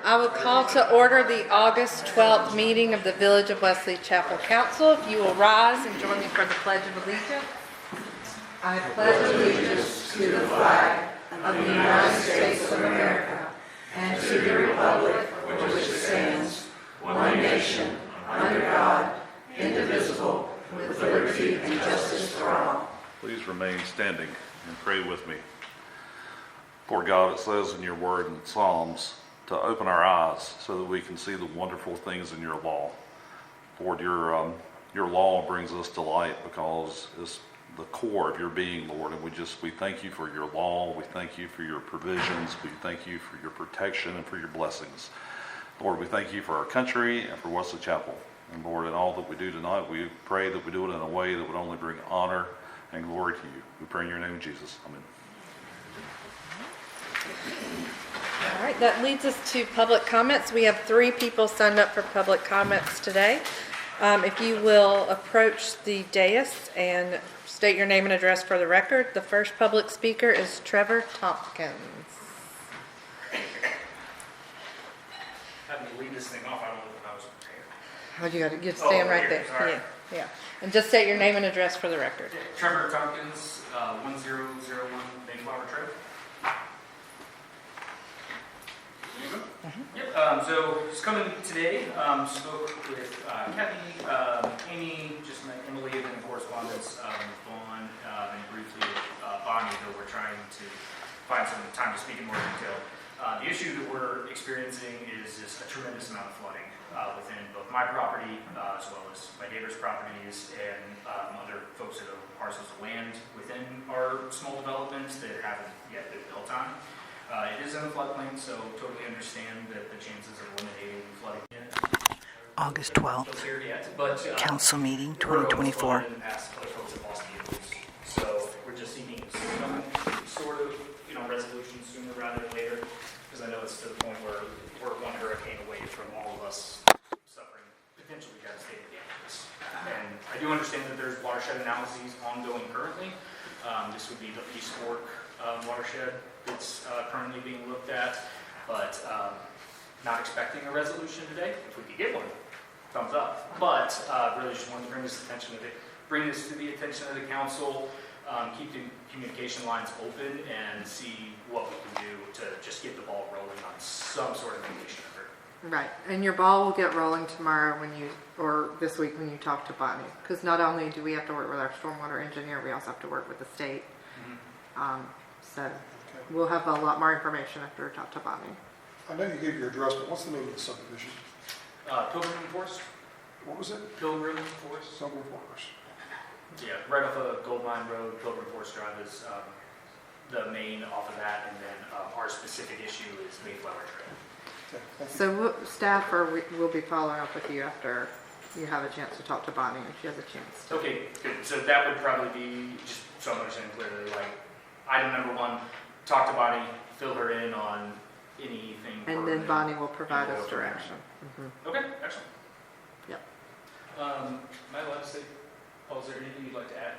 I will call to order the August 12th meeting of the Village of Wesley Chapel Council. If you will rise and join me for the Pledge of Allegiance. I pledge allegiance to the flag of the United States of America and to the republic for which it stands, one nation, under God, indivisible, with liberty and justice for all. Please remain standing and pray with me. Lord God, it says in your word in Psalms to open our eyes so that we can see the wonderful things in your law. Lord, your law brings us delight because it's the core of your being, Lord, and we thank you for your law. We thank you for your provisions. We thank you for your protection and for your blessings. Lord, we thank you for our country and for Wesley Chapel. And Lord, in all that we do tonight, we pray that we do it in a way that would only bring honor and glory to you. We pray in your name, Jesus. Amen. All right, that leads us to public comments. We have 3 people signed up for public comments today. If you will approach the dais and state your name and address for the record. The first public speaker is Trevor Tompkins. Having to lead this thing off, I don't know if I was prepared. Oh, you got to stand right there. Sorry. Yeah. And just state your name and address for the record. Trevor Tompkins, 1001 Mayflower Trail. Yep. So just coming today, spoke with Kathy, Amy, just met Emily, been in correspondence with Vaughn, and briefly with Bonnie, though we're trying to find some time to speak in more detail. The issue that we're experiencing is just a tremendous amount of flooding within both my property as well as my neighbors' properties and other folks that own parcels of land within our small developments that haven't yet been built on. It is in a floodplain, so totally understand that the chances of eliminating flooding in August 12th, Council Meeting 2024. So we're just seeking some sort of resolution sooner rather than later, because I know it's to the point where we're one hurricane away from all of us suffering potentially devastating damages. And I do understand that there's watershed analyses ongoing currently. This would be the East Fork watershed that's currently being looked at, but not expecting a resolution today. If we could get one, thumbs up. But really just wanted to bring this to the attention of the council, keep the communication lines open, and see what we can do to just get the ball rolling on some sort of mitigation effort. Right, and your ball will get rolling tomorrow or this week when you talk to Bonnie, because not only do we have to work with our stormwater engineer, we also have to work with the state. So we'll have a lot more information after we talk to Bonnie. I know you gave your address, but what's the name of the subdivision? Pilgrim Forest? What was it? Pilgrim Forest? Pilgrim Forest. Yeah, right off of Gold Mine Road, Pilgrim Forest Drive is the main off of that, and then our specific issue is Mayflower Trail. Okay, thank you. So staff will be following up with you after you have a chance to talk to Bonnie and she has a chance. Okay, good. So that would probably be, just so I'm understanding clearly, like item number 1, talk to Bonnie, fill her in on anything. And then Bonnie will provide us direction. Okay, excellent. Yep. Am I allowed to say, Paul, is there anything you'd like to add?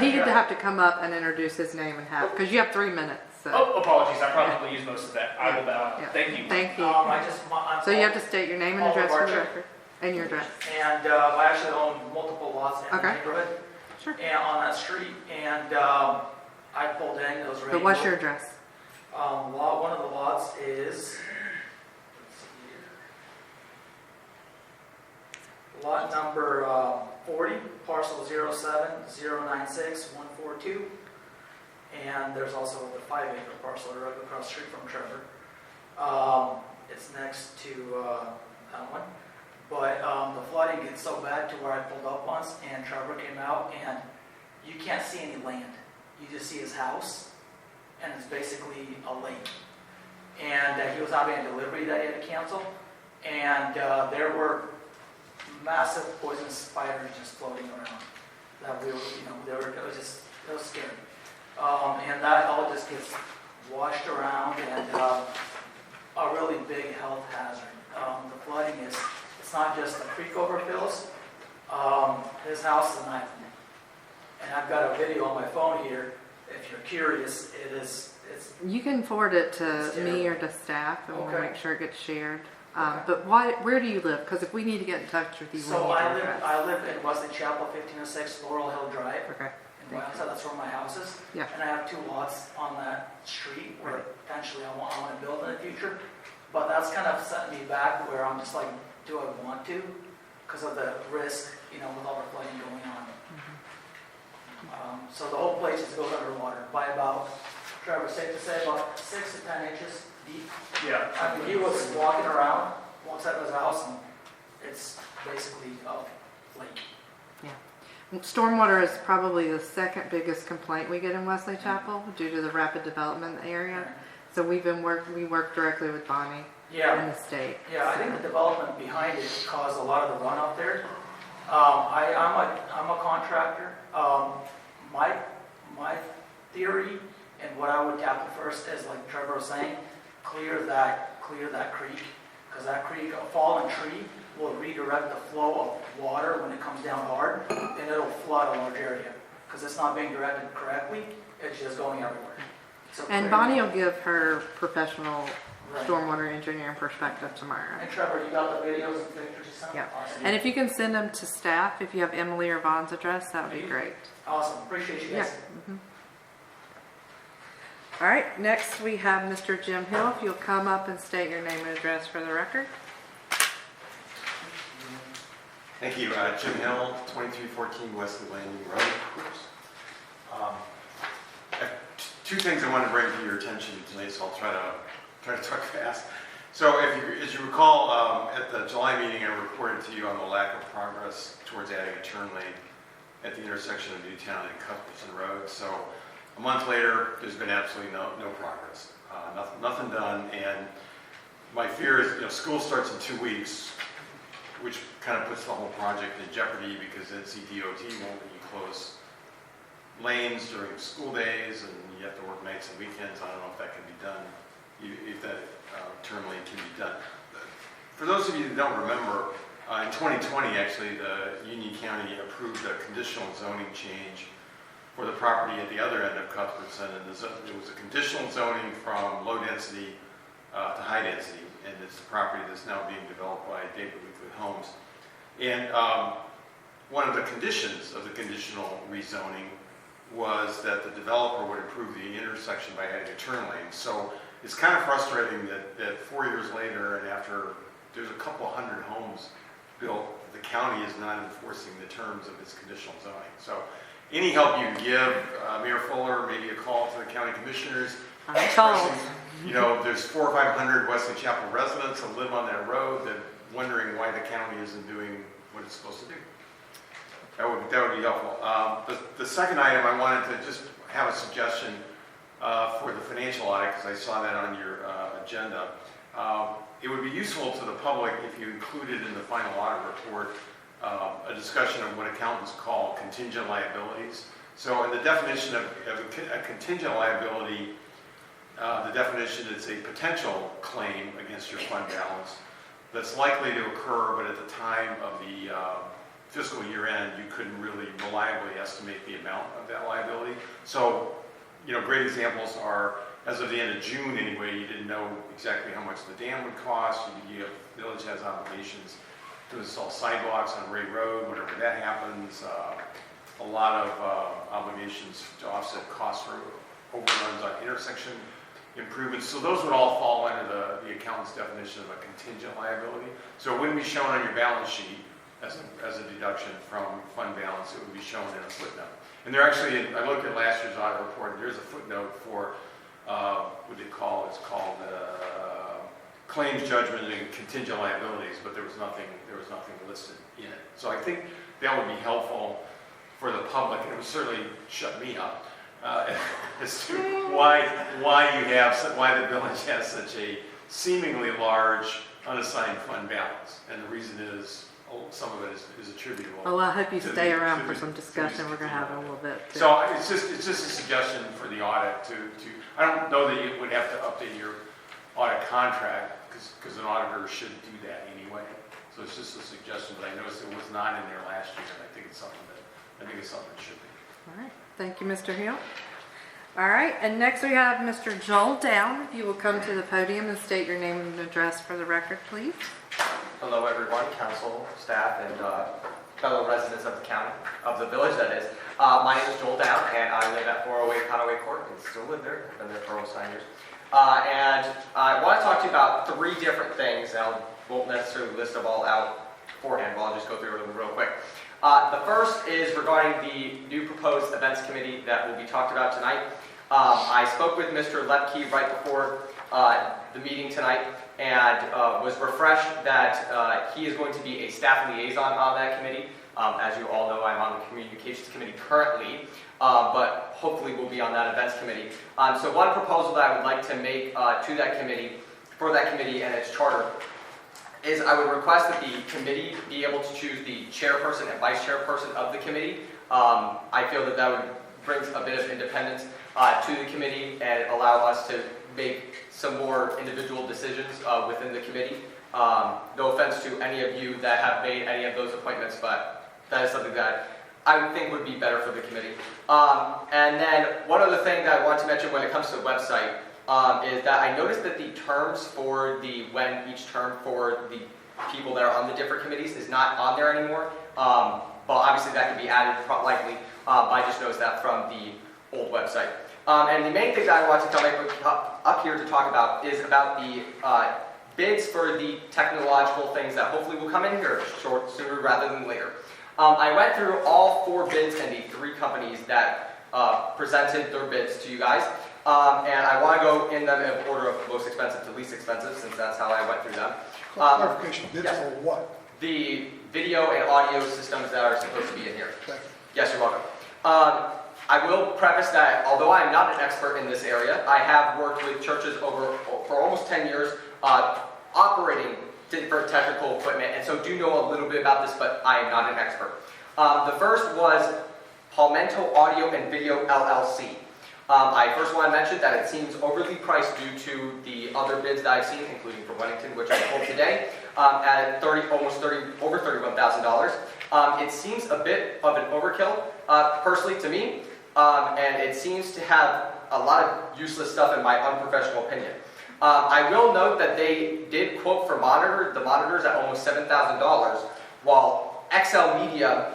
He would have to come up and introduce his name and because you have 3 minutes. So. Oh, apologies. I probably used most of that. I will bow. Yeah. Thank you. Thank you. I'm So you have to state your name and Paul address for the Barcher. record. And your address. And I actually own multiple lots in the Okay. neighborhood. Sure. And on that street, and I pulled in, it was raining. But what's your address? One of the lots is, lot number 40, parcel 07096-142. And there's also the 5-acre parcel right across the street from Trevor. It's next to that one. But the flooding gets so bad to where I pulled up once and Trevor came out and you can't see any land. You just see his house and it's basically a lake. And he was having a delivery that he had to cancel. And there were massive poisonous spiders just floating around. That it was scary. And that all just gets washed around and a really big health hazard. The flooding it's not just the creek overfills. His house is an island. And I've got a video on my phone here. If you're curious, it's, You can forward it to It's me or terrible. to staff, and we'll Okay. make sure it gets shared. Okay. But where do you live? Because if we need to get in touch with you, we so need I your live, address. I live in Wesley Chapel, 1506 Laurel Hill Drive. Okay, In Wyoming, that's where my house is. Yeah. And I have 2 lots on that street where potentially I want to build in the future. But that's kind of setting me back where I'm just like, do I want to? Because of the risk, with all the flooding going on. So the whole place just goes underwater by about, Trevor, safe to say, about 6 to 10 inches deep. Yeah. I mean, he was walking around outside of his house and it's basically a lake. stormwater is probably the second biggest complaint we get in Wesley Chapel due to the rapid development in the area. So we work directly with Bonnie Yeah. and the state. Yeah, I think the development behind it caused a lot of the runoff there. I'm a contractor. My theory and what I would tackle first is, like Trevor was saying, clear that creek, because that creek, a fallen tree will redirect the flow of water when it comes down hard, and it'll flood a large area, because it's not being directed correctly, it's just going everywhere. So And clear- Bonnie will give her professional Right. stormwater engineering perspective tomorrow. And Trevor, you got the videos and pictures you sent? Yeah. Awesome. And if you can send them to staff, if you have Emily or Vaughn's address, that would be great. Awesome, appreciate you guys. All right, next we have Mr. Jim Hill. If you'll come up and state your name and address for the record. Thank you. Jim Hill, 2314 Wesley Landing Road, of course. I have 2 things I want to bring to your attention tonight, so I'll try to talk fast. So as you recall, at the July meeting, I reported to you on the lack of progress towards adding a turn lane at the intersection of Newtown and Cuthbertson Road. So a month later, there's been absolutely no progress, nothing done. And my fear is, school starts in 2 weeks, which kind of puts the whole project in jeopardy because NCDOT won't let you close lanes during school days, and you have to work nights and weekends. I don't know if that can be done, if that turn lane can be done. For those of you that don't remember, in 2020, actually, the Union County approved a conditional zoning change for the property at the other end of Cuthbertson, and it was a conditional zoning from low density to high density, and it's the property that's now being developed by David Weekly Homes. And one of the conditions of the conditional rezoning was that the developer would improve the intersection by adding a turn lane. So it's kind of frustrating that 4 years later, and after there's a couple hundred homes built, the county is not enforcing the terms of its conditional zoning. So any help you can give, Mayor Fuller, maybe a call to the county commissioners. I called. There's 400 or 500 Wesley Chapel residents that live on that road that wondering why the county isn't doing what it's supposed to do. That would be helpful. The second item, I wanted to just have a suggestion for the financial audit, because I saw that on your agenda. It would be useful to the public if you included in the final audit report a discussion of what accountants call contingent liabilities. So in the definition of a contingent liability, the definition is a potential claim against your fund balance that's likely to occur, but at the time of the fiscal year end, you couldn't really reliably estimate the amount of that liability. So, great examples are, as of the end of June anyway, you didn't know exactly how much the dam would cost. The village has obligations to install sidewalks on Ray Road whenever that happens. A lot of obligations to offset costs for overruns on intersection improvements. So those would all fall under the accountant's definition of a contingent liability. So it wouldn't be shown on your balance sheet as a deduction from fund balance. It would be shown in a footnote. And there actually, I looked at last year's audit report, and there's a footnote for what it's called claims judgment and contingent liabilities, but there was nothing listed in it. So I think that would be helpful for the public, and it would certainly shut me up as to why the village has such a seemingly large unassigned fund balance. And the reason is some of it is attributable. Well, I hope you to stay the- around to for the- some to discussion. the- We're going to have a little bit. Too. So it's just a suggestion for the audit to I don't know that you would have to update your audit contract because an auditor should do that anyway. So it's just a suggestion, but I noticed it was not in there last year, and I think it's something that should be. All right. Thank you, Mr. Hill. All right, and next we have Mr. Joel Down. If you will come to the podium and state your name and address for the record, please. Hello, everyone, council, staff, and fellow residents of the county, of the village, that is. My name is Joel Down, and I live at 408 Conaway Court, and still live there. I've been there for almost 9 years. And I want to talk to you about 3 different things, and I won't necessarily list them all out beforehand, but I'll just go through them real quick. The first is regarding the new proposed events committee that will be talked about tonight. I spoke with Mr. Lepke right before the meeting tonight, and was refreshed that he is going to be a staff liaison on that committee. As you all know, I'm on the communications committee currently, but hopefully will be on that events committee. So one proposal that I would like to make to that committee, for that committee and its charter, is I would request that the committee be able to choose the chairperson and vice chairperson of the committee. I feel that would bring a bit of independence to the committee and allow us to make some more individual decisions within the committee. No offense to any of you that have made any of those appointments, but that is something that I would think would be better for the committee. And then one other thing that I want to mention when it comes to the website is that I noticed that the terms for when each term for the people that are on the different committees is not on there anymore. But obviously that can be added likely. I just noticed that from the old website. And the main thing that I want to come up here to talk about is about the bids for the technological things that hopefully will come in here sooner rather than later. I went through all 4 bids and the 3 companies that presented their bids to you guys. And I want to go in them in order of most expensive to least expensive, since that's how I went through them. Clarification, bids yes. for what? The video and audio systems that are supposed to be in here. Thank you. Yes, you're welcome. I will preface that although I'm not an expert in this area, I have worked with churches for almost 10 years operating different technical equipment, and so do know a little bit about this, but I am not an expert. The first was Palmetto Audio and Video LLC. I first want to mention that it seems overly priced due to the other bids that I've seen, including from Wellington, which I pulled today, at over $31,000. It seems a bit of an overkill, personally to me, and it seems to have a lot of useless stuff in my unprofessional opinion. I will note that they did quote for the monitors at almost $7,000, while XL Media,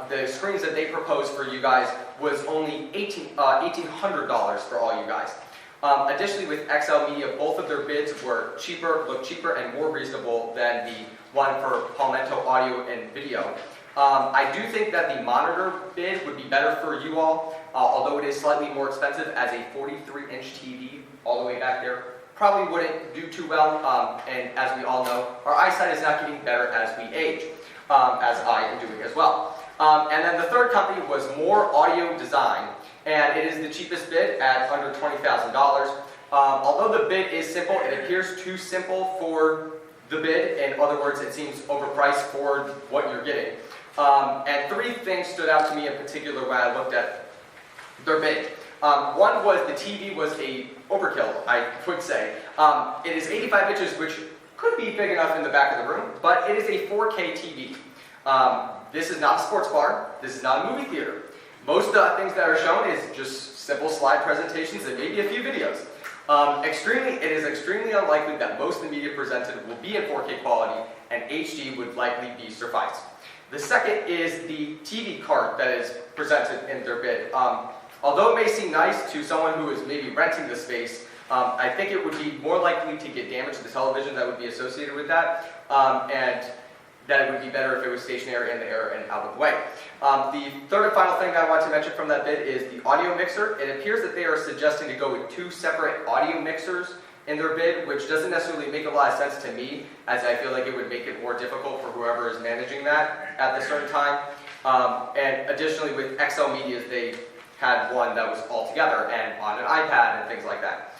the screens that they proposed for you guys was only $1,800 for all you guys. Additionally, with XL Media, both of their bids looked cheaper and more reasonable than the one for Palmetto Audio and Video. I do think that the monitor bid would be better for you all, although it is slightly more expensive, as a 43-inch TV all the way back there probably wouldn't do too well, and as we all know, our eyesight is not getting better as we age, as I am doing as well. And then the third company was More Audio Design, and it is the cheapest bid at under $20,000. Although the bid is simple, it appears too simple for the bid. In other words, it seems overpriced for what you're getting. And 3 things stood out to me in particular when I looked at their bid. One was the TV was a overkill, I would say. It is 85 inches, which could be big enough in the back of the room, but it is a 4K TV. This is not a sports bar. This is not a movie theater. Most things that are shown is just simple slide presentations and maybe a few videos. It is extremely unlikely that most of the media presented will be in 4K quality, and HD would likely be suffice. The second is the TV cart that is presented in their bid. Although it may seem nice to someone who is maybe renting the space, I think it would be more likely to get damage to the television that would be associated with that, and that it would be better if it was stationary in the air and out of the way. The third and final thing I want to mention from that bid is the audio mixer. It appears that they are suggesting to go with 2 separate audio mixers in their bid, which doesn't necessarily make a lot of sense to me, as I feel like it would make it more difficult for whoever is managing that at this certain time. And additionally, with XL Medias, they had one that was all together and on an iPad and things like that.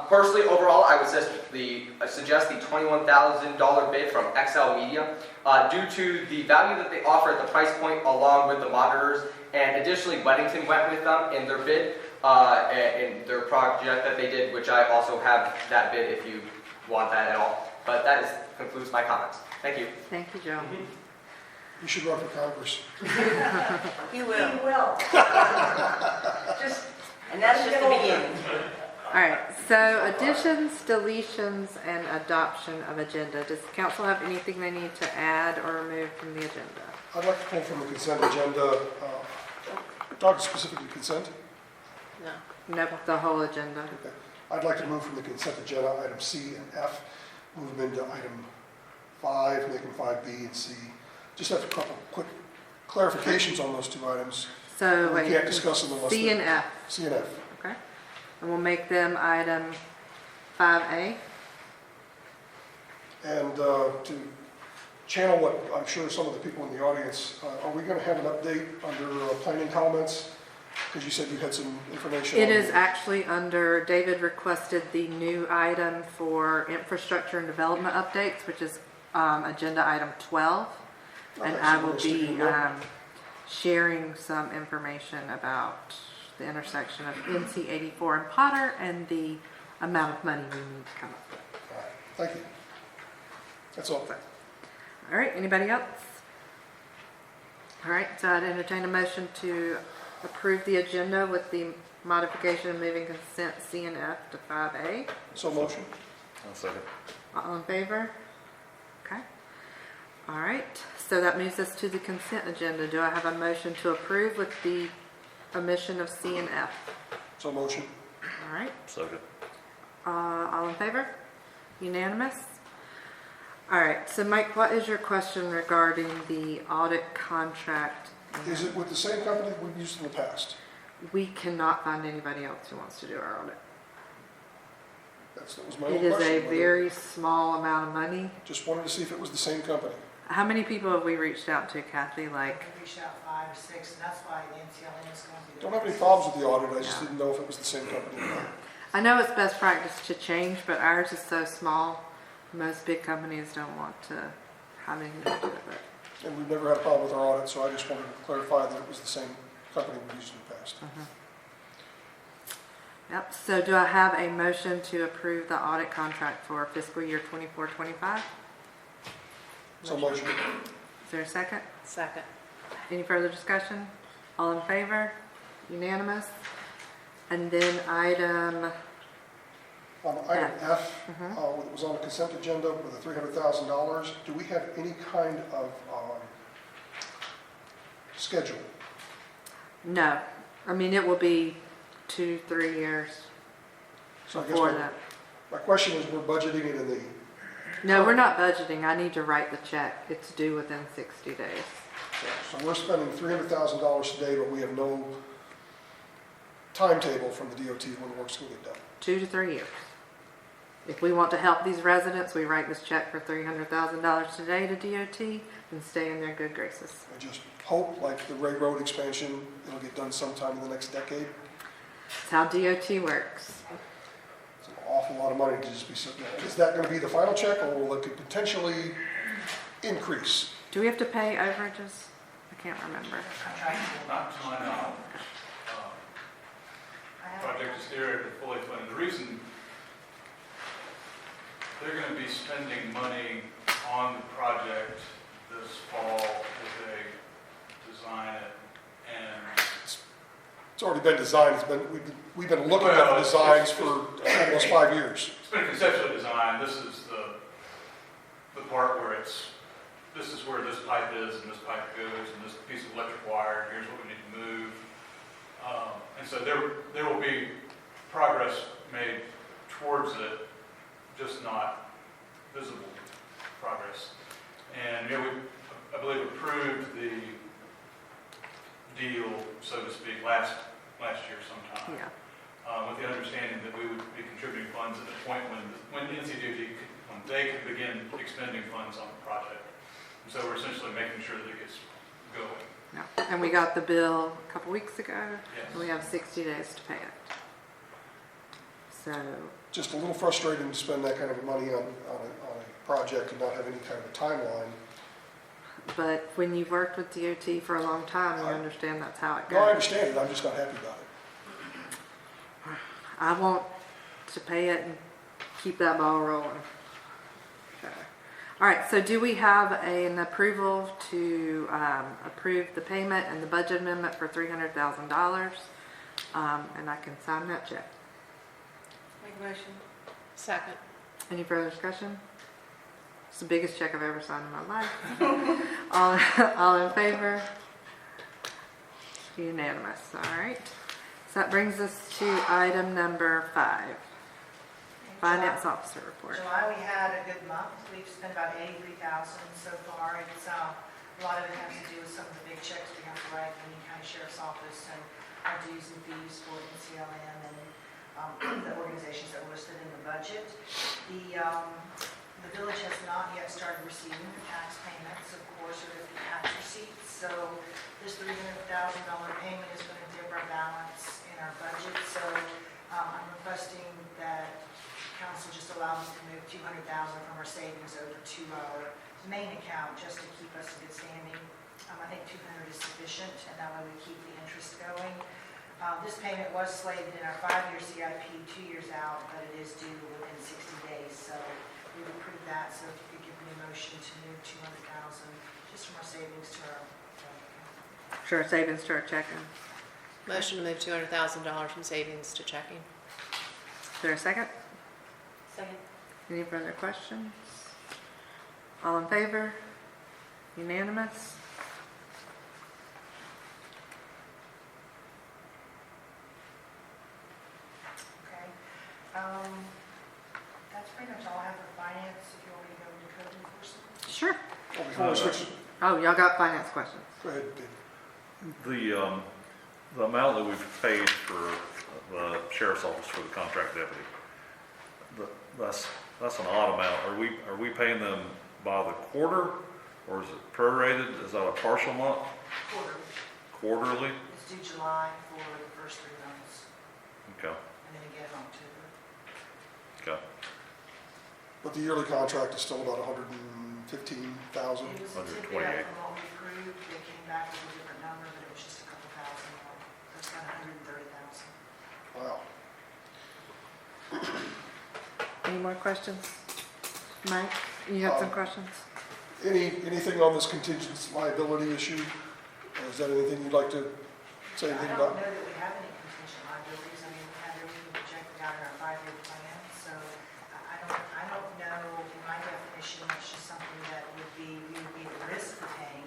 Personally, overall, I would suggest the $21,000 bid from XL Media due to the value that they offer at the price point along with the monitors, and additionally Weddington went with them in their bid, in their project that they did, which I also have that bid if you want that at all. But that concludes my comments. Thank you. Thank you, Joe. You should run for Congress. You will. You will. Just And that's just the beginning. All right, so additions, deletions, and adoption of agenda. Does the council have anything they need to add or remove from the agenda? I'd like to pull from the consent agenda, talking specifically consent. No, the whole agenda. Okay. I'd like to move from the consent agenda, item C and F, move them into item 5, make them 5B and C. Just have a couple quick clarifications on those two items. So We wait, can't discuss them unless C and they're- F, C and F. okay? And we'll make them item 5A. And to channel what I'm sure some of the people in the audience, are we going to have an update under planning comments? Because you said you had some information. It on- is actually under, David requested the new item for infrastructure and development updates, which is agenda item 12. And Okay, I so will we're sticking be with that. sharing some information about the intersection of NC 84 and Potter and the amount of money we need to come up with. All right, thank you. That's all. All right, anybody else? All right, so I'd entertain a motion to approve the agenda with the modification of moving consent C and F to 5A. So motion. I'll second. All in favor? Okay. All right, so that moves us to the consent agenda. Do I have a motion to approve with the omission of C and F? So motion. All right, Second. all in favor? Unanimous? All right, so Mike, what is your question regarding the audit contract? Is it with the same company we've used in the past? We cannot find anybody else who wants to do our audit. That was my own It is question. a very small amount of money. Just wanted to see if it was the same company. How many people have we reached out to, Kathy? Like, I reached out 5 or 6, and that's why the NCLN is going to be. Don't have any problems with the audit, I just didn't know if it was the same company or not. I know it's best practice to change, but ours is so small, most big companies don't want to have anything to do with it. And we've never had a problem with our audit, so I just wanted to clarify that it was the same company we used in the past. Yep, so do I have a motion to approve the audit contract for fiscal year 24-25? So motion. Is there a second? Second. Any further discussion? All in favor? Unanimous? And then item, On item F, it was on the consent agenda with the $300,000. Do we have any kind of schedule? no. I mean, it will be 2-3 years So I guess before my- that. My question is, we're budgeting it in the, No, we're not budgeting. I need to write the check. It's due within 60 days. so we're spending $300,000 today, but we have no timetable from the DOT when the work's going to get done. 2 to 3 years. If we want to help these residents, we write this check for $300,000 today to DOT and stay in their good graces. I just hope, like the Ray Road expansion, it'll get done sometime in the next decade. That's how DOT works. It's an awful lot of money to just be sitting there. Is that going to be the final check, or will it could potentially increase? Do we have to pay overages? I can't remember. Not to my knowledge. Project is there to fully funded. The reason they're going to be spending money on the project this fall as they design it, and It's already been designed, we've been looking at the Well, designs for almost 5 years. it's been conceptually designed. This is the part where this is where this pipe is, and this pipe goes, and this piece of electric wire, and here's what we need to move. And so there will be progress made towards it, just not visible progress. And we, I believe, approved the deal, so to speak, last year sometime. Yeah. With the understanding that we would be contributing funds at the point when NCDOT when they could begin expending funds on the project. And so we're essentially making sure that it gets going. No. And we got the bill a couple weeks ago, Yes. and we have 60 days to pay it. So, Just a little frustrating to spend that kind of money on a project and not have any kind of a timeline. but when you've worked with DOT for a long time, you understand that's how it No, I goes. understand it, I'm just not happy about it. I want to pay it and keep that ball rolling. So, all right, so do we have an approval to approve the payment and the budget amendment for $300,000 and I can sign that check. Make a motion. Second. Any further discussion? It's the biggest check I've ever signed in my life. All in favor? Unanimous, all right. So that brings us to item number 5, Finance Officer Report. July, we had a good month. We've spent about $83,000 so far. It's, a lot of it has to do with some of the big checks we have to write in the county sheriff's office and our dues and fees for NCLM and the organizations that were listed in the budget. The village has not yet started receiving the tax payments, of course, or the tax receipts. So this $300,000 payment is going to dip our balance in our budget. So I'm requesting that council just allow us to move $200,000 from our savings over to our main account just to keep us in good standing. I think $200 is sufficient, and that way we keep the interest going. This payment was slated in our 5-year CIP 2 years out, but it is due within 60 days. So we've approved that. So if you could give me a motion to move $200,000 just from our savings to our account. Sure, savings to our checking. Motion to move $200,000 from savings to checking. Is there a second? Second. Any further questions? All in favor? Unanimous? Okay. That's pretty much all I have for finance. If you want me to go into code enforcement. Sure. Oh, before we switch, Oh, y'all got finance questions? go ahead, David. The amount that we've paid for the sheriff's office for the contract deputy, that's an odd amount. Are we paying them by the quarter, or is it prorated? Is that a partial month? Quarterly. Quarterly? It's due July for the first 3 months, Okay, and then again in October. okay. But the yearly contract is still about $115,000. It was a 128. tidbit from what we approved. They came back with a different number, but it was just a couple thousand more. That's about $130,000. Wow. Any more questions? Mike, you had some questions? Anything on this contingent liability issue? Is that anything you'd like to say anything I don't about? know that we have any contingent liabilities. I mean, we have everything projected out in our 5-year plan, so I don't know, in my definition, it's just something that we would be at risk for paying,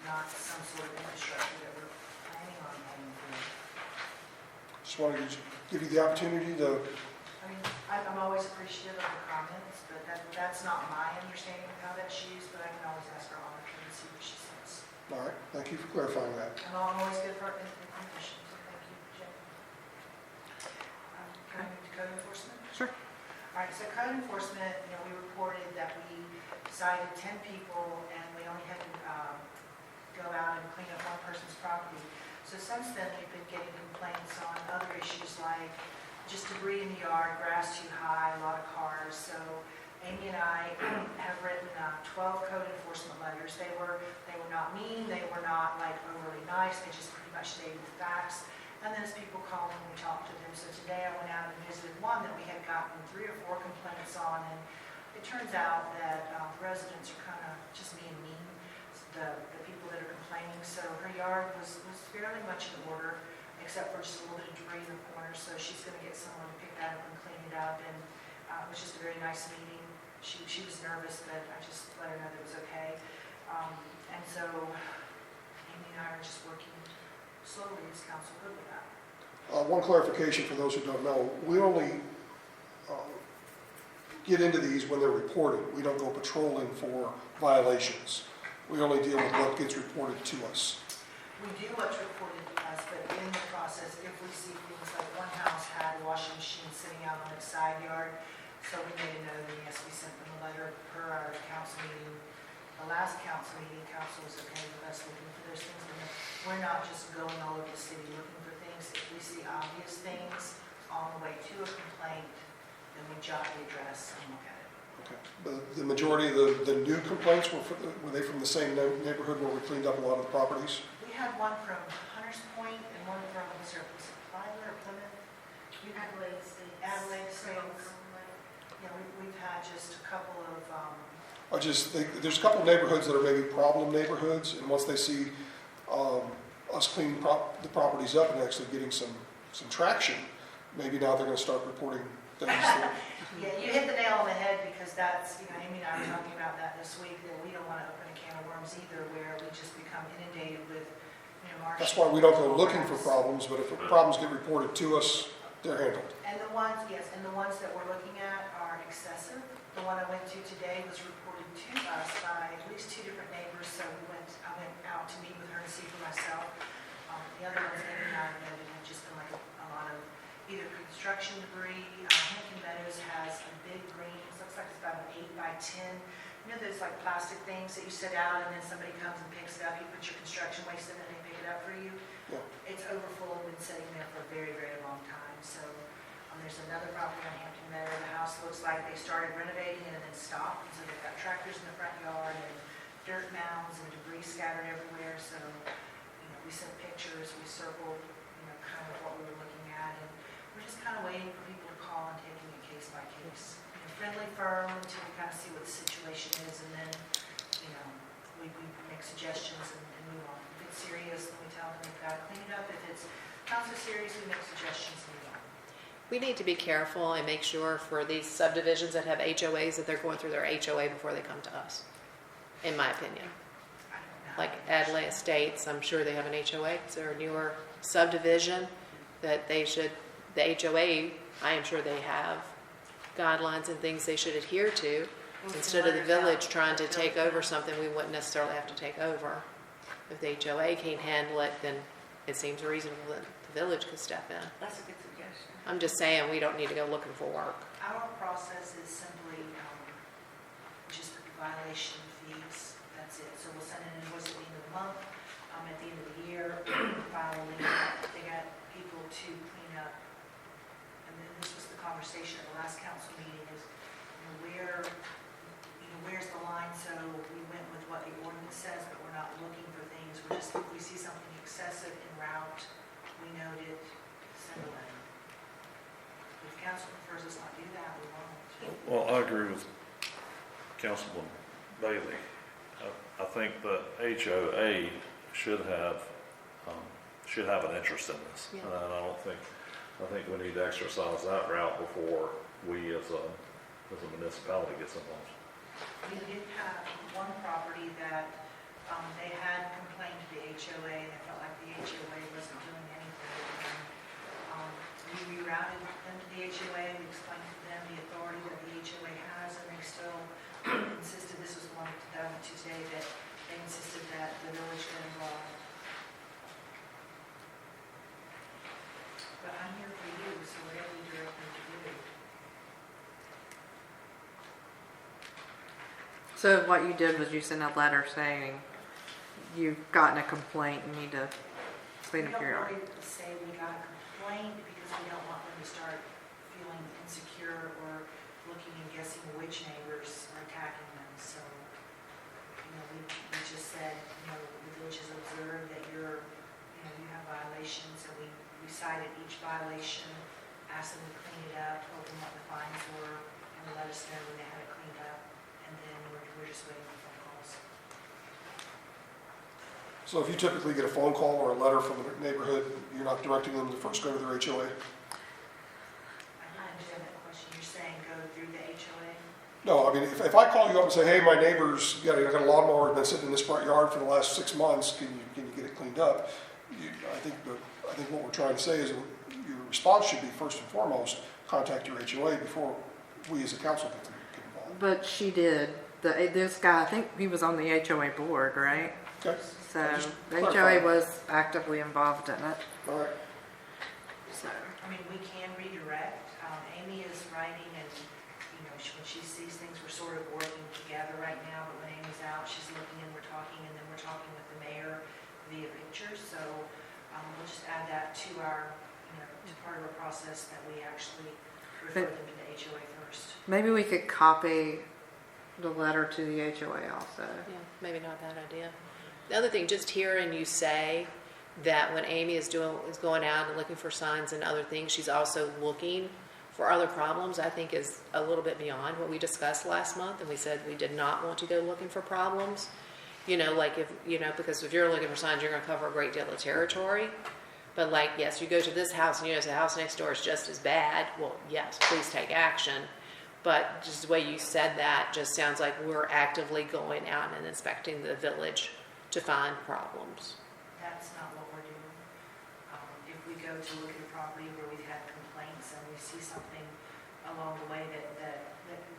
not some sort of infrastructure that we're planning on paying for. Just wanted to give you the opportunity to, I mean, I'm always appreciative of the comments, but that's not my understanding of how that's used, but I can always ask our auditor and see what she says. all right, thank you for clarifying that. And I'm always good for information, so thank you, Jen. Can I move to code enforcement? Sure. All right, so code enforcement, we reported that we cited 10 people and we only had to go out and clean up one person's property. So since then, we've been getting complaints on other issues like just debris in the yard, grass too high, a lot of cars. So Amy and I have written 12 code enforcement letters. They were not mean, they were not like overly nice, they just pretty much stated the facts. And then as people called and we talked to them, so today I went out and visited one that we had gotten 3 or 4 complaints on, and it turns out that the residents are kind of just being mean, the people that are complaining. So her yard was fairly much in order, except for just a little bit of debris in the corner, so she's going to get someone to pick that up and clean it up, and it was just a very nice meeting. She was nervous, but I just let her know that it was okay. And so Amy and I are just working slowly as council good with that. One clarification for those who don't know, we only get into these when they're reported. We don't go patrolling for violations. We only deal with what gets reported to us. We do what's reported to us, but in the process, if we see things like one house had a washing machine sitting out on its side yard, so we made a note, and yes, we sent them a letter per our council meeting. The last council meeting, council was okay with us looking for those things. We're not just going all over the city looking for things. If we see obvious things on the way to a complaint, then we jot the address and look at it. Okay. The majority of the new complaints, were they from the same neighborhood where we cleaned up a lot of the properties? We had one from Hunters Point and one from, was it Filer or Plymouth? Adelaide Estates. Adelaide Estates. Yeah, we've had just a couple of, There's a couple of neighborhoods that are maybe problem neighborhoods, and once they see us cleaning the properties up and actually getting some some traction, maybe now they're gonna start reporting things that, Yeah, you hit the nail on the head because that's, Amy and I were talking about that this week, that we don't want to open a can of worms either where we just become inundated with, Martian. that's why we don't go looking for problems, but if problems get reported to us, they're handled. And the ones, yes, and the ones that we're looking at are excessive. The one I went to today was reported to us by at least 2 different neighbors, so I went out to meet with her and see for myself. The other ones, Amy and I noted, have just been like a lot of either construction debris. Hampton Meadows has a big green, it looks like it's about an 8 by 10. Those like plastic things that you set out and then somebody comes and picks it up. You put your construction waste in it and they pick it up for you. Yeah. It's overfull and been sitting there for a very, very long time. So there's another property on Hampton Meadow. The house looks like they started renovating it and then stopped. So they've got tractors in the front yard and dirt mounds and debris scattered everywhere. So, we sent pictures, we circled, kind of what we were looking at. And we're just kind of waiting for people to call and taking it case by case. Friendly, firm, until we kind of see what the situation is. And then, we make suggestions and move on. If it's serious, then we tell them we've got to clean it up. If it's not so serious, we make suggestions and move on. We need to be careful and make sure for these subdivisions that have HOAs that they're going through their HOA before they come to us, in my opinion. I don't know. Like Adelaide Estates, I'm sure they have an HOA because they're a newer subdivision that they should, the HOA, I am sure they have guidelines and things they should adhere to. Instead of the village trying to take over something we wouldn't necessarily have to take over. If the HOA can't handle it, then it seems reasonable that the village could step in. That's a good suggestion. I'm just saying we don't need to go looking for work. Our process is simply just violation fees. That's it. So we'll send an invoice at the end of the month. At the end of the year, file a lien. They got people to clean up. And then this was the conversation at the last council meeting is, where's the line? So we went with what the ordinance says, but we're not looking for things. We're just, if we see something excessive en route, we note it, send a letter. If council prefers us not do that, we won't. Well, I agree with Councilman Bailey. I think the HOA should have an interest in this. Yeah. And I think we need to exercise that route before we as a municipality gets involved. We did have one property that they had complained to the HOA, and they felt like the HOA wasn't doing anything. We rerouted them to the HOA, we explained to them the authority that the HOA has, and they still insisted, this was the one that I went to today, that they insisted that the village get involved. But I'm here for you, so whatever you direct me to do. So what you did was you sent a letter saying you've gotten a complaint, you need to clean up your yard. We don't really say we got a complaint because we don't want them to start feeling insecure or looking and guessing which neighbors are attacking them. So, we just said, the village has observed that you have violations, and we cited each violation, asked them to clean it up, told them what the fines were, and let us know when they had it cleaned up. And then we're just waiting for phone calls. So if you typically get a phone call or a letter from the neighborhood, you're not directing them to first go to their HOA? I understand that question. You're saying go through the HOA? No, I mean, if I call you up and say, hey, my neighbor's got a lawnmower that's been sitting in this front yard for the last 6 months, can you get it cleaned up? I think what we're trying to say is your response should be first and foremost, contact your HOA before we as a council get involved. But she did. This guy, I think he was on the HOA board, right? Okay. So Just the clarify. HOA was actively involved in it. All right. So We can redirect. Amy is writing, and when she sees things, we're sort of working together right now. But when Amy's out, she's looking and we're talking, and then we're talking with the mayor via pictures. So we'll just add that to our, to part of our process that we actually refer them to the HOA first. maybe we could copy the letter to the HOA also. Yeah, maybe not a bad idea. The other thing, just hearing you say that when Amy is going out and looking for signs and other things, she's also looking for other problems, I think is a little bit beyond what we discussed last month. And we said we did not want to go looking for problems. Because if you're looking for signs, you're going to cover a great deal of territory. But like, yes, you go to this house and you know the house next door is just as bad, well, yes, please take action. But just the way you said that just sounds like we're actively going out and inspecting the village to find problems. That's not what we're doing. If we go to look at a property where we've had complaints and we see something along the way that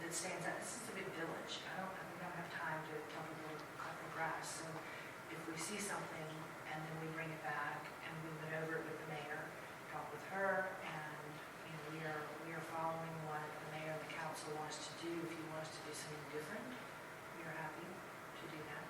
stands out, this is a big village. We don't have time to tell people to cut the grass. So if we see something and then we bring it back and we went over it with the mayor, talk with her, and we are following what the mayor and the council want us to do. If you want us to do something different, we are happy to do that.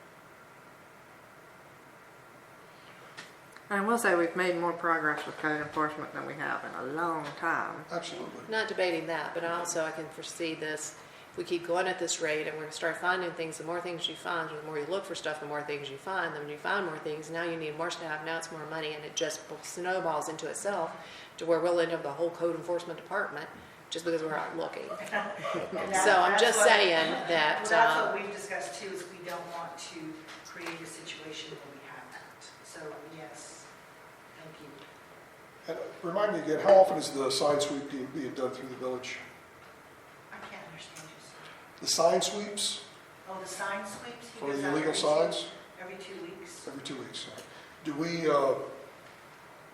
I will say we've made more progress with code enforcement than we have in a long time. Absolutely. Not debating that, but also I can foresee this, if we keep going at this rate and we're gonna start finding things, the more things you find, the more you look for stuff, the more things you find. Then when you find more things, now you need more staff, now it's more money, and it just snowballs into itself to where we'll end up the whole code enforcement department just because we're out looking. And So I'm that's just what- saying that, Well, that's what we've discussed too, is we don't want to create a situation where we have that. So, yes, thank you. And remind me again, how often is the sign sweep being done through the village? I can't understand you, sir. The sign sweeps Oh, the sign sweeps? He for does the that illegal every signs? Every 2 weeks. Every 2 weeks. Do we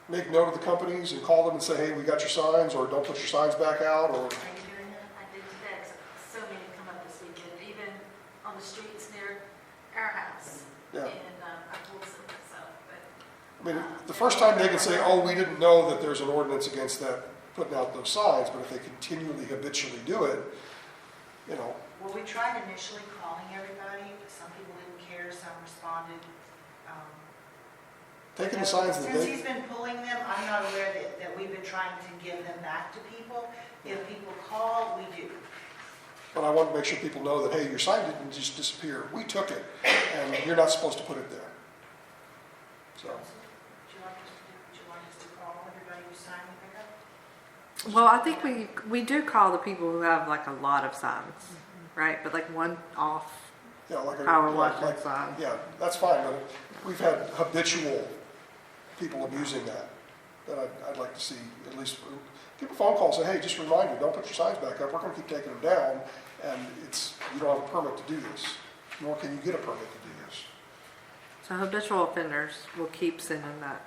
make note of the companies and call them and say, hey, we got your signs, or don't put your signs back out, or? Are you doing that? I did today, 'cause so many come up this weekend, even on the streets near our house. Yeah. And I pulled some myself, but. I mean, the first time they can say, oh, we didn't know that there's an ordinance against that, putting out those signs, but if they continually habitually do it, Well, we tried initially calling everybody, but some people didn't care, some responded. taking the signs that Since they, he's been pulling them, I'm not aware that we've been trying to give them back to people. If people call, we do. but I want to make sure people know that, hey, your sign didn't just disappear. We took it, and you're not supposed to put it there. So, Would you like us to call everybody who's signing pick up? Well, I think we do call the people who have like a lot of signs, right? But like one off yeah, like a. power like- washing like- sign. Yeah, that's fine, but we've had habitual people abusing that I'd like to see, at least, give a phone call, say, hey, just a reminder, don't put your signs back up, we're gonna keep taking them down, and you don't have a permit to do this, nor can you get a permit to do this. So habitual offenders will keep sending that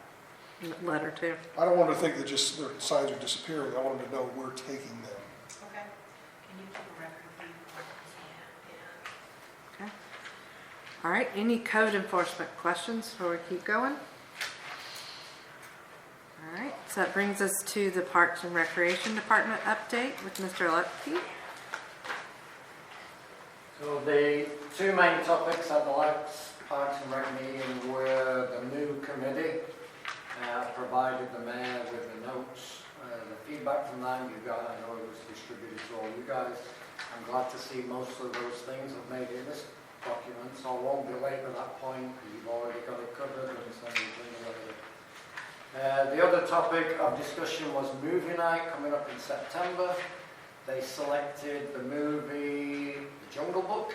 letter too. I don't want them to think that just their signs are disappearing, I want them to know we're taking them. Okay. Can you keep a record of people? Okay. All right, any code enforcement questions before we keep going? All right, so that brings us to the Parks and Recreation Department update with Mr. Lepke. So the two main topics at the last Parks and Rec meeting were the new committee. Provided the mayor with the notes, the feedback from that you got, I know it was distributed to all you guys. I'm glad to see most of those things have made it in this document, so I won't belabor that point because you've already got it covered and it's only been delivered. The other topic of discussion was movie night coming up in September. They selected the movie The Jungle Book.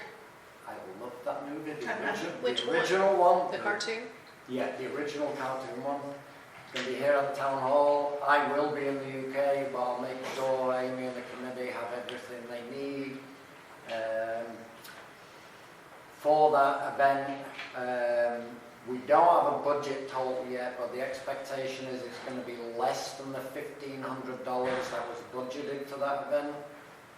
I love that movie. Which the one? original one. the cartoon? Yeah, the original cartoon one. It's going to be here at the town hall. I will be in the UK, but I'll make sure Amy and the committee have everything they need. For that event, we don't have a budget total yet, but the expectation is it's going to be less than the $1,500 that was budgeted for that event.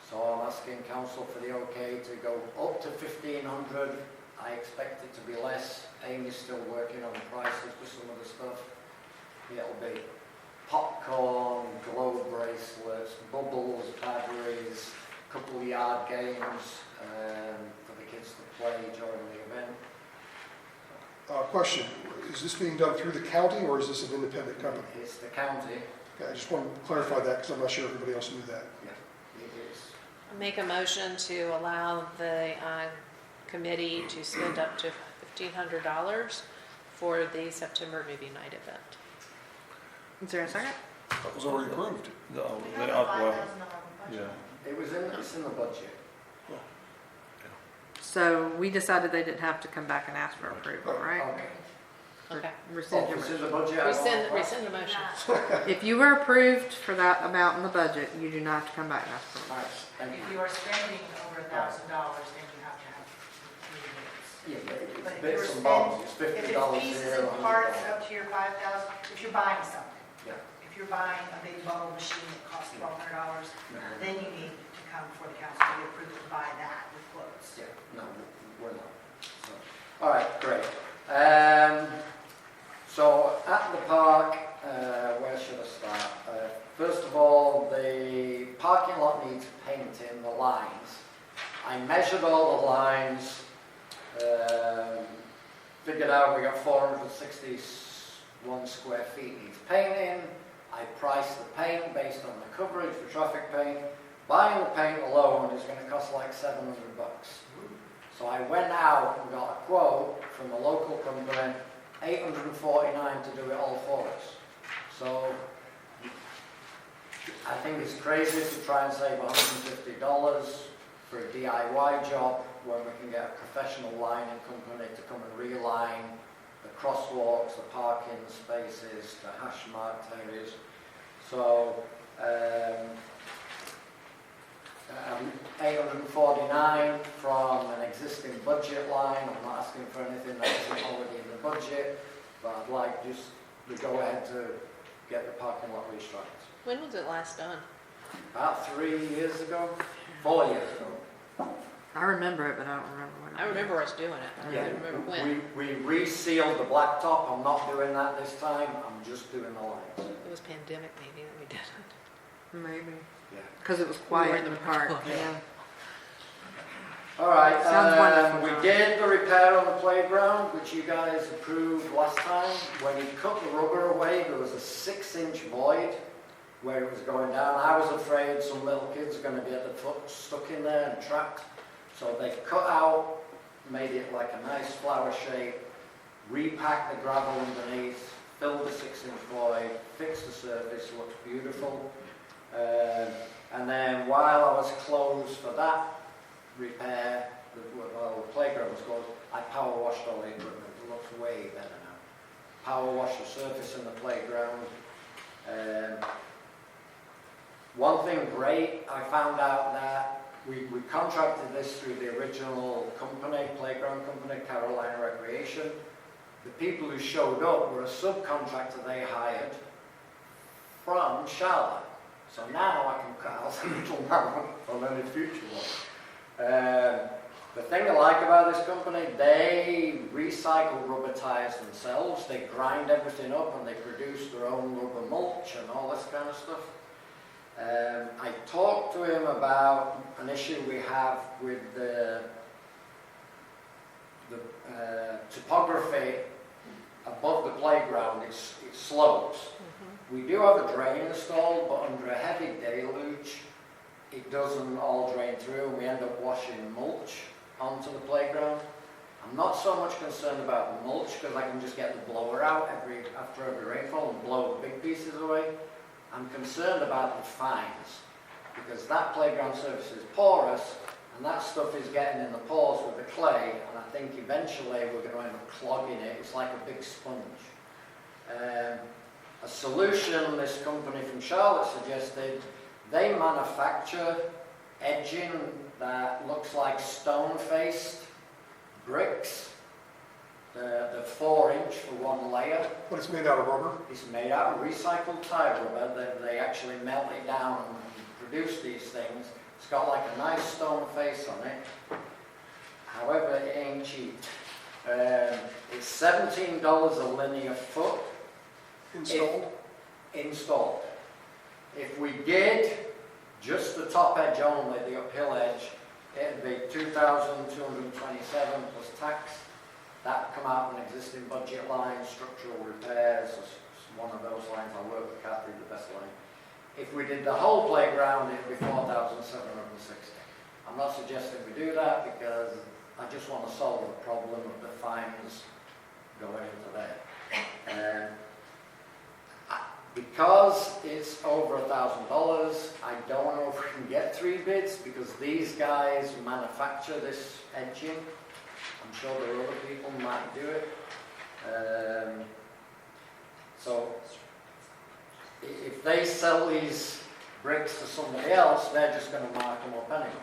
So I'm asking council for the okay to go up to $1,500. I expect it to be less. Amy's still working on prices for some of the stuff. It'll be popcorn, glow bracelets, bubbles, batteries, a couple of yard games for the kids to play during the event. Question, is this being done through the county, or is this an independent company? It's the county. Okay, I just want to clarify that, because I'm not sure everybody else knew that. Yeah, it is. Make a motion to allow the committee to spend up to $1,500 for the September movie night event. Is there a second? That was already approved. No, We have a $5,000 budget. It's in the budget. So we decided they didn't have to come back and ask for approval, right? Okay. Okay. Rescind your Rescind motion. the budget. I want. Rescind the motion. If you were approved for that amount in the budget, you do not have to come back and ask for it. Nice, thank If you. you are spending over $1,000, then you have to have meeting minutes. Yeah, but it's But if bits you're and bobs, it's If $50 it's pieces here, and $100. parts up to your 5,000, if you're buying something. Yeah. If you're buying a big bubble machine that costs $1,200, No. then you need to come before the council to get approved to buy that with quotes. Yeah, no, we're not. So, all right, great. So at the park, where should I start? First of all, the parking lot needs painting, the lines. I measured all the lines, figured out we got 461 square feet needs painting. I priced the paint based on the coverage for traffic paint. Buying the paint alone is going to cost like $700. So I went out and got a quote from a local company, $849 to do it all for us. So I think it's crazy to try and save $150 for a DIY job when we can get a professional lining company to come and reline the crosswalks, the parking spaces, the hash marked areas. So $849 from an existing budget line. I'm not asking for anything that isn't already in the budget, but I'd like just to go ahead to get the parking lot restriped. When was it last done? About 3 years ago, 4 years ago. I remember it, but I don't remember when. I remember us doing it. I don't remember when. We resealed the blacktop. I'm not doing that this time. I'm just doing the lines. It was pandemic maybe that we did it. Maybe. Yeah. Because it was We were quiet in in the the park, park. yeah. All right, Sounds wonderful, we John. did the repair on the playground, which you guys approved last time. When he cut the rubber away, there was a 6-inch void where it was going down. I was afraid some little kids are going to get their foot stuck in there and trapped. So they cut out, made it like a nice flower shape, repacked the gravel underneath, filled the 6-inch void, fixed the surface, looked beautiful. And then while I was closed for that repair, while the playground was closed, I power washed all the equipment. It looks way better now. Power washed the surface in the playground. One thing great, I found out that we contracted this through the original company, playground company, Carolina Recreation. The people who showed up were a subcontractor they hired from Charlotte. So now I can cut out the middleman on any future one. The thing I like about this company, they recycle rubber tires themselves. They grind everything up and they produce their own rubber mulch and all this kind of stuff. I talked to him about an issue we have with the topography above the playground. It slopes. We do have a drain installed, but under a heavy deluge, it doesn't all drain through, and we end up washing mulch onto the playground. I'm not so much concerned about the mulch, because I can just get the blower out after every rainfall and blow the big pieces away. I'm concerned about the fines, because that playground surface is porous, and that stuff is getting in the pores with the clay, and I think eventually we're going to end up clogging it. It's like a big sponge. A solution this company from Charlotte suggested, they manufacture edging that looks like stone-faced bricks. The 4-inch for one layer. But it's made out of rubber. It's made out of recycled tire rubber. They actually melt it down and produce these things. It's got like a nice stone face on it. However, it ain't cheap. It's $17 a linear foot. Installed? Installed. If we did just the top edge only, the uphill edge, it'd be $2,227 plus tax. That would come out of an existing budget line, structural repairs, one of those lines. I work with Kathy, the best line. If we did the whole playground, it'd be $4,760. I'm not suggesting we do that because I just want to solve the problem of the fines going into there. Because it's over $1,000, I don't know if we can get 3 bids because these guys manufacture this edging. I'm sure there are other people who might do it. So if they sell these bricks to somebody else, they're just going to mark them up anyways.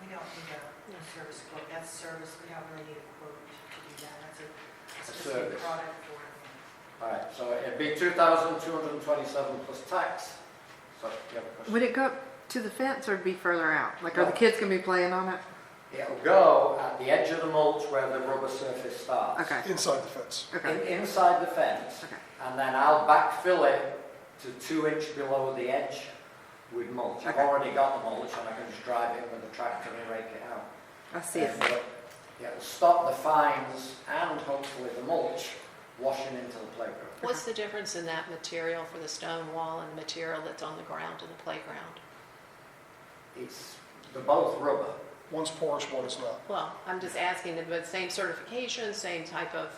We don't need a service quote, that's service, we don't really need a quote to do that, that's a specific service. product for it. All right, so it'd be 2,227 plus tax. So, yeah, question. Would it go up to the fence or be further out? Like, are the No. kids gonna be playing on it? It'll go at the edge of the mulch where the rubber surface starts. Okay, Inside the fence. okay, Inside the fence, okay. and then I'll backfill it to 2 inches below the edge with mulch. I've Okay. already got the mulch and I can just drive it with a tractor and rake it out. I see it. But, yeah, it'll stop the fines and hopefully the mulch washing into the playground. What's the difference in that material for the stone wall and the material that's on the ground in the playground? They're both rubber. One's porous, one is not. Well, I'm just asking, but same certification, same type of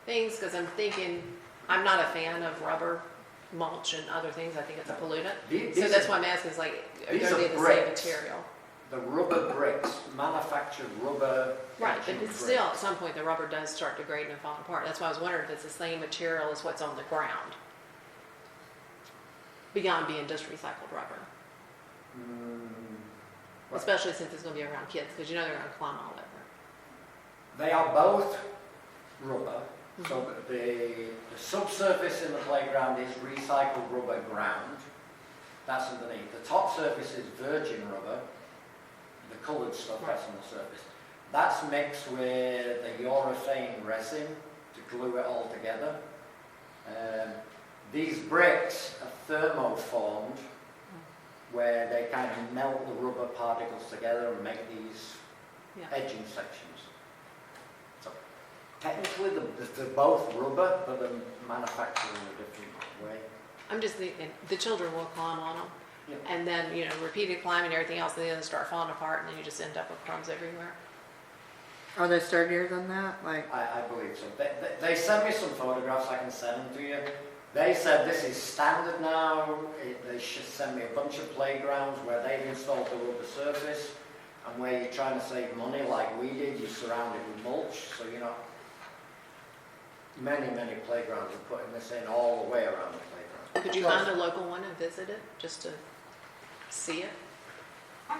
things, because I'm thinking, I'm not a fan of rubber mulch and other things, I think it's a pollutant. These So that's are- why I'm asking, is like, are these they are the same bricks. material? The rubber bricks, manufactured rubber. Right, but edging it's still, at bricks. some point, the rubber does start degrading and falling apart. That's why I was wondering if it's the same material as what's on the ground, beyond being just recycled rubber, Right. especially since it's gonna be around kids, because you know they're gonna climb all over. They are both rubber, so the subsurface in the playground is recycled rubber ground. That's underneath. The top surface is virgin rubber, the coloured stuff that's on the surface. That's mixed with the urethane resin to glue it all together. These bricks are thermoformed, where they kind of melt the rubber particles together and make these Yeah. edging sections. So technically they're both rubber, but they're manufactured in a different way. I'm just thinking, the children will climb on them, Yeah. and then, you know, repeated climbing and everything else, and then they start falling apart, and then you just end up with crumbs everywhere. Are they sturdier than that? Like, I believe so. They sent me some photographs, I can send them to you. They said this is standard now. They should send me a bunch of playgrounds where they've installed the rubber surface, and where you're trying to save money like we did, you surround it with mulch, so you know. Many playgrounds are putting this in all the way around the playground. Could you find a local one and visit it, just to see it?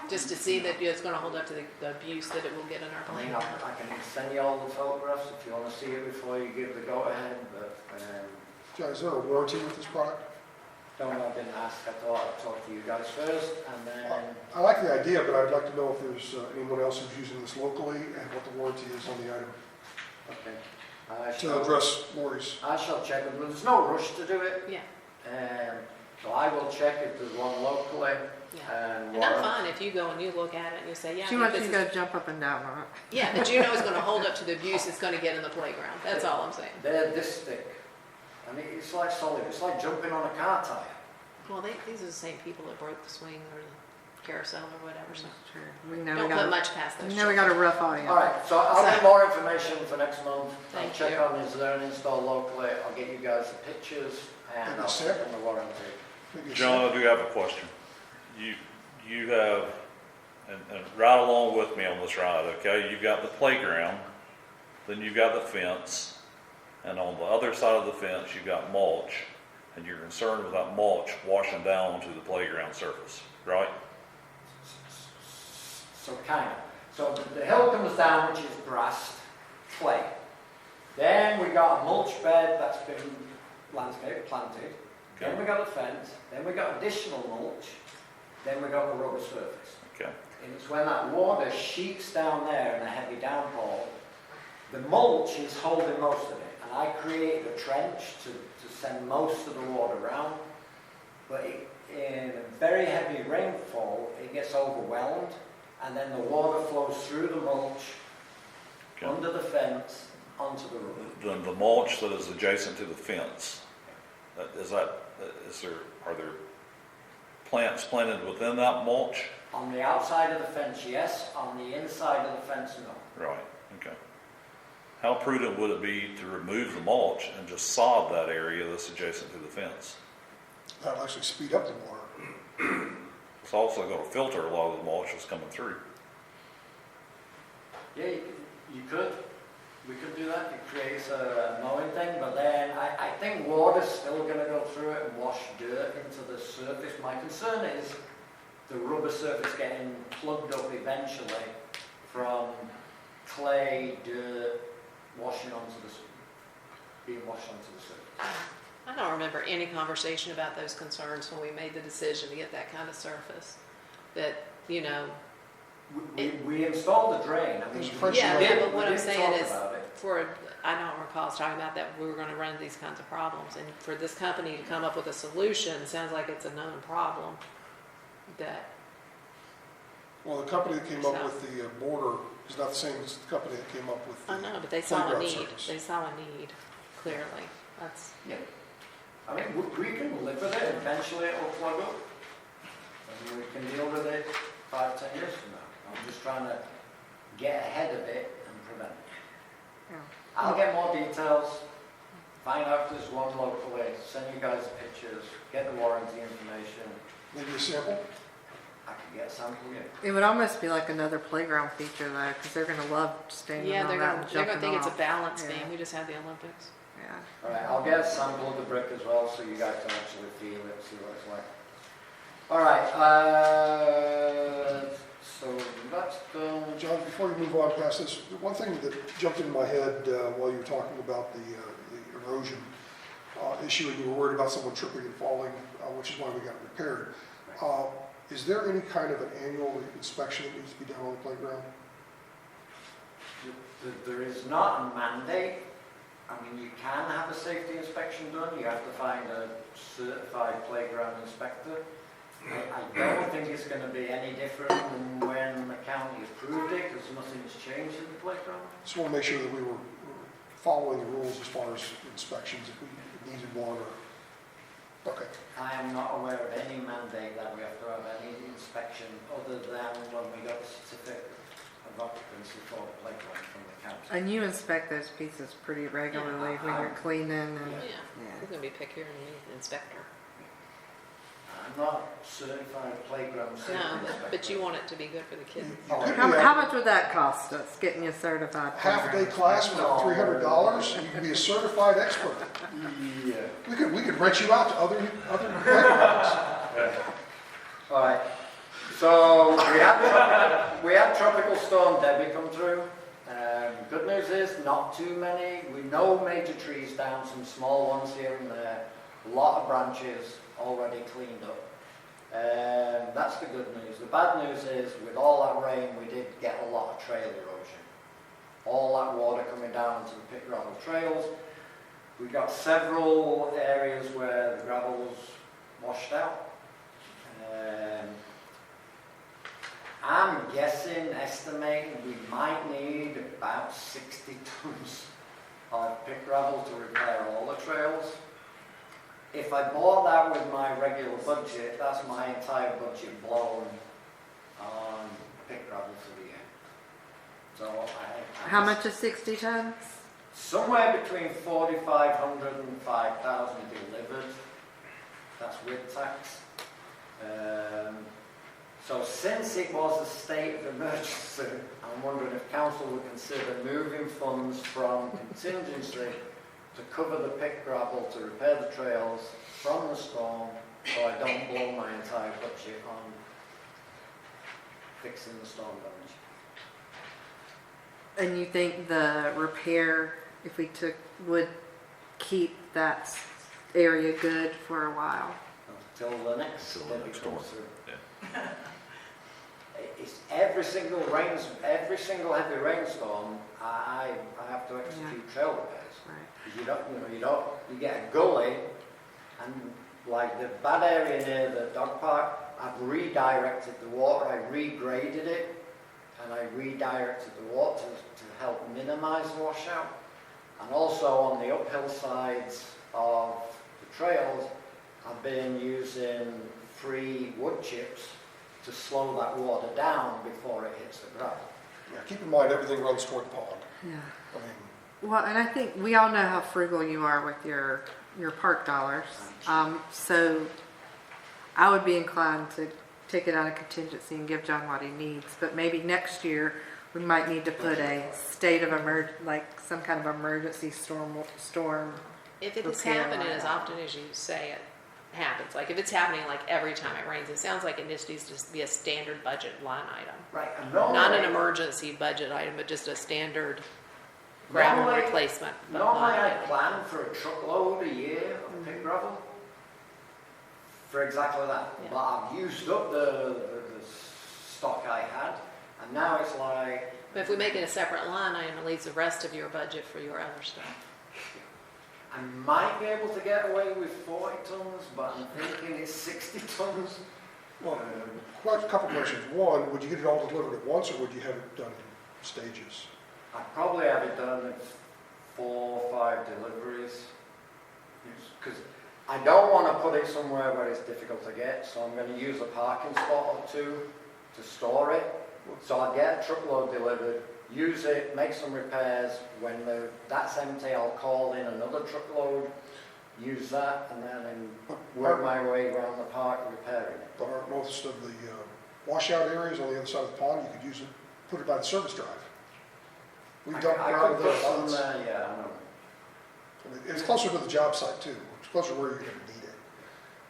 Just to see that it's gonna hold up to the abuse that it will get in our I mean, playground? I can send you all the photographs if you want to see it before you give the go-ahead, but John, is there a warranty with this product? don't know, I didn't ask. I thought I'd talk to you guys first, and then, I like the idea, but I'd like to know if there's anyone else who's using this locally and what the warranty is on the item okay. to address Lori's. I shall check it. There's no rush to do it, Yeah, so I will check if there's one locally. yeah. And And I'm warrant- fine if you go and you look at it and you say, yeah. I she think wants this you to is- go jump up and down on it. Yeah, but you know it's gonna hold up to the abuse it's gonna get in the playground. That's all I'm saying. They're this thick. I mean, it's like solid. It's like jumping on a car tire. Well, these are the same people that broke the swing or the carousel or whatever, so Sure. We know we don't put got, much past those. we know we got a rough audience. All right, so I'll get more information for next month. I'll Thank check you. on is there an install locally. I'll get you guys the pictures and Maybe I'll a check sample. on the warranty. Maybe a John, I do have a question. You have, and ride along with me on this ride, okay? You've got the playground, then you've got the fence, and on the other side of the fence, you've got mulch, and you're concerned with that mulch washing down onto the playground surface, right? So kind of. So the hill comes down, which is grassed clay. Then we got a mulch bed that's been landscaped, planted. Then Okay. we got a fence. Then we got additional mulch. Then we got the rubber surface. Okay. And it's when that water sheets down there in a heavy downpour, the mulch is holding most of it. And I created a trench to send most of the water around. But in a very heavy rainfall, it gets overwhelmed. And then the water flows through the mulch, Okay. under the fence, onto the roof. The mulch that is adjacent to the fence, are there plants planted within that mulch? On the outside of the fence, yes. On the inside of the fence, no. Right, okay. How prudent would it be to remove the mulch and just sod that area that's adjacent to the fence? That'll actually speed up the water. It's also going to filter a lot of the mulch that's coming through. Yeah, you could. we could do that. It creates a mowing thing, but then I think water's still going to go through it and wash dirt into the surface. My concern is the rubber surface getting plugged up eventually from clay, dirt, being washed onto the surface. I don't remember any conversation about those concerns when we made the decision to get that kind of surface. That, you know, We installed the drain. I mean, There's a French yeah, drain. but what I'm we did saying talk is, about it. I don't recall us talking about that, we were gonna run these kinds of problems, and for this company to come up with a solution, sounds like it's a known problem that, Well, the company that came up with the border is not the same as the company that came up with the I know, but they saw a playground need, surface. they saw a need, clearly, that's, Yeah. I mean, we can live with it. Eventually it will plug up. And we can deal with it 5, 10 years from now. I'm just trying to get ahead of it and prevent it. Yeah. I'll get more details, find out if there's one locally, send you guys pictures, get the warranty information. Maybe a sample? I can get a sample, yeah. It would almost be like another playground feature though, because they're gonna love standing yeah, on they're that gonna, and they're gonna jumping think it's a off. balance Yeah. beam, we just had the Olympics. Yeah. All right, I'll get a sample of the brick as well, so you guys can actually feel it, see what it's like. All right, so that's done. John, before you move on past this, one thing that jumped into my head while you were talking about the erosion issue, and you were worried about someone tripping and falling, which is why we got it repaired. Is there any kind of an annual inspection that needs to be done on the playground? There is not a mandate. I mean, you can have a safety inspection done. You have to find a certified playground inspector. I don't think it's going to be any different than when the county approved it, because nothing's changed in the playground. Just want to make sure that we were following the rules as far as inspections, if we needed one or, okay. I am not aware of any mandate that we have to have any inspection other than when we got the certificate of occupancy for the playground from the county. And you inspect those pieces pretty regularly when you're cleaning and, Yeah, he's gonna be pickier than the inspector. I'm not certified playground safety No, inspector. but you want it to be good for the kids. How much would that cost us, getting you certified? Half-day class for $300, and you can be a certified expert. Yeah. We could rent you out to other playgrounds. All right. So we had Tropical Storm Debbie come through. Good news is not too many. No major trees down, some small ones here and there. A lot of branches already cleaned up. That's the good news. The bad news is with all that rain, we did get a lot of trail erosion. All that water coming down into the pit gravel trails. We got several areas where the gravel's washed out. I'm guessing, estimating, we might need about 60 tons of pit gravel to repair all the trails. If I bought that with my regular budget, that's my entire budget blown on pit gravel for the year. So How much is 60 tons? somewhere between 4,500 and 5,000 delivered. That's with tax. So since it was a state of emergency, I'm wondering if council would consider moving funds from contingency to cover the pit gravel to repair the trails from the storm, so I don't blow my entire budget on fixing the storm damage. And you think the repair, if we took, would keep that area good for a while? Until the next Till the Debbie next comes storm. through. It's every single heavy rainstorm, I have to execute trail repairs. Right. You get a gully, and like the bad area near the dog park, I've redirected the water, I regraded it, and I redirected the water to help minimize the washout. And also on the uphill sides of the trails, I've been using free wood chips to slow that water down before it hits the ground. Yeah, keep in mind, everything runs toward the pond. Yeah. I mean, Well, and I think we all know how frugal you are with your park dollars. So I would be inclined to take it out of contingency and give John what he needs. But maybe next year we might need to put a state of like some kind of emergency storm. If it is Repair happening line as item. often as you say it happens, like if it's happening like every time it rains, it sounds like it just needs to be a standard budget line item. Right, and Not an normally, emergency budget item, but just a standard gravel Normally- replacement normally line I item. plan for a truckload a year of pit gravel for exactly that. Yeah. But I've used up the stock I had, and now it's like, But if we make it a separate line item, it leaves the rest of your budget for your other stuff. I might be able to get away with 40 tons, but I'm thinking it's 60 tons. Well, quite a couple questions. One, would you get it all delivered at once, or would you have it done in stages? I'd probably have it done in 4 or 5 deliveries. Because I don't want to put it somewhere where it's difficult to get, so I'm going to use a parking spot or two to store it. So I'll get a truckload delivered, use it, make some repairs. When that's empty, I'll call in another truckload, use that, and then work my way around the park repairing it. But aren't most of the washout areas on the other side of the pond, you could use it, put it by the service drive? We've dumped I gravel could there put some once. there, yeah, I know. It's closer to the job site too. It's closer to where you're gonna need it.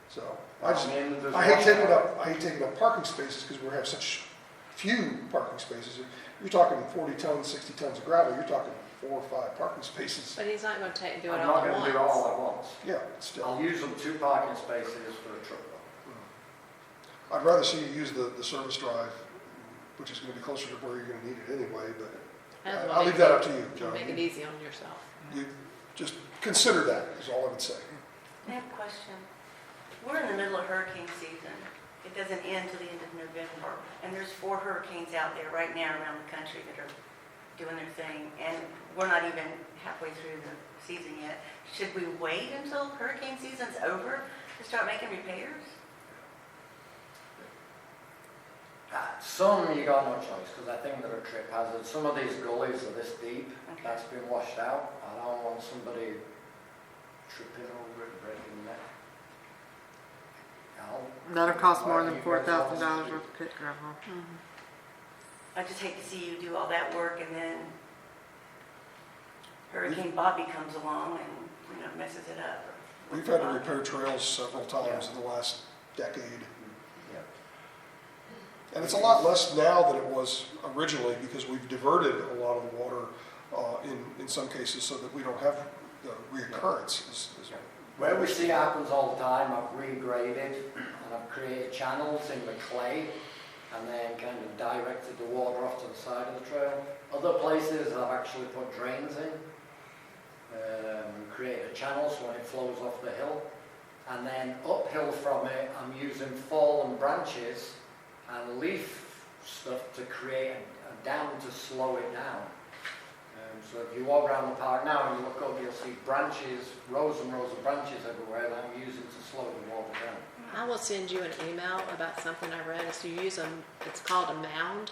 So, mean, there's I hate washout. taking up parking spaces because we have such few parking spaces. You're talking 40 tons, 60 tons of gravel, you're talking 4 or 5 parking spaces. But he's not going to do it I'm all not at going to do it all once. at once. Yeah, still. I'll use them 2 parking spaces for a truckload. I'd rather see you use the service drive, which is gonna be closer to where you're gonna need it anyway, but That's what I'll makes leave that up to you, John. Make it easy on yourself. You just consider that, is all I would say. I have a question. We're in the middle of hurricane season. It doesn't end till the end of November. And there's 4 hurricanes out there right now around the country that are doing their thing. And we're not even halfway through the season yet. Should we wait until hurricane season's over to start making repairs? Some you got no choice, because I think they're a trip hazard. Some of these gullies are this deep, Okay. that's been washed out. I don't want somebody tripping over it, breaking their neck. That'll cost more than You guys on the $4,000 street. worth of pit gravel. I just hate to see you do all that work and then Hurricane Bobby comes along and, messes it up. We've had to repair trails several times in the last decade. Yeah. And it's a lot less now than it was originally because we've diverted a lot of the water in some cases so that we don't have the reoccurrence. Where we see it happens all the time, I've regraded and I've created channels in the clay and then kind of directed the water off to the side of the trail. Other places I've actually put drains in, created a channel so when it flows off the hill. And then uphill from it, I'm using fallen branches and leaf stuff to create a dam to slow it down. So if you walk around the park now and you look up, you'll see branches, rows and rows of branches everywhere that I'm using to slow the water down. I will send you an email about something I read. So you use it's called a mound,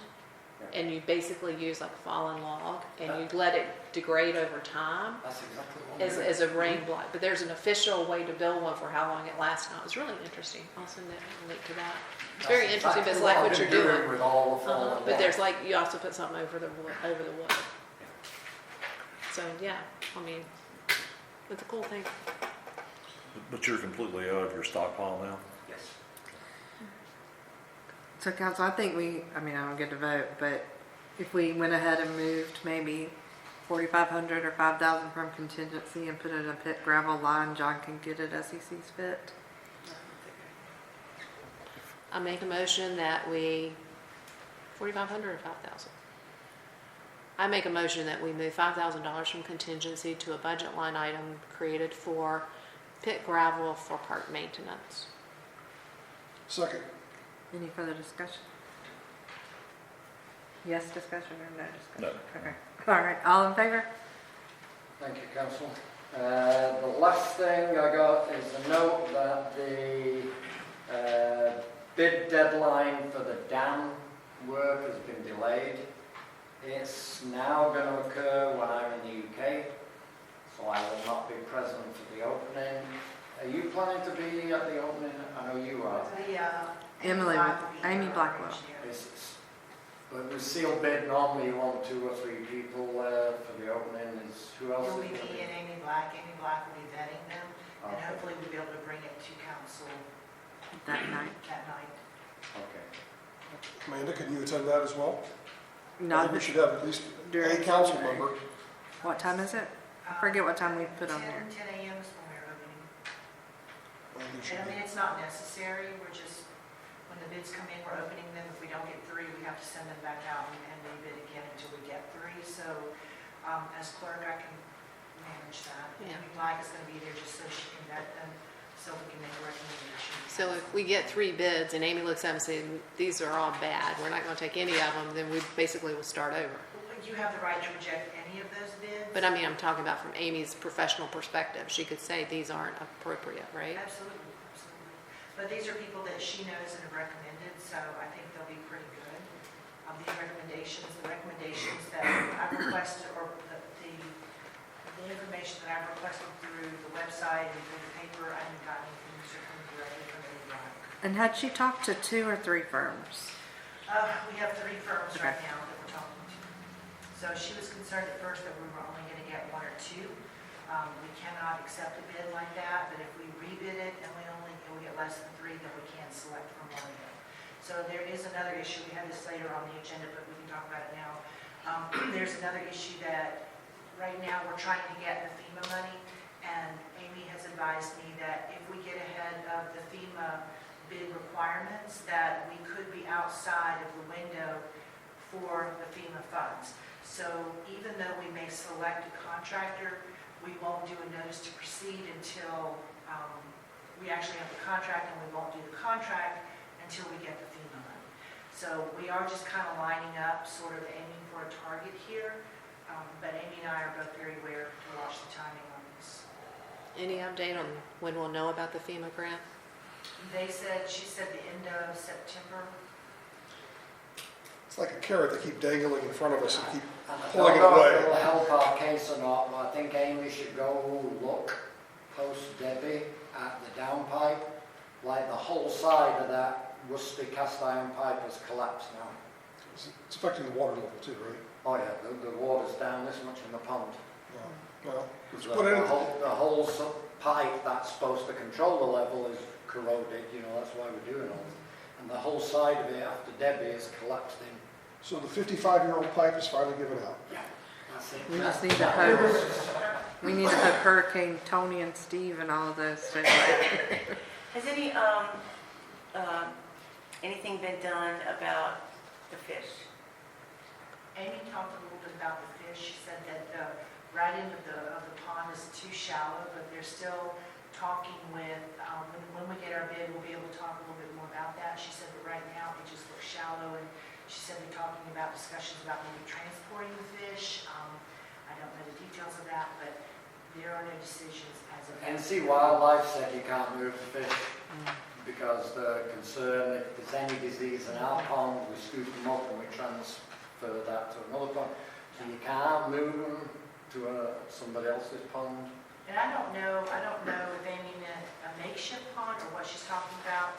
and you basically use like a fallen log, and you let it degrade over time That's exactly what I'm doing. as a rain block. But there's an official way to build one for how long it lasts. And it was really interesting. I'll send a link to that. It's very That's interesting, but it's exactly like I've what you're been doing. with all the fallen But there's logs. like, you also put something over the wood. So, yeah, I mean, it's a cool thing. But you're completely out of your stockpile now? Yes. So council, I think I don't get to vote, but if we went ahead and moved maybe 4,500 or 5,000 from contingency and put it in a pit gravel line, John can get it as he sees fit. I make a motion that we, 4,500 or 5,000? I make a motion that we move $5,000 from contingency to a budget line item created for pit gravel for park maintenance. Second. Any further discussion? Yes discussion or no discussion? No. Okay. All right, all in favor? Thank you, Council. The last thing I got is a note that the bid deadline for the dam work has been delayed. It's now going to occur when I'm in the UK, so I will not be present for the opening. Are you planning to be at the opening? I know you are. Amy Blackwell. But with sealed bid, normally you want 2 or 3 people for the opening. Who else It'll is be going to me be? and Amy Black. Amy Black will be vetting them, and Okay. hopefully we'll be able to bring it to council That night. that night. Okay. Amanda, can you attend that as well? I think Not we should have at least a during council February. member. What time is it? I forget what time we put on 10 there. 10 a.m. is when we're opening. I think it should And I be. mean, it's not necessary, we're just, when the bids come in, we're opening them. If we don't get 3, we have to send them back out and rebid again until we get 3. So as clerk, I can manage that. Yeah. Amy Black is going to be there just so she can vet them, so we can make a recommendation. So if we get 3 bids and Amy looks at them and says, these are all bad, we're not gonna take any of them, then we basically will start over. You have the right to reject any of those bids. But I mean, I'm talking about from Amy's professional perspective. She could say these aren't appropriate, right? Absolutely, absolutely. But these are people that she knows and have recommended, so I think they'll be pretty good. These recommendations, the recommendations that I've requested, or the information that I've requested through the website and through the paper, I haven't gotten anything directly from anyone. And had she talked to 2 or 3 firms? We have 3 firms right Okay. now that we're talking to. So she was concerned at first that we were only going to get 1 or 2. We cannot accept a bid like that, but if we rebid it and we get less than 3, then we can select from 1 of them. So there is another issue, we have this later on the agenda, but we can talk about it now. There's another issue that right now we're trying to get the FEMA money, and Amy has advised me that if we get ahead of the FEMA bid requirements, that we could be outside of the window for the FEMA funds. So even though we may select a contractor, we won't do a notice to proceed until we actually have the contract, and we won't do the contract until we get the FEMA money. So we are just kind of lining up, sort of aiming for a target here, but Amy and I are both very aware to watch the timing on this. Any update on when we'll know about the FEMA grant? She said the end of September. It's like a carrot they keep dangling in front of us and keep And I pulling don't it know if away. it'll help our case or not, but I think Amy should go look post-Debbie at the downpipe. Like the whole side of that rusty cast iron pipe has collapsed now. It's affecting the water level too, right? Oh yeah, the water's down this much in the pond. Well, let's The put it in. whole pipe that's supposed to control the level is corroded, that's why we're doing all this. And the whole side of it after Debbie is collapsed in. So the 55-year-old pipe is finally given out. Yeah, that's it. We just need to hope, we need to hope Hurricane Tony and Steve and all of those stay away. Has anything been done about the fish? Amy talked a little bit about the fish. She said that the right end of the pond is too shallow, but they're still talking with, when we get our bid, we'll be able to talk a little bit more about that. She said that right now it just looks shallow, and she said they're talking about discussions about maybe transporting the fish. I don't know the details of that, but there are no decisions as of yet. NC Wildlife said you can't move the fish because they're concerned if there's any disease in our pond, we scoop them up and we transfer that to another pond. So you can't move them to somebody else's pond. And I don't know if Amy meant a makeshift pond or what she's talking about,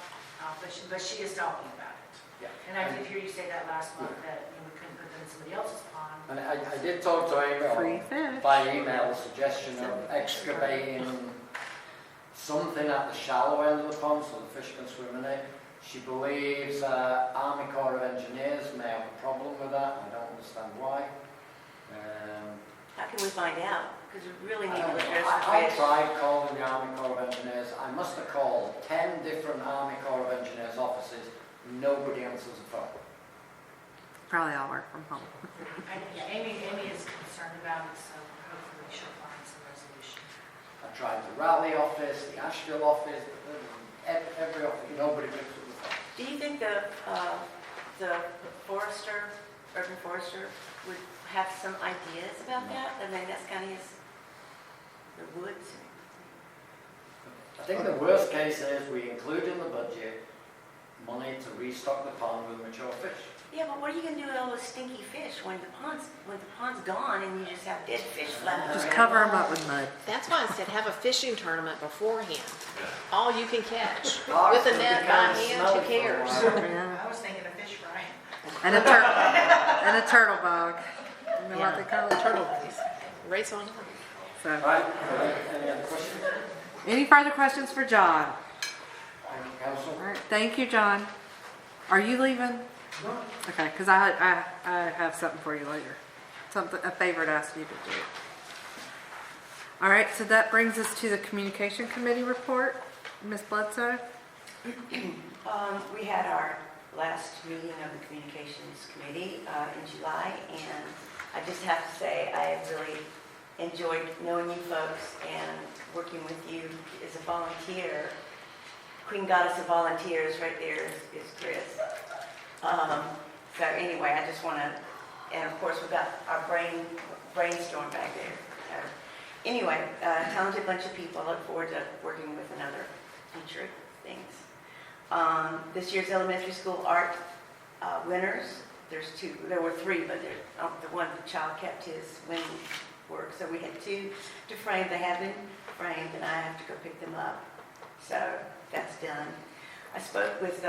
but she is talking about it. Yeah. And I did hear you say that last month, that we couldn't put them in somebody else's pond. And I did talk to Free Amy fish. by email, a suggestion of excavating something at the shallow end of the pond so the fish can swim in it. She believes Army Corps of Engineers may have a problem with that. I don't understand why. How can we find out? Because we really need I to don't know. address the I fish. tried calling the Army Corps of Engineers. I must have called 10 different Army Corps of Engineers offices. Nobody answers the phone. Probably all work from home. Yeah, Amy is concerned about it, so hopefully she'll find some resolution. I tried the Raleigh office, the Asheville office, every office. Nobody picks up the phone. Do you think the forester, urban forester, would have some ideas about that? I mean, that's kind of the woods. I think the worst case is we include in the budget money to restock the pond with mature fish. Yeah, but what are you going to do with all those stinky fish when the pond's gone and you just have dead fish flapping Just around? cover them up with mud. That's why I said have a fishing tournament beforehand. All you can catch. Ours With a would be net kinda by hand, smelly who for a cares? while. Yeah. I was thinking of fish fry. And a turtle bog. You know what they call a turtle race. Race on. So, All right, any other questions? any further questions for John? Thank you, council. All right, thank you, John. Are you leaving? Okay, because I have something for you later. A favor to ask you to do. All right, so that brings us to the Communication Committee report. Ms. Bledsoe? We had our last meeting of the Communications Committee in July, and I just have to say I have really enjoyed knowing you folks and working with you as a volunteer. Queen Goddess of Volunteers right there is Chris. So anyway, I just want to, and of course we've got our brainstorm back there. Anyway, talented bunch of people. I look forward to working with another future things. This year's elementary school art winners, there's two. There were three, but the one child kept his winning work. So we had two to frame. They have been framed, and I have to go pick them up. So that's done. I spoke with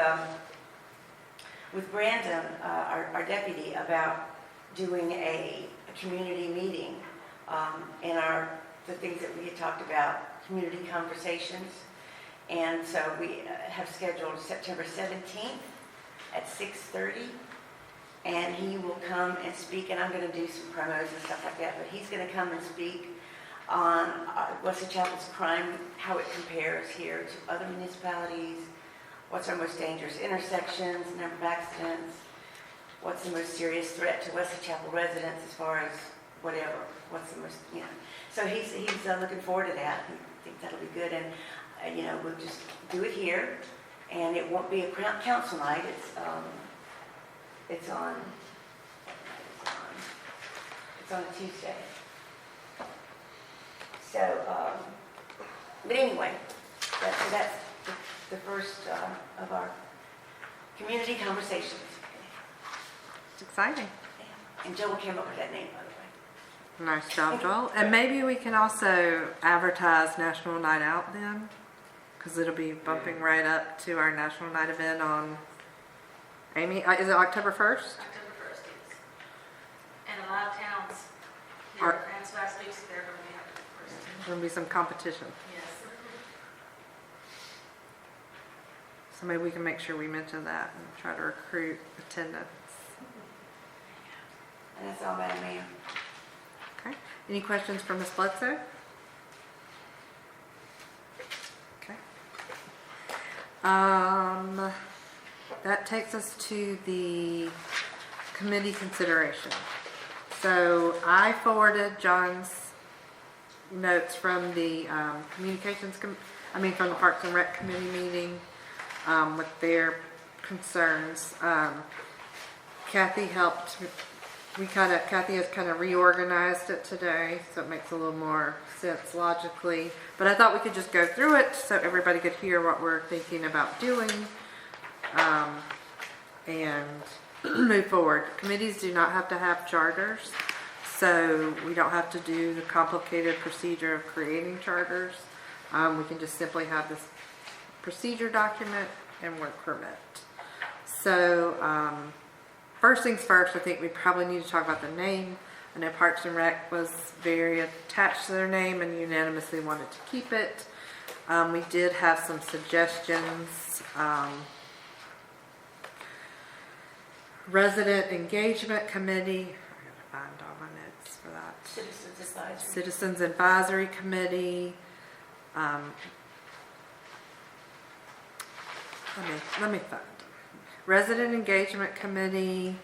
Brandon, our deputy, about doing a community meeting, and the things that we had talked about, community conversations. And so we have scheduled September 17th at 6:30, and he will come and speak, and I'm going to do some promos and stuff like that, but he's going to come and speak on Wesley Chapel's crime, how it compares here to other municipalities, what's our most dangerous intersections, number of accidents, what's the most serious threat to Wesley Chapel residents as far as whatever, what's the most, So he's looking forward to that. I think that'll be good, and we'll just do it here, and it won't be a council night. It's on a Tuesday. So, but anyway, that's the first of our community conversations. It's exciting. Yeah. And Joel came up with that name, by the way. Nice job, Joel. And maybe we can also advertise National Night Out then, because it'll be bumping right up to our National Night event on, Amy, is it October 1st? October 1st, yes. And a lot of towns here, France last week, they're going to be October 1st. There's going to be some competition. Yes. So maybe we can make sure we mention that and try to recruit attendance. And that's all, Madam Mayor. Okay. Any questions for Ms. Bledsoe? Okay. That takes us to the committee consideration. So I forwarded John's notes from the from the Parks and Rec Committee meeting with their concerns. Kathy helped. Kathy has kind of reorganized it today, so it makes a little more sense logically. But I thought we could just go through it so everybody could hear what we're thinking about doing, and move forward. Committees do not have to have charters, so we don't have to do the complicated procedure of creating charters. We can just simply have this procedure document and work permit. So, first things first, I think we probably need to talk about the name. I know Parks and Rec was very attached to their name and unanimously wanted to keep it. We did have some suggestions. Resident Engagement Committee. I gotta find all my notes for that. Citizens Advisory. Citizens Advisory Committee. Let me find them. Resident Engagement Committee,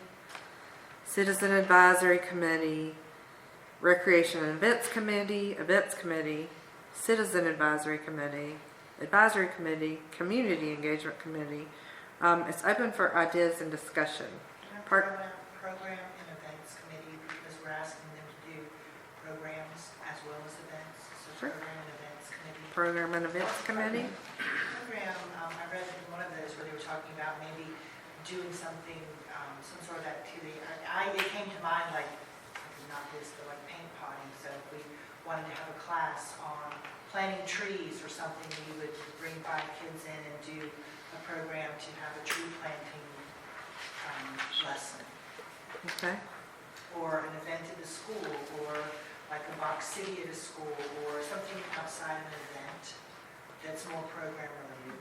Citizen Advisory Committee, Recreation and Events Committee, Citizen Advisory Committee, Community Engagement Committee. It's open for ideas and discussion. Program and Events Committee, because we're asking them to do programs as well as events. So Sure. Program and Events Committee. Program and Events Committee. Program, I read in one of those where they were talking about maybe doing something, some sort of activity. It came to mind like, not this, but like paint potting. So if we wanted to have a class on planting trees or something, we would bring 5 kids in and do a program to have a tree planting lesson, Okay. or an event at the school, or like a box city at a school, or something outside of an event that's more program related.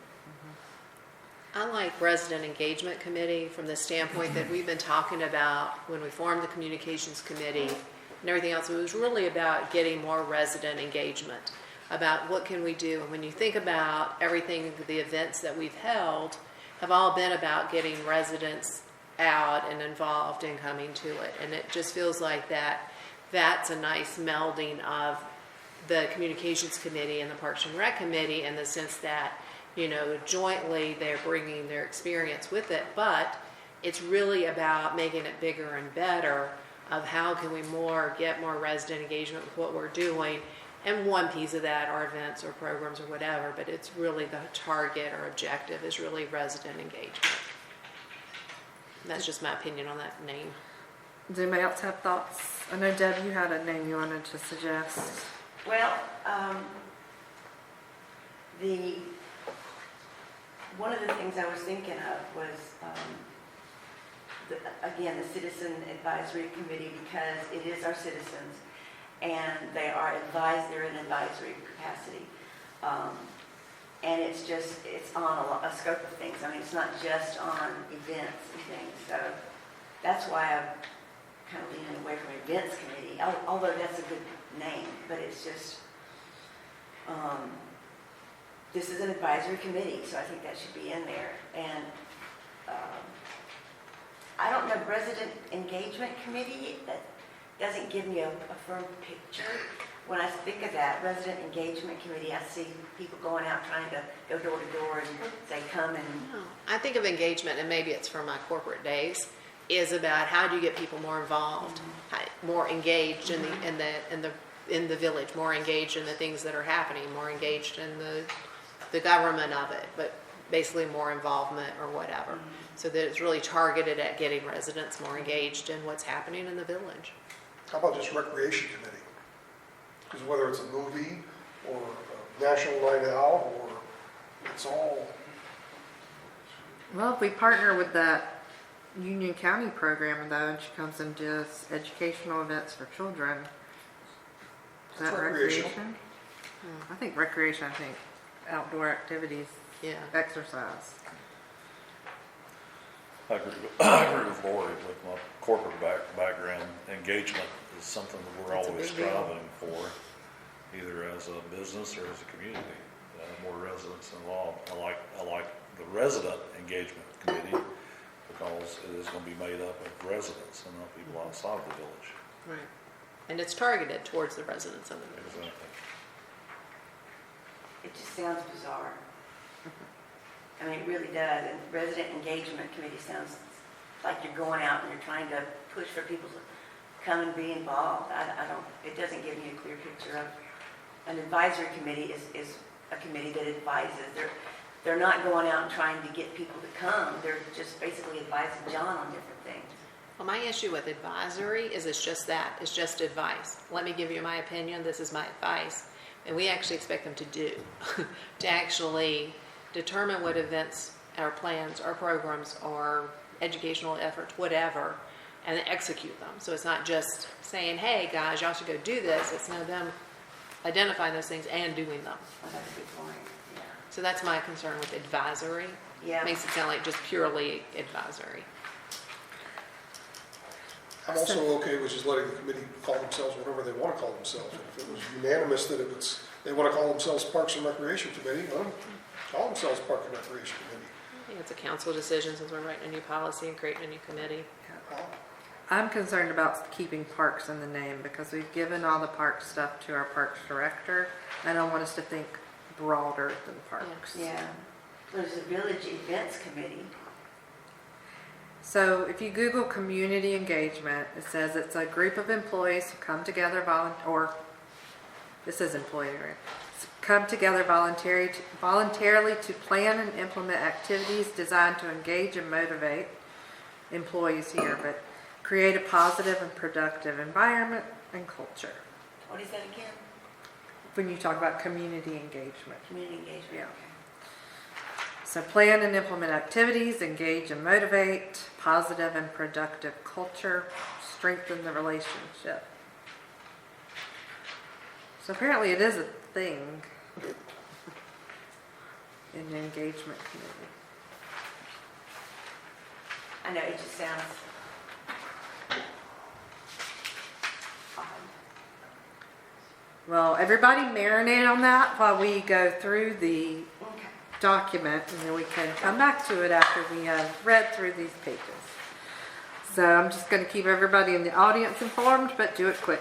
I like resident engagement committee from the standpoint that we've been talking about when we formed the communications committee and everything else. It was really about getting more resident engagement, about what can we do. And when you think about everything, the events that we've held have all been about getting residents out and involved and coming to it. And it just feels like that's a nice melding of the communications committee and the Parks and Rec committee, in the sense that, you know, jointly they're bringing their experience with it, but it's really about making it bigger and better, of how can we get more resident engagement with what we're doing. And one piece of that are events or programs or whatever, but it's really the target or objective is really resident engagement. And that's just my opinion on that name. Does anybody else have thoughts? I know, Deb, you had a name you wanted to suggest. Well, one of the things I was thinking of was, again, the Citizen Advisory Committee, because it is our citizens, and they're in advisory capacity. And it's on a scope of things. I mean, it's not just on events and things. So that's why I'm kind of leaning away from events committee, although that's a good name, but it's just, this is an advisory committee, so I think that should be in there. And I don't know, resident engagement committee, that doesn't give me a firm picture. When I think of that, resident engagement committee, I see people going out trying to go door to door and say, come and... No, I think of engagement, and maybe it's from my corporate days, is about how do you get people more involved, more engaged in the village, more engaged in the things that are happening, more engaged in the government of it, but basically more involvement or whatever. So that it's really targeted at getting residents more engaged in what's happening in the village. How about just recreation committee? Because whether it's a movie or a national night out, or it's all... Well, if we partner with that Union County program, though, and she comes and does educational events for children, is that It's recreational. recreation? I think recreation, outdoor activities, Yeah. exercise. I agree with Lori with my corporate background. Engagement is something that we're That's a always big deal. striving for, either as a business or as a community. More residents involved. I like the resident engagement committee because it is going to be made up of residents and not people outside of the village. Right. And it's targeted towards the residents of the village. Exactly. It just sounds bizarre. I mean, it really does. And resident engagement committee sounds like you're going out and you're trying to push for people to come and be involved. It doesn't give me a clear picture of. An advisory committee is a committee that advises. They're not going out and trying to get people to come. They're just basically advising John on different things. Well, my issue with advisory is it's just that. It's just advice. Let me give you my opinion. This is my advice. And we actually expect them to do, to actually determine what events, our plans, our programs, our educational efforts, whatever, and then execute them. So it's not just saying, hey, guys, y'all should go do this. It's now them identifying those things and doing them. Well, that's a good point, yeah. So that's my concern with advisory. Yeah. Makes it sound like just purely advisory. I'm also okay with just letting the committee call themselves whatever they want to call themselves. And if it was unanimous that they want to call themselves Parks and Recreation Committee, let them call themselves Park and Recreation Committee. I think it's a council decision since we're writing a new policy and creating a new committee. I'm concerned about keeping parks in the name because we've given all the park stuff to our parks director. I don't want us to think broader than parks. Yeah. There's a village events committee. So if you Google community engagement, it says it's a group of employees who come together this is employee, right? Come together voluntarily to plan and implement activities designed to engage and motivate employees here, but create a positive and productive environment and culture. What is that again? When you talk about community engagement. Community engagement. Yeah. Okay. So plan and implement activities, engage and motivate, positive and productive culture, strengthen the relationship. So apparently it is a thing in the engagement committee. I know, it just sounds odd. Well, everybody marinate on that while we go through the Okay. document, and then we can come back to it after we have read through these pages. So I'm just going to keep everybody in the audience informed, but do it quick.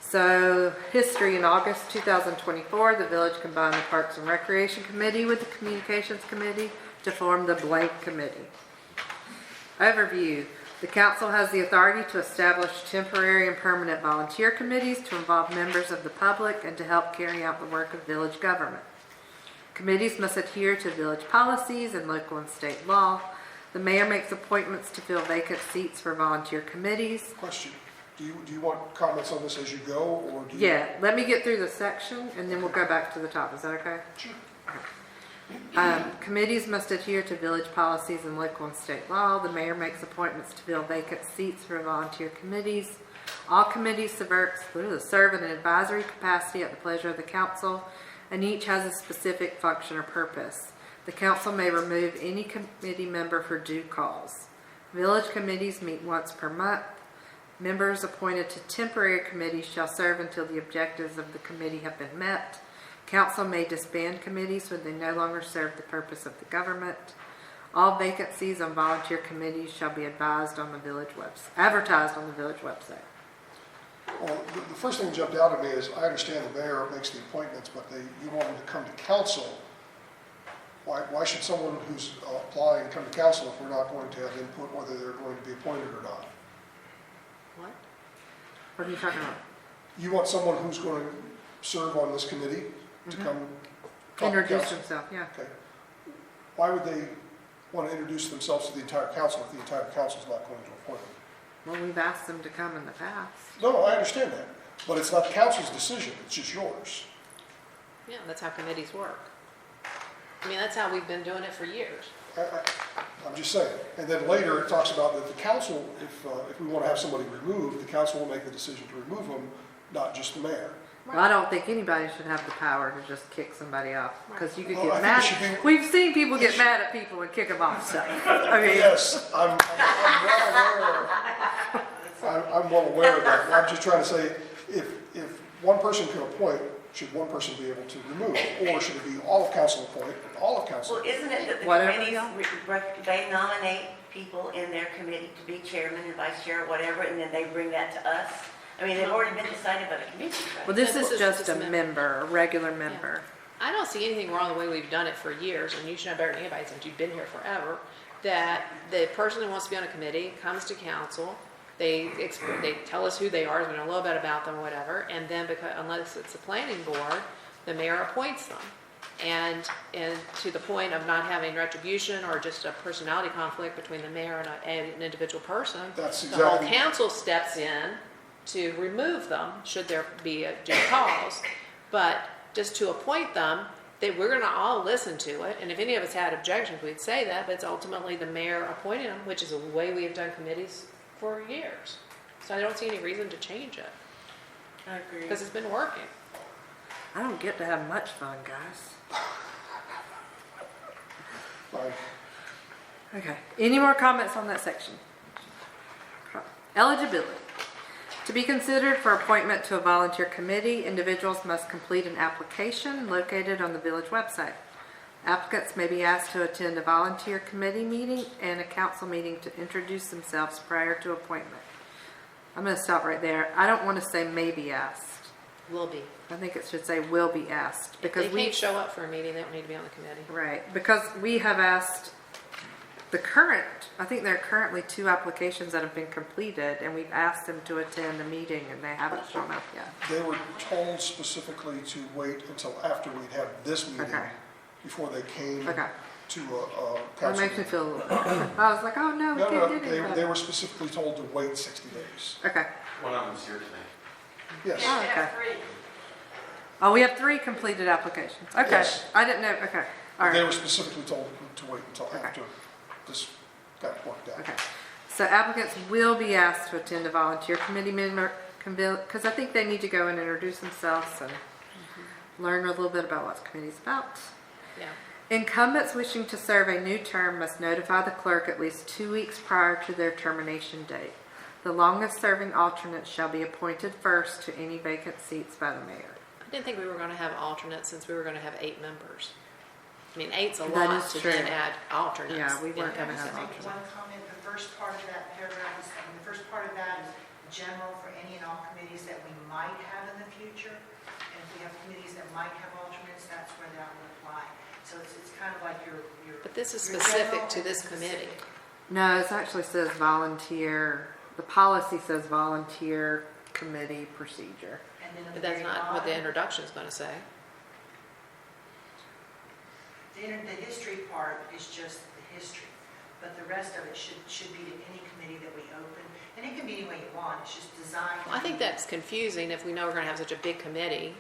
So, history: in August 2024, the village combined the Parks and Recreation Committee with the Communications Committee to form the Blank Committee. Overview: the council has the authority to establish temporary and permanent volunteer committees to involve members of the public and to help carry out the work of village government. Committees must adhere to village policies and local and state law. The mayor makes appointments to fill vacant seats for volunteer committees. Question, do you want comments on this as you go, or do you? Yeah, let me get through the section and then we'll go back to the top. Is that okay? Sure. Committees must adhere to village policies and local and state law. The mayor makes appointments to fill vacant seats for volunteer committees. All committees serve in an advisory capacity at the pleasure of the council, and each has a specific function or purpose. The council may remove any committee member for due cause. Village committees meet once per month. Members appointed to temporary committees shall serve until the objectives of the committee have been met. Council may disband committees when they no longer serve the purpose of the government. All vacancies on volunteer committees shall be advertised on the village website. Well, the first thing that jumped out at me is, I understand the mayor makes the appointments, but you want them to come to council. Why should someone who's applying come to council if we're not going to have input whether they're going to be appointed or not? What? What are you talking about? You want someone who's going to serve on this committee to come talk to Introduce council? himself, yeah. Okay. Why would they want to introduce themselves to the entire council if the entire council's not going to appoint them? Well, we've asked them to come in the past. No, I understand that, but it's not the council's decision, it's just yours. Yeah, that's how committees work. I mean, that's how we've been doing it for years. I'm just saying. And then later, it talks about that the council, if we want to have somebody removed, the council will make the decision to remove them, not just the mayor. Well, I don't think anybody should have the power to just kick somebody off, because you could Well, I get think it mad. should be- We've seen people get mad at people and kick them off stuff. I mean, Yes, I'm well aware of that. I'm just trying to say, if one person can appoint, should one person be able to remove? Or should it be all of council appoint, and all of council? Well, isn't it that the Whatever, committees, yeah. they nominate people in their committee to be chairman and vice chair or whatever, and then they bring that to us? I mean, they've already been decided by the committee, right? well, this No, is this is just just a a member, a regular member. I don't see anything wrong the way we've done it for years, and you should know better than anybody since you've been here forever, that the person who wants to be on a committee comes to council, they tell us who they are, we know a little bit about them, whatever, and then unless it's a planning board, the mayor appoints them. And to the point of not having retribution or just a personality conflict between the mayor and an individual person, That's the whole exactly- council steps in to remove them, should there be a due cause. But just to appoint them, we're gonna all listen to it, and if any of us had objections, we'd say that, but it's ultimately the mayor appointing them, which is the way we have done committees for years. So I don't see any reason to change it, I agree. because it's been working. I don't get to have much fun, guys. Fine. Okay, any more comments on that section? Eligibility. To be considered for appointment to a volunteer committee, individuals must complete an application located on the village website. Applicants may be asked to attend a volunteer committee meeting and a council meeting to introduce themselves prior to appointment. I'm going to stop right there. I don't want to say may be asked. Will be. I think it should say will be asked, because If they can't show up for a meeting, they don't need to be on the committee. Right, because we have asked I think there are currently 2 applications that have been completed, and we've asked them to attend a meeting, and they haven't shown up yet. They were told specifically to wait until after we'd had this meeting Okay. before they came Okay. to a That council makes me meeting. feel a little better. I was like, oh no, we No, can't no, do they anything. were specifically told to wait 60 days. Okay. One of them's here tonight. Yes. Oh, okay. Oh, we have 3 completed applications. Okay. Yes. I didn't know, okay. All They right. were specifically told to wait until after this got worked out. Okay. So applicants will be asked to attend a volunteer committee member, because I think they need to go and introduce themselves and learn a little bit about what the committee's about. Yeah. Incumbents wishing to serve a new term must notify the clerk at least 2 weeks prior to their termination date. The longest-serving alternates shall be appointed first to any vacant seats by the mayor. I didn't think we were going to have alternates since we were going to have 8 members. I mean, 8's a That lot is to true. then add alternates. Yeah, we weren't Yeah. gonna have Just alternates. make one comment, the first part of that paragraph is, the first part of that is general for any and all committees that we might have in the future. And if we have committees that might have alternates, that's where that would apply. So it's kind of like your. But this is your specific general to and this committee. specific. No, it actually says volunteer, the policy says volunteer committee procedure. And then at But the that's very not what the bottom, introduction is going to say. the history part is just the history, but the rest of it should be to any committee that we open. And it can be any way you want, it's just designed. to Well, I think be- that's confusing if we know we're going to have such a big committee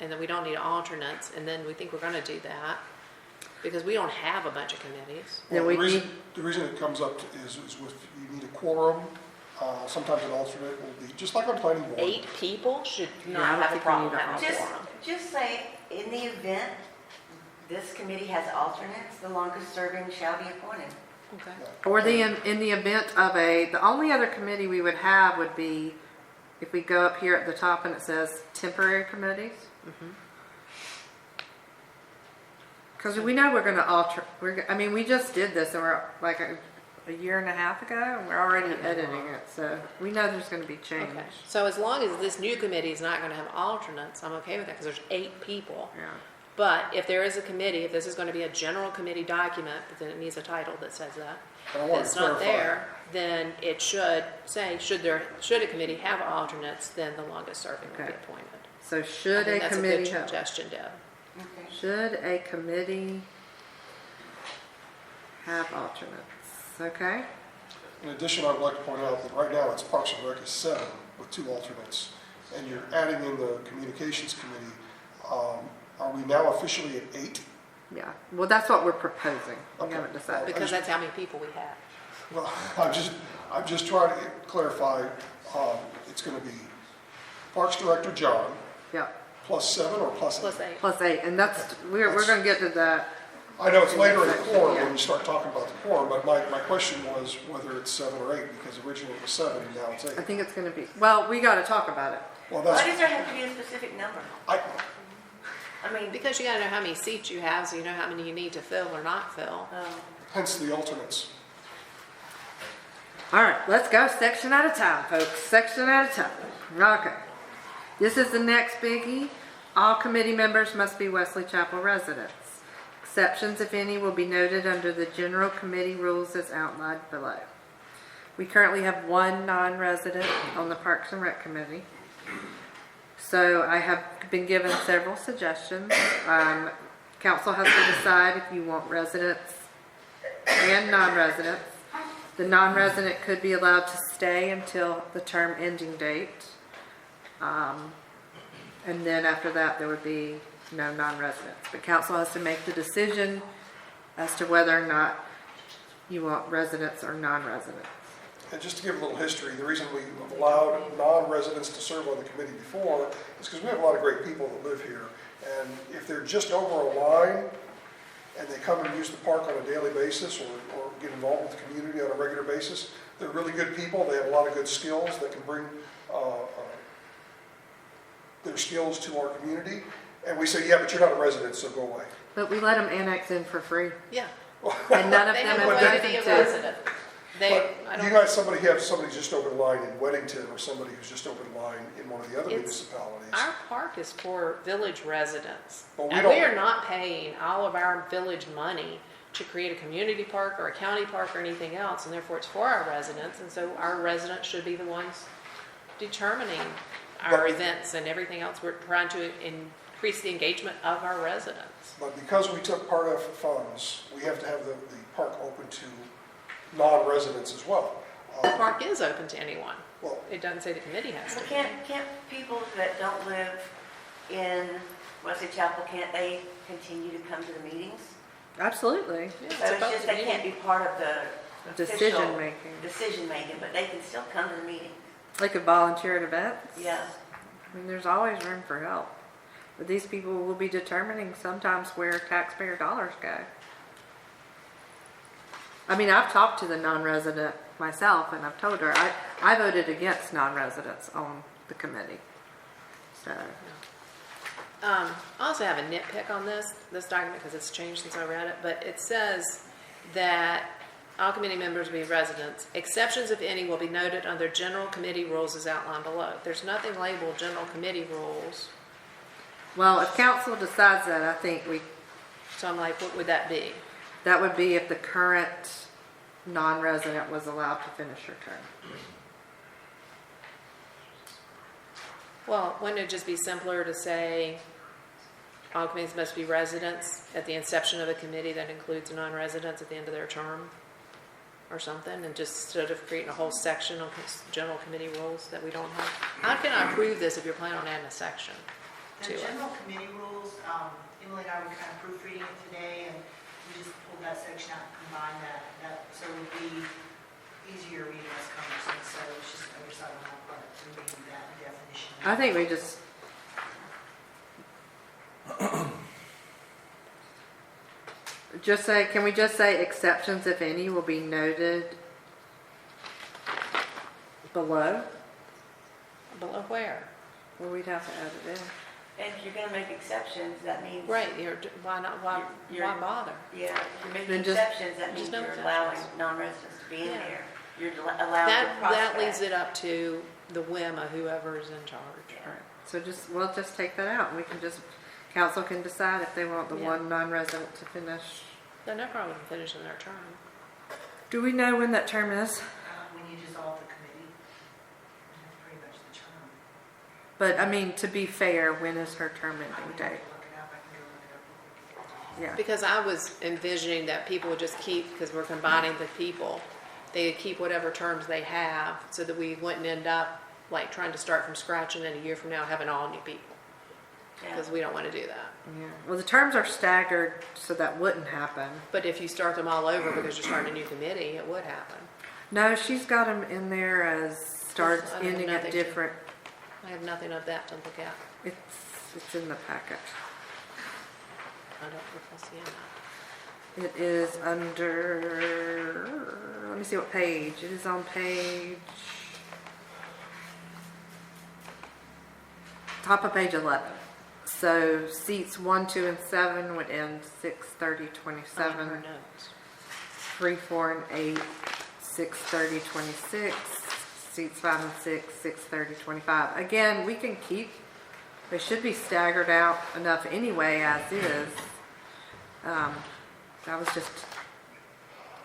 and then we don't need alternates and then we think we're going to do that because we don't have a bunch of committees. Then Well, we the reason it comes up is with, you need a quorum, sometimes an alternate will be, just like on planning board. 8 people should Yeah, I not don't have a think we problem need a having a Just, quorum. just say, in the event this committee has alternates, the longest serving shall be appointed. Okay. Or in the event of the only other committee we would have would be, if we go up here at the top and it says temporary committees. Because we know we're going to alter, we just did this and we're like a year and a half ago and we're already editing it. So we know there's going to be change. Okay. So as long as this new committee is not going to have alternates, I'm okay with that because there's 8 people. Yeah. But if there is a committee, if this is going to be a general committee document, but then it needs a title that says that, And I want it's to not clarify. there, then it should say, should a committee have alternates, then the longest serving will be Okay. appointed. So I should think a that's a committee good have, suggestion, Deb. Okay. should a committee have alternates? Okay? In addition, I would like to point out that right now it's Parks and Rec is 7 with 2 alternates, and you're adding in the communications committee. Are we now officially at 8? Yeah. Well, that's what we're proposing. We Okay. haven't decided. Because that's how many people we have. Well, I'm just trying to clarify, it's going to be Parks Director John, Yeah. plus 7 or plus 8? Plus 8. Plus 8, and we're going to get to that. I know it's later in the quorum Yeah. when you start talking about the quorum, but my question was whether it's 7 or 8, because originally it was 7 and now it's 8. I think it's going to be, well, we got to talk about it. Well, Why that's, does there have to be a specific number? I mean, Because you got to know how many seats you have, so you know how many you need to fill or not fill. hence the alternates. All right, let's go section at a time, folks. Section at a time. Okay. This is the next biggie. All committee members must be Wesley Chapel residents. Exceptions, if any, will be noted under the general committee rules as outlined below. We currently have 1 non-resident on the Parks and Rec Committee. So I have been given several suggestions. Council has to decide if you want residents and non-residents. The non-resident could be allowed to stay until the term ending date. And then after that, there would be no non-residents. But council has to make the decision as to whether or not you want residents or non-residents. And just to give a little history, the reason we have allowed non-residents to serve on the committee before is because we have a lot of great people that live here. And if they're just over a line and they come and use the park on a daily basis or get involved with the community on a regular basis, they're really good people. They have a lot of good skills that can bring their skills to our community. And we say, yeah, but you're not a resident, so go away. But we let them annex in for free. Yeah. And none of They them have a have right to be a voted to. resident. I But you don't, guys, somebody just over the line in Weddington or somebody who's just over the line in one of the other It's- municipalities. our park is for village residents. But we And don't- we are not paying all of our village money to create a community park or a county park or anything else, and therefore it's for our residents, and so our residents should be the ones determining our But- events and everything else. We're trying to increase the engagement of our residents. But because we took part F funds, we have to have the park open to non-residents as well. The park is open to anyone. Well, It doesn't say the committee has well, to. can't people that don't live in Wesley Chapel, can't they continue to come to the meetings? Absolutely. Yeah, So it's just they can't be part of the Decision official making. decision-making, but they can still come to the meeting. They could volunteer at events. Yeah. I mean, there's always room for help. But these people will be determining sometimes where taxpayer dollars go. I mean, I've talked to the non-resident myself, and I've told her, I voted against non-residents on the committee. So, I also have a nitpick on this document because it's changed since I read it, but it says that all committee members will be residents. Exceptions, if any, will be noted under general committee rules as outlined below. There's nothing labeled general committee rules. well, if council decides that, I think So I'm like, what would that be? that would be if the current non-resident was allowed to finish her term. Well, wouldn't it just be simpler to say all committees must be residents at the inception of a committee that includes non-residents at the end of their term? Or something, and just instead of creating a whole section on general committee rules that we don't have? How can I approve this if you're planning on adding a section to The it? general committee rules, Emily and I were kind of proofreading it today, and we just pulled that section out and combined that, so it would be easier reading as conversation, so it's just oversight on my part to read that definition. I think we just say, can we just say exceptions, if any, will be noted below? Below where? Well, we'd have to add it in. And if you're gonna make exceptions, that means. Right, why not, why bother? Yeah, if you're making Then just- exceptions, that means just no you're exceptions. allowing non-residents to be in Yeah. there. You're allowing the That prospect. leaves it up to the whim of whoever is in charge. Right. So we'll just take that out, and we can just, council can decide if they want the Yeah. one non-resident to finish. They're no problem with finishing their term. Do we know when that term is? When you dissolve the committee, that's pretty much the term. But, I mean, to be fair, when is her term I ending can date? look it up, I can go look it up. Yeah. Because I was envisioning that people would just keep, because we're combining the people, they would keep whatever terms they have so that we wouldn't end up like trying to start from scratch and then a year from now having all new people. Yeah. Because we don't want to do that. Yeah. Well, the terms are staggered, so that wouldn't happen. But if you start them all over because you're starting a new committee, it would happen. No, she's got them in there as starts, I have ending at nothing to- different, I have nothing of that to look at. it's in the packet. I don't recall seeing that. It is under, let me see what page. It is on page, top of page 11. So seats 1, 2, and 7 would end 6/30/27. Her notes. 3, 4, and 8, 6/30/26. Seats 5 and 6, 6/30/25. Again, we can keep, they should be staggered out enough anyway as is. That was just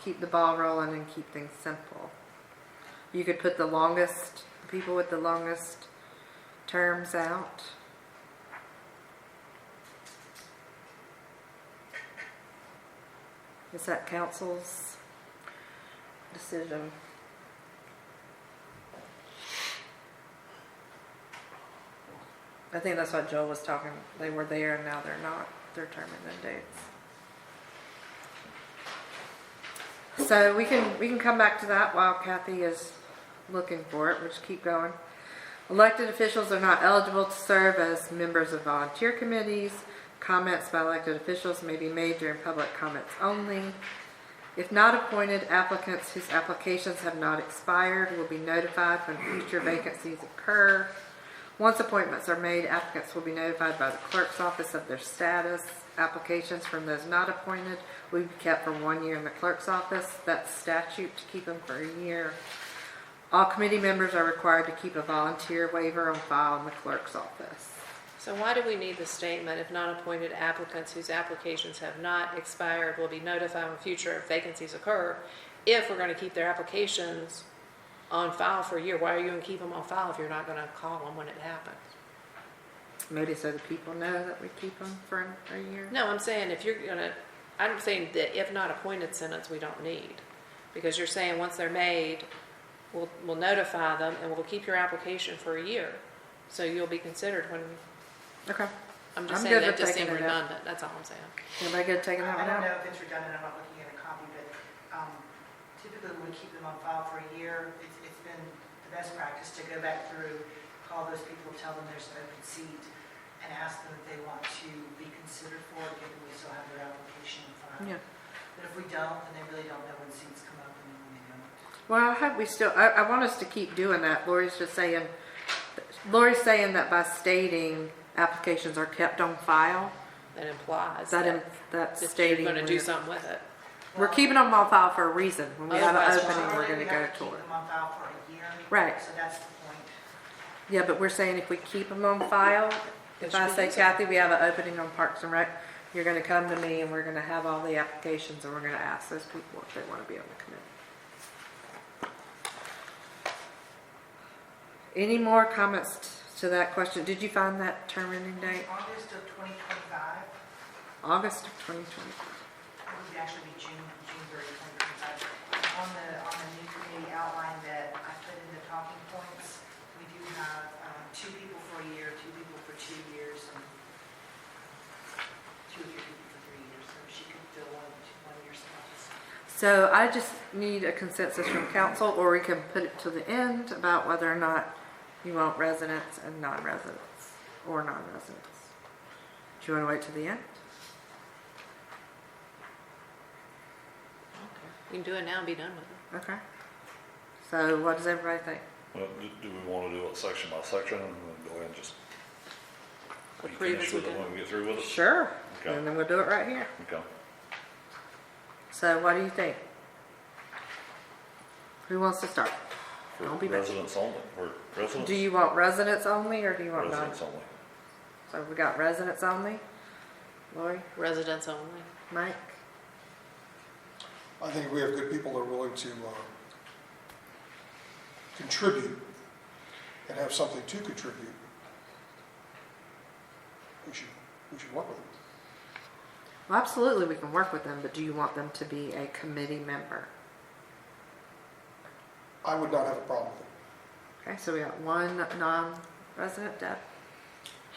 keep the ball rolling and keep things simple. You could put the longest, people with the longest terms out. Is that council's decision? I think that's what Joel was talking, they were there and now they're not, they're term and end dates. So we can come back to that while Kathy is looking for it. We'll just keep going. Elected officials are not eligible to serve as members of volunteer committees. Comments by elected officials may be made during public comments only. If not appointed, applicants whose applications have not expired will be notified when future vacancies occur. Once appointments are made, applicants will be notified by the clerk's office of their status. Applications from those not appointed will be kept for 1 year in the clerk's office. That's statute to keep them for a year. All committee members are required to keep a volunteer waiver on file in the clerk's office. So why do we need the statement, if not appointed applicants whose applications have not expired will be notified when future vacancies occur? If we're going to keep their applications on file for a year, why are you going to keep them on file if you're not going to call them when it happens? Maybe so the people know that we keep them for a year. No, I'm saying if you're going to, I'm saying the if not appointed sentence we don't need. Because you're saying once they're made, we'll notify them and we'll keep your application for a year. So you'll be considered when. Okay. I'm just I'm saying good that with just seemed taking it out. redundant, that's all I'm saying. Everybody good taking that I one don't out? know if it's redundant, I'm not looking at a copy, but typically when we keep them on file for a year, it's been the best practice to go back through, call those people, tell them there's an open seat, and ask them if they want to be considered for it, given we still have their application on file. Yeah. But if we don't, then they really don't know when seats come up and when they don't. Well, I hope we still, I want us to keep doing that. Lori's saying that by stating applications are kept on file, That implies that's that stating. you're gonna do something with it. We're keeping them on file for a reason. When we have an Otherwise, opening, we're Normally, gonna we go have to to keep it. them on file for a year. Right. So that's the point. Yeah, but we're saying if we keep them on file, if I say, Kathy, we have an opening on Parks and Rec, you're gonna come to me and we're gonna have all the applications and we're gonna ask those people if they wanna be on the committee. Any more comments to that question? Did you find that term ending date? August of 2025, August of 2020. it would actually be June 30, 2025. On the new committee outline that I put in the talking points, we do have 2 people for a year, 2 people for 2 years, and 2 or 3 people for 3 years, so she could fill one year spots. So I just need a consensus from council, or we can put it to the end about whether or not you want residents and non-residents, or non-residents. Do you want to wait to the end? You can do it now and be done with it. Okay. So what does everybody think? Well, do we want to do it section by section and then go ahead and just be Approve finished as we with it do. when we get through with it? Sure. Okay. And then we'll do it right here. Okay. So what do you think? Who wants to start? For Don't be bad. residents only, or residents? Do you want residents only, or do you want non? Residents only. So we got residents only? Lori? Residents only. Mike? I think we have good people that are willing to contribute and have something to contribute. We should work with them. Well, absolutely, we can work with them, but do you want them to be a committee member? I would not have a problem with it. Okay, so we got one non-resident, Deb?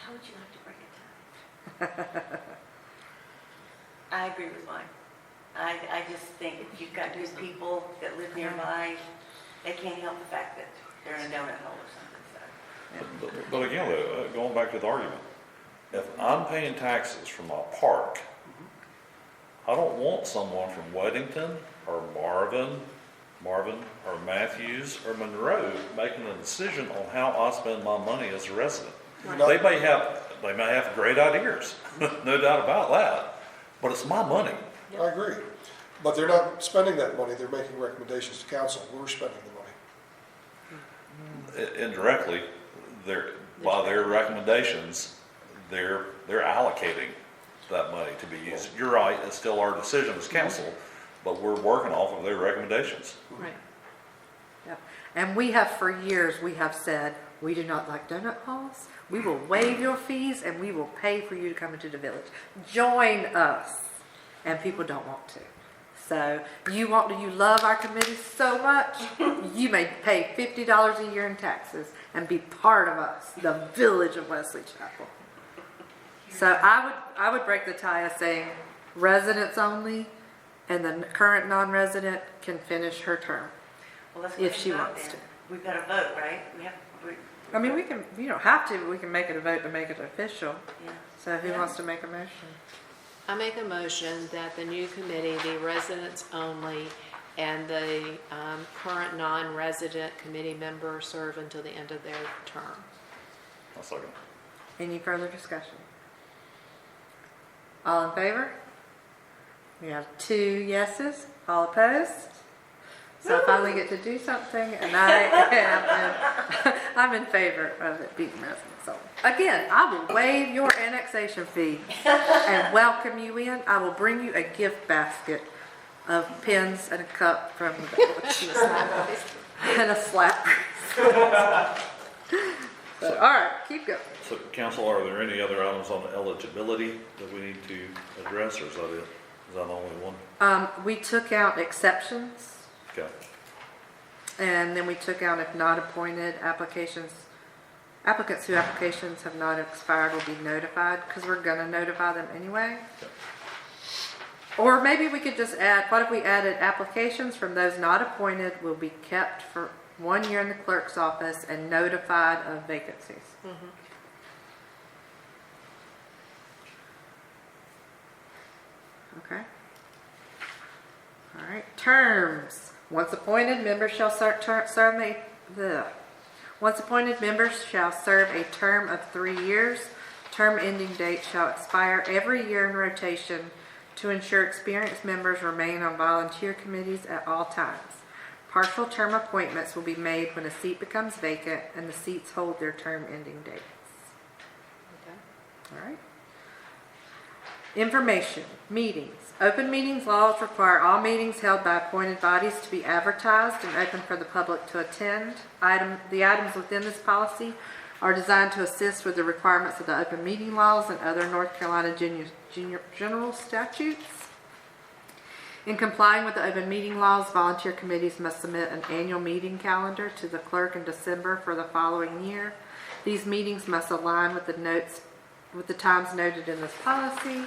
How would you like to break it down? I agree with mine. I just think if you've got good people that live nearby, they can't help the fact that they're in a donut hole or something, so. But again, going back to the argument, if I'm paying taxes for my park, I don't want someone from Weddington or Marvin or Matthews or Monroe making a decision on how I spend my money as a resident. They may have great ideas, no doubt about that, but it's my money. I agree. But they're not spending that money, they're making recommendations to council. We're spending the money. Indirectly, by their recommendations, they're allocating that money to be used. You're right, it's still our decision as council, but we're working off of their recommendations. Right. Yep. And we have for years, we have said, we do not like donut holes. We will waive your fees and we will pay for you to come into the village. Join us. And people don't want to. So you love our committee so much, you may pay $50 a year in taxes and be part of us, the village of Wesley Chapel. So I would break the tie of saying residents only, and the current non-resident can finish her term Well, let's go if ahead she and vote wants then. to. We've got to vote, right? I mean, you don't have to, but we can make it a vote to make it official. Yeah. So who wants to make a motion? I make a motion that the new committee be residents only and the current non-resident committee member serve until the end of their term. I'll second. Any further discussion? All in favor? We have 2 yeses. All opposed? So I finally get to do something, and I'm in favor of it being residents only. Again, I will waive your annexation fee and welcome you in. I will bring you a gift basket of pins and a cup from the village. And a slap. So, all right, keep going. So, council, are there any other items on eligibility that we need to address, or is that it? Is that the only one? We took out exceptions. Okay. And then we took out if not appointed applications Applicants whose applications have not expired will be notified, because we're gonna notify them anyway. Or maybe we could just add, what if we added applications from those not appointed will be kept for 1 year in the clerk's office and notified of vacancies? Okay. All right, terms. Once appointed, members shall Once appointed, members shall serve a term of 3 years. Term ending date shall expire every year in rotation to ensure experienced members remain on volunteer committees at all times. Partial term appointments will be made when a seat becomes vacant and the seats hold their term ending dates. Okay. All right. Information, meetings. Open meetings laws require all meetings held by appointed bodies to be advertised and open for the public to attend. The items within this policy are designed to assist with the requirements of the open meeting laws and other North Carolina general statutes. In complying with the open meeting laws, volunteer committees must submit an annual meeting calendar to the clerk in December for the following year. These meetings must align with the times noted in this policy.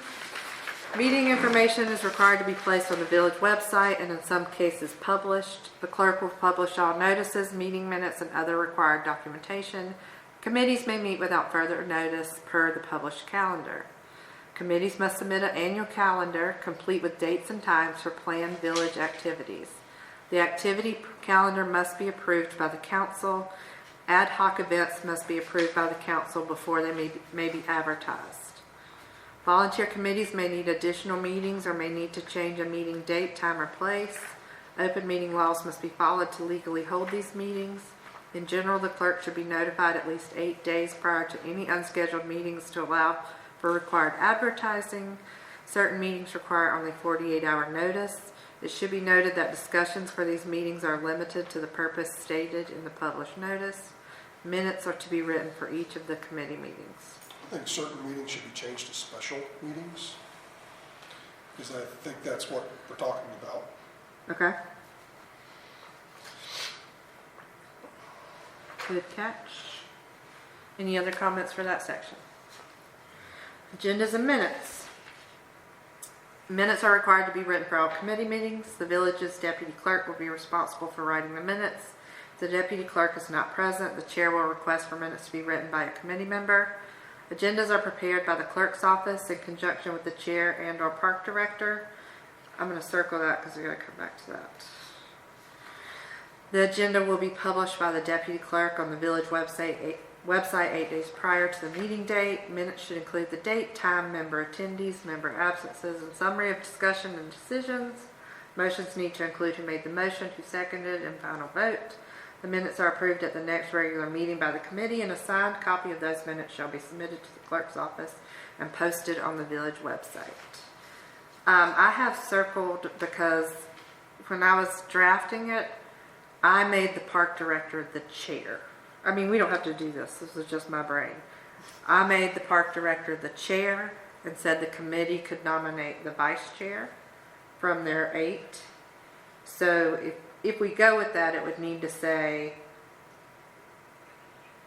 Meeting information is required to be placed on the village website and in some cases published. The clerk will publish all notices, meeting minutes, and other required documentation. Committees may meet without further notice per the published calendar. Committees must submit an annual calendar complete with dates and times for planned village activities. The activity calendar must be approved by the council. Ad hoc events must be approved by the council before they may be advertised. Volunteer committees may need additional meetings or may need to change a meeting date, time, or place. Open meeting laws must be followed to legally hold these meetings. In general, the clerk should be notified at least 8 days prior to any unscheduled meetings to allow for required advertising. Certain meetings require only 48-hour notice. It should be noted that discussions for these meetings are limited to the purpose stated in the published notice. Minutes are to be written for each of the committee meetings. I think certain meetings should be changed to special meetings, because I think that's what we're talking about. Okay. Good catch. Any other comments for that section? Agendas and minutes. Minutes are required to be written for all committee meetings. The village's deputy clerk will be responsible for writing the minutes. If the deputy clerk is not present, the chair will request for minutes to be written by a committee member. Agendas are prepared by the clerk's office in conjunction with the chair and or park director. I'm going to circle that because we got to come back to that. The agenda will be published by the deputy clerk on the village website 8 days prior to the meeting date. Minutes should include the date, time, member attendees, member absences, and summary of discussion and decisions. Motions need to include who made the motion, who seconded, and final vote. The minutes are approved at the next regular meeting by the committee, and a signed copy of those minutes shall be submitted to the clerk's office and posted on the village website. I have circled because when I was drafting it, I made the park director the chair. I mean, we don't have to do this. This is just my brain. I made the park director the chair and said the committee could nominate the vice chair from their 8. So if we go with that, it would need to say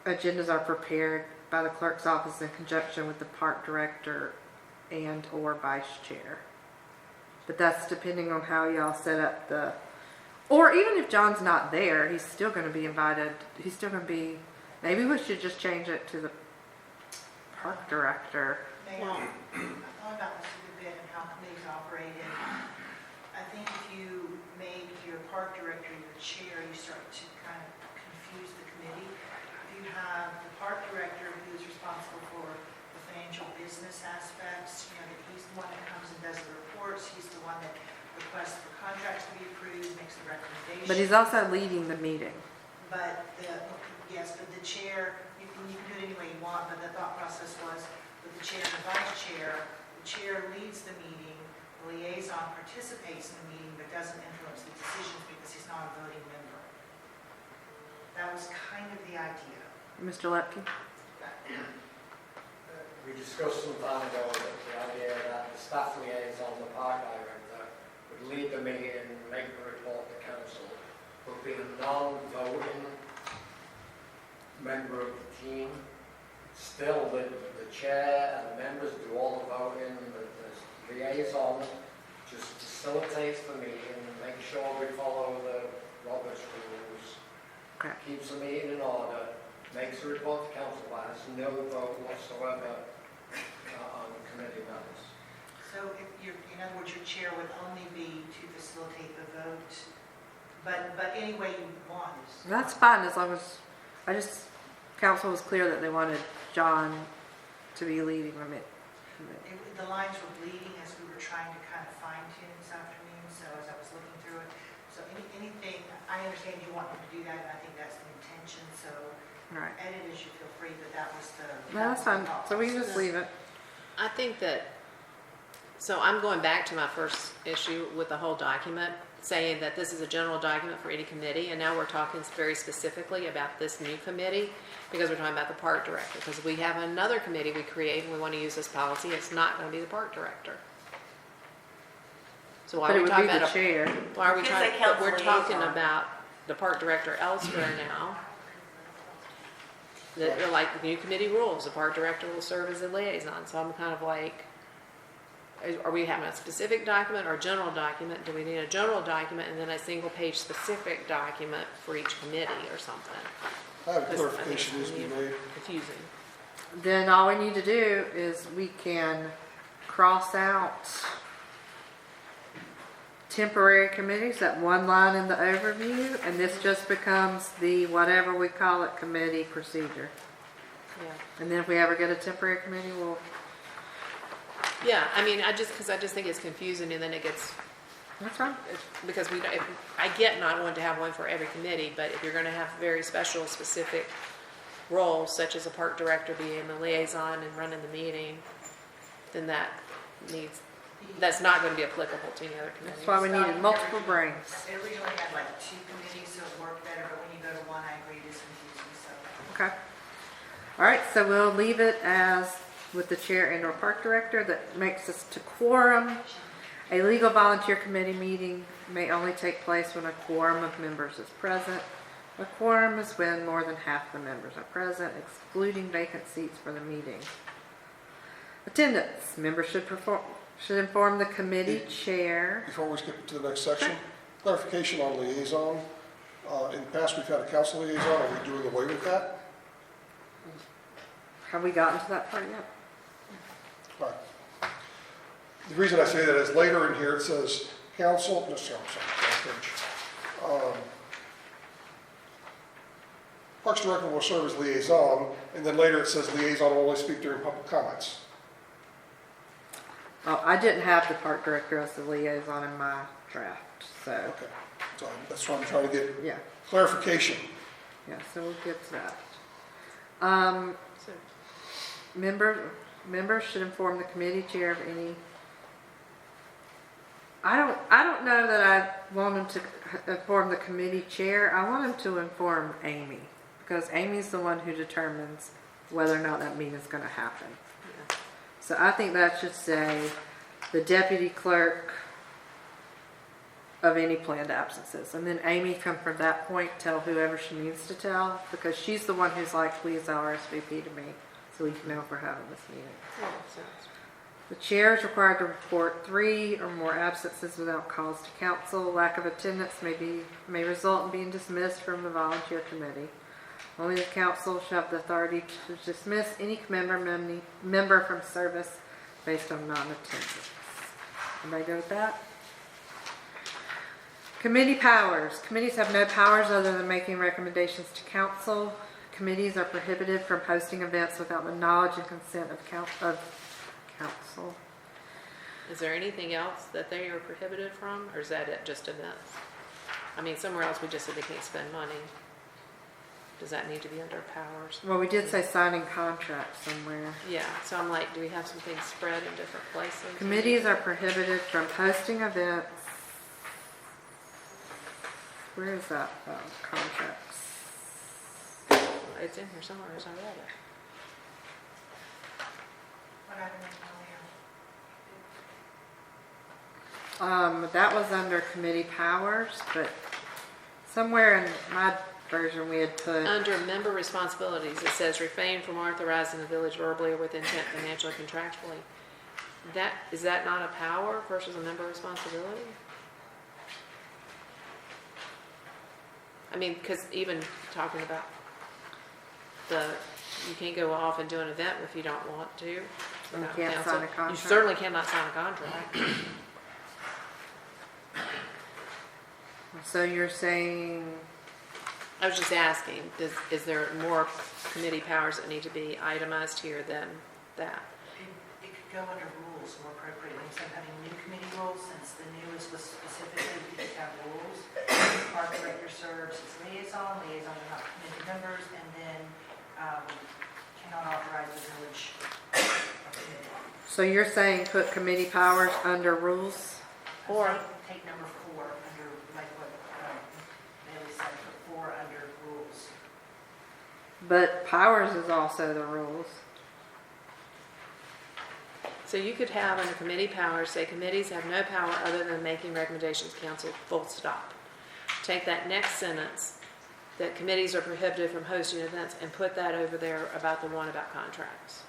agendas are prepared by the clerk's office in conjunction with the park director and or vice chair. But that's depending on how y'all set up the, or even if John's not there, he's still going to be invited. He's still going to be, maybe we should just change it to the park director. Mayor, I thought about this a good bit and how committees operated. I think if you made your park director your chair, you start to kind of confuse the committee. If you have the park director who's responsible for the financial business aspects, you know, that he's the one that comes and does the reports, he's the one that requests for contracts to be approved, makes the recommendations. But he's also leading the meeting. But yes, but the chair, you can do it any way you want, but the thought process was with the chair and the vice chair, the chair leads the meeting, the liaison participates in the meeting, but doesn't influence the decisions because he's not a voting member. That was kind of the idea. Mr. Lepke? We discussed some time ago that the idea that the staff liaison, the park director, would lead the meeting and make the report to council, would be a non-voting member of the team. Still, the chair and the members do all the voting, the liaison just facilitates the meeting, makes sure we follow the Roberts rules, Okay. keeps the meeting in order, makes a report to council, but has no vote whatsoever on the committee matters. So if you're, in other words, your chair would only be to facilitate the vote, but any way you want. That's fine, as long as, council was clear that they wanted John to be leading them. The lines were bleeding as we were trying to kind of fine tune this afternoon, so as I was looking through it. So anything, I understand you want him to do that, and I think that's the intention, so Right. edit as you feel free, but that was the. No, that's fine, so we can just leave it. I think that, so I'm going back to my first issue with the whole document, saying that this is a general document for any committee, and now we're talking very specifically about this new committee, because we're talking about the park director, because we have another committee we create, and we want to use this policy, it's not going to be the park director. So why But are it we would talking be the about chair. why are we Because talking, they but we're council talking liaison. about the park director elsewhere now. That are like the new committee rules, the park director will serve as a liaison, so I'm kind of like, are we having a specific document or a general document? Do we need a general document and then a single page specific document for each committee or something? I have Because clarification I think needs to be it's made. confusing. Then all we need to do is we can cross out temporary committees, that one line in the overview, and this just becomes the whatever we call it committee procedure. Yeah. And then if we ever get a temporary committee, we'll, Yeah, I mean, I just think it's confusing and then it gets, that's fine. because I get not wanting to have one for every committee, but if you're gonna have very special, specific roles, such as a park director being the liaison and running the meeting, then that's not gonna be applicable to any other committee. That's why we needed multiple brains. It originally had like 2 committees, so it worked better, but when you go to one, I agree, it's confusing, so. Okay. All right, so we'll leave it as with the chair and or park director. That makes us to quorum. A legal volunteer committee meeting may only take place when a quorum of members is present. A quorum is when more than half the members are present, excluding vacant seats for the meeting. Attendance. Members should inform the committee chair. Before we skip to the next section, clarification on liaison. In the past, we've had a council liaison. Are we doing away with that? Have we gotten to that part yet? All right. The reason I say that is later in here it says council, no, sorry, wrong page. Parks Director will serve as liaison, and then later it says liaison will only speak during public comments. Oh, I didn't have the park director as the liaison in my draft, so, Okay, so that's what I'm trying to get yeah. clarification. Yeah, so we'll get to that. So, Members should inform the committee chair of any. I don't know that I want them to inform the committee chair. I want them to inform Amy, because Amy's the one who determines whether or not that meeting is going to happen. yeah. So I think that should say the deputy clerk of any planned absences. And then Amy can from that point tell whoever she needs to tell, because she's the one who's like, please RSVP to me so we can know if we're having this meeting. Yeah, makes sense. The chair is required to report 3 or more absences without cause to council. Lack of attendance may result in being dismissed from the volunteer committee. Only the council shall have the authority to dismiss any member from service based on non-attendance. Everybody go with that? Committee powers. Committees have no powers other than making recommendations to council. Committees are prohibited from hosting events without the knowledge and consent of council. Is there anything else that they are prohibited from, or is that it, just events? I mean, somewhere else we just said they can't spend money. Does that need to be under powers? Well, we did say signing contracts somewhere. Yeah, so I'm like, do we have some things spread in different places? Committees are prohibited from hosting events. Where is that contracts? It's in here somewhere, as I read it. What I don't know. That was under committee powers, but somewhere in my version, we had put, Under member responsibilities, it says refrain from authorizing the village verbally or with intent financially contractually. Is that not a power versus a member responsibility? I mean, because even talking about you can't go off and do an event if you don't want to. without can't counsel. sign a contract? You certainly cannot sign a contract. so you're saying, I was just asking, is there more committee powers that need to be itemized here than that? It could go under rules more appropriately, instead of having new committee rules, since the newest was specifically, we just have rules. Park director serves as liaison are not committee members, and then cannot authorize the village committee. so you're saying put committee powers under rules? Or- Take number 4 under, like what Bailey said, put 4 under rules. But powers is also the rules. So you could have under committee powers, say committees have no power other than making recommendations to council, full stop. Take that next sentence, that committees are prohibited from hosting events, and put that over there about the one about contracts.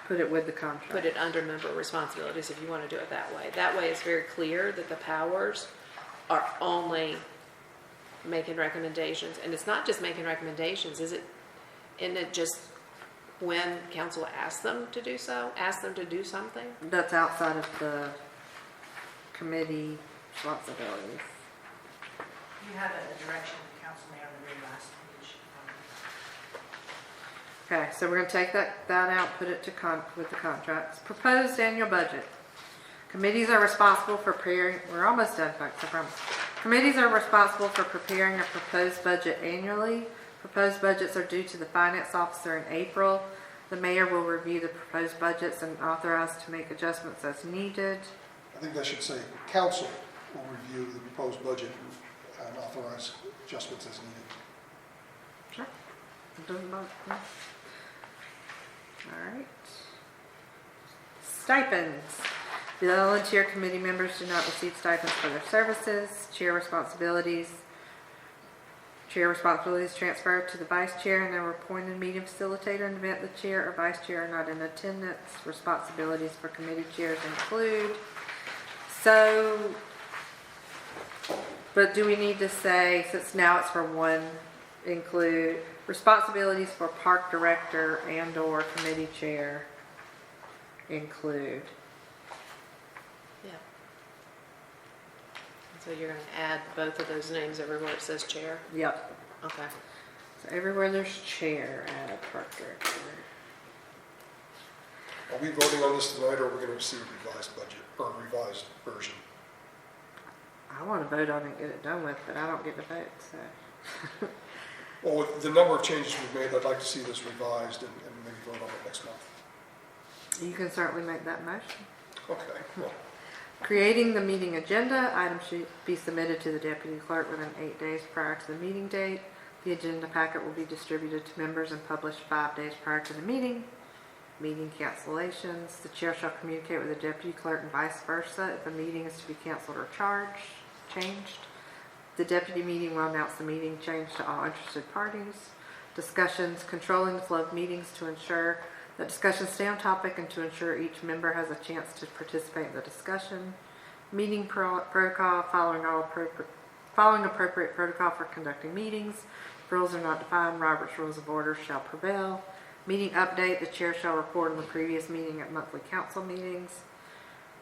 Put it with the contract. Put it under member responsibilities if you want to do it that way. That way it's very clear that the powers are only making recommendations. And it's not just making recommendations, isn't it just when council asks them to do so, ask them to do something? That's outside of the committee responsibilities. You have a direction of the council mayor on the very last page. Okay, so we're gonna take that out, put it to with the contracts. Proposed annual budget. Committees are responsible for preparing, we're almost done, folks, I promise. Committees are responsible for preparing a proposed budget annually. Proposed budgets are due to the finance officer in April. The mayor will review the proposed budgets and authorize to make adjustments as needed. I think that should say, council will review the proposed budget and authorize adjustments as needed. Sure. It doesn't bother me. All right. Stipends. The volunteer committee members do not receive stipends for their services. Chair responsibilities transfer to the vice chair and their appointed meeting facilitator in the event the chair or vice chair are not in attendance. Responsibilities for committee chairs include. So, but do we need to say, since now it's for one, include responsibilities for park director and or committee chair include? Yeah. So you're going to add both of those names everywhere it says chair? Yep. Okay. So everywhere there's chair, add park director. Are we voting on this tonight, or are we going to see a revised budget, or a revised version? I want to vote on it and get it done with, but I don't get to vote, so. Well, with the number of changes we've made, I'd like to see this revised and maybe vote on it next month. You can certainly make that motion. Okay, well, Creating the meeting agenda, items should be submitted to the deputy clerk within 8 days prior to the meeting date. The agenda packet will be distributed to members and published 5 days prior to the meeting. Meeting cancellations, the chair shall communicate with the deputy clerk and vice versa if a meeting is to be canceled or changed. The deputy meeting will announce the meeting change to all interested parties. Discussions, controlling the flow of meetings to ensure that discussions stay on topic and to ensure each member has a chance to participate in the discussion. Meeting protocol, following appropriate protocol for conducting meetings. If rules are not defined, Robert's Rules of Order shall prevail. Meeting update, the chair shall report on the previous meeting at monthly council meetings.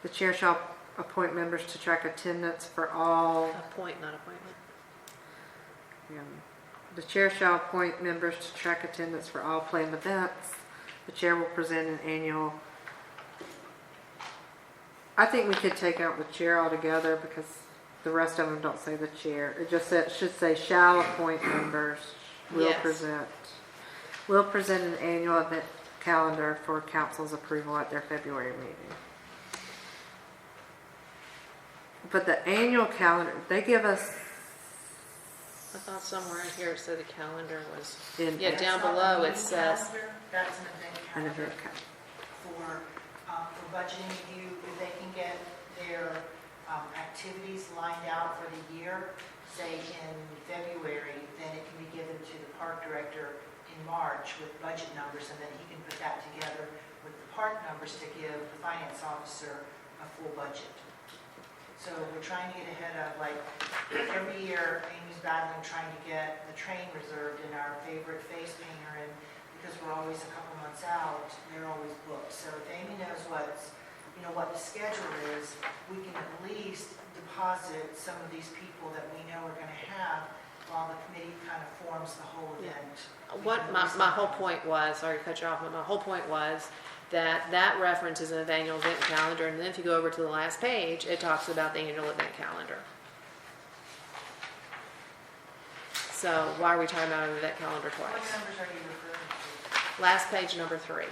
The chair shall appoint members to track attendance for all. Appoint, not appointment. The chair shall appoint members to track attendance for all planned events. The chair will present an annual. I think we could take out the chair altogether because the rest of them don't say the chair. It just should say shall appoint members. Will Yes. present an annual event calendar for council's approval at their February meeting. But the annual calendar, they give us. I thought somewhere in here it said the calendar was, In- yeah, down below it says, That's an event An calendar event calendar. for budgeting review, if they can get their activities lined out for the year, say in February, then it can be given to the park director in March with budget numbers, and then he can put that together with the park numbers to give the finance officer a full budget. So we're trying to get ahead of, like, every year Amy's battling trying to get the train reserved and our favorite face painter, and because we're always a couple months out, they're always booked. So if Amy knows what's, you know, what the schedule is, we can at least deposit some of these people that we know are going to have while the committee kind of forms the whole event. What my whole point was, sorry to cut you off, but my whole point was that reference is an annual event calendar, and then if you go over to the last page, it talks about the annual event calendar. So why are we talking about an event calendar twice? What numbers are you referring to? Last page, number 3.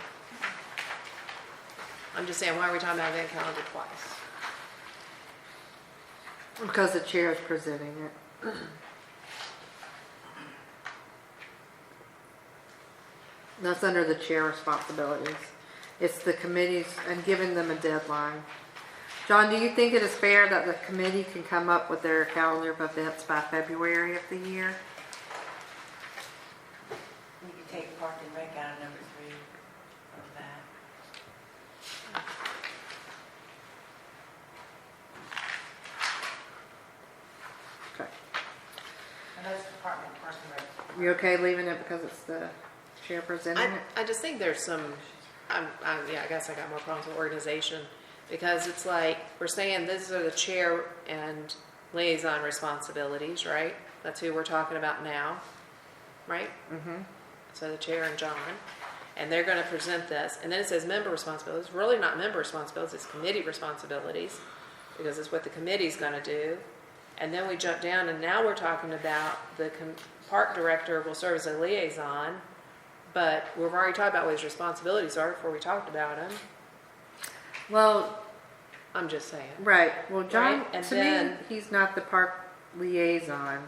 I'm just saying, why are we talking about event calendar twice? Because the chair is presenting it. That's under the chair responsibilities. It's the committees and giving them a deadline. John, do you think it is fair that the committee can come up with their calendar of events by February of the year? You can take Park and Rec out of number 3 of that. Okay. And that's Department of Parks and Rec. You okay leaving it because it's the chair presenting it? I just think there's some, I guess I got more problems with organization, because it's like, we're saying these are the chair and liaison responsibilities, right? That's who we're talking about now, right? Mm-hmm. So the chair and John, and they're gonna present this, and then it says member responsibilities, really not member responsibilities, it's committee responsibilities, because it's what the committee's gonna do. And then we jump down, and now we're talking about the park director will serve as a liaison, but we've already talked about what his responsibilities are before we talked about him. Well, I'm just saying. right. Well, John, Right, and to then- me, he's not the park liaison.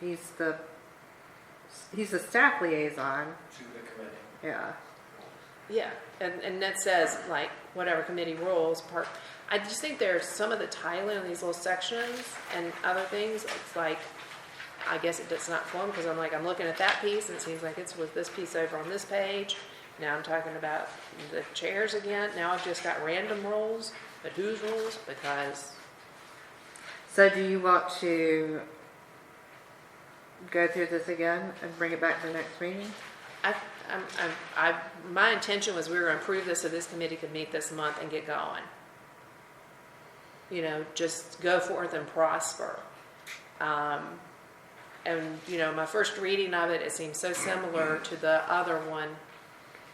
He's the staff liaison. To the committee. Yeah. Yeah, and that says, like, whatever committee rules, park. I just think there's some of the tiling in these little sections and other things, it's like, I guess it does not form, because I'm looking at that piece, and it seems like it's with this piece over on this page. Now I'm talking about the chairs again. Now I've just got random rules, but whose rules? Because, So do you want to go through this again and bring it back to the next meeting? my intention was we were going to approve this so this committee could meet this month and get going. You know, just go forth and prosper. And, you know, my first reading of it, it seems so similar to the other one,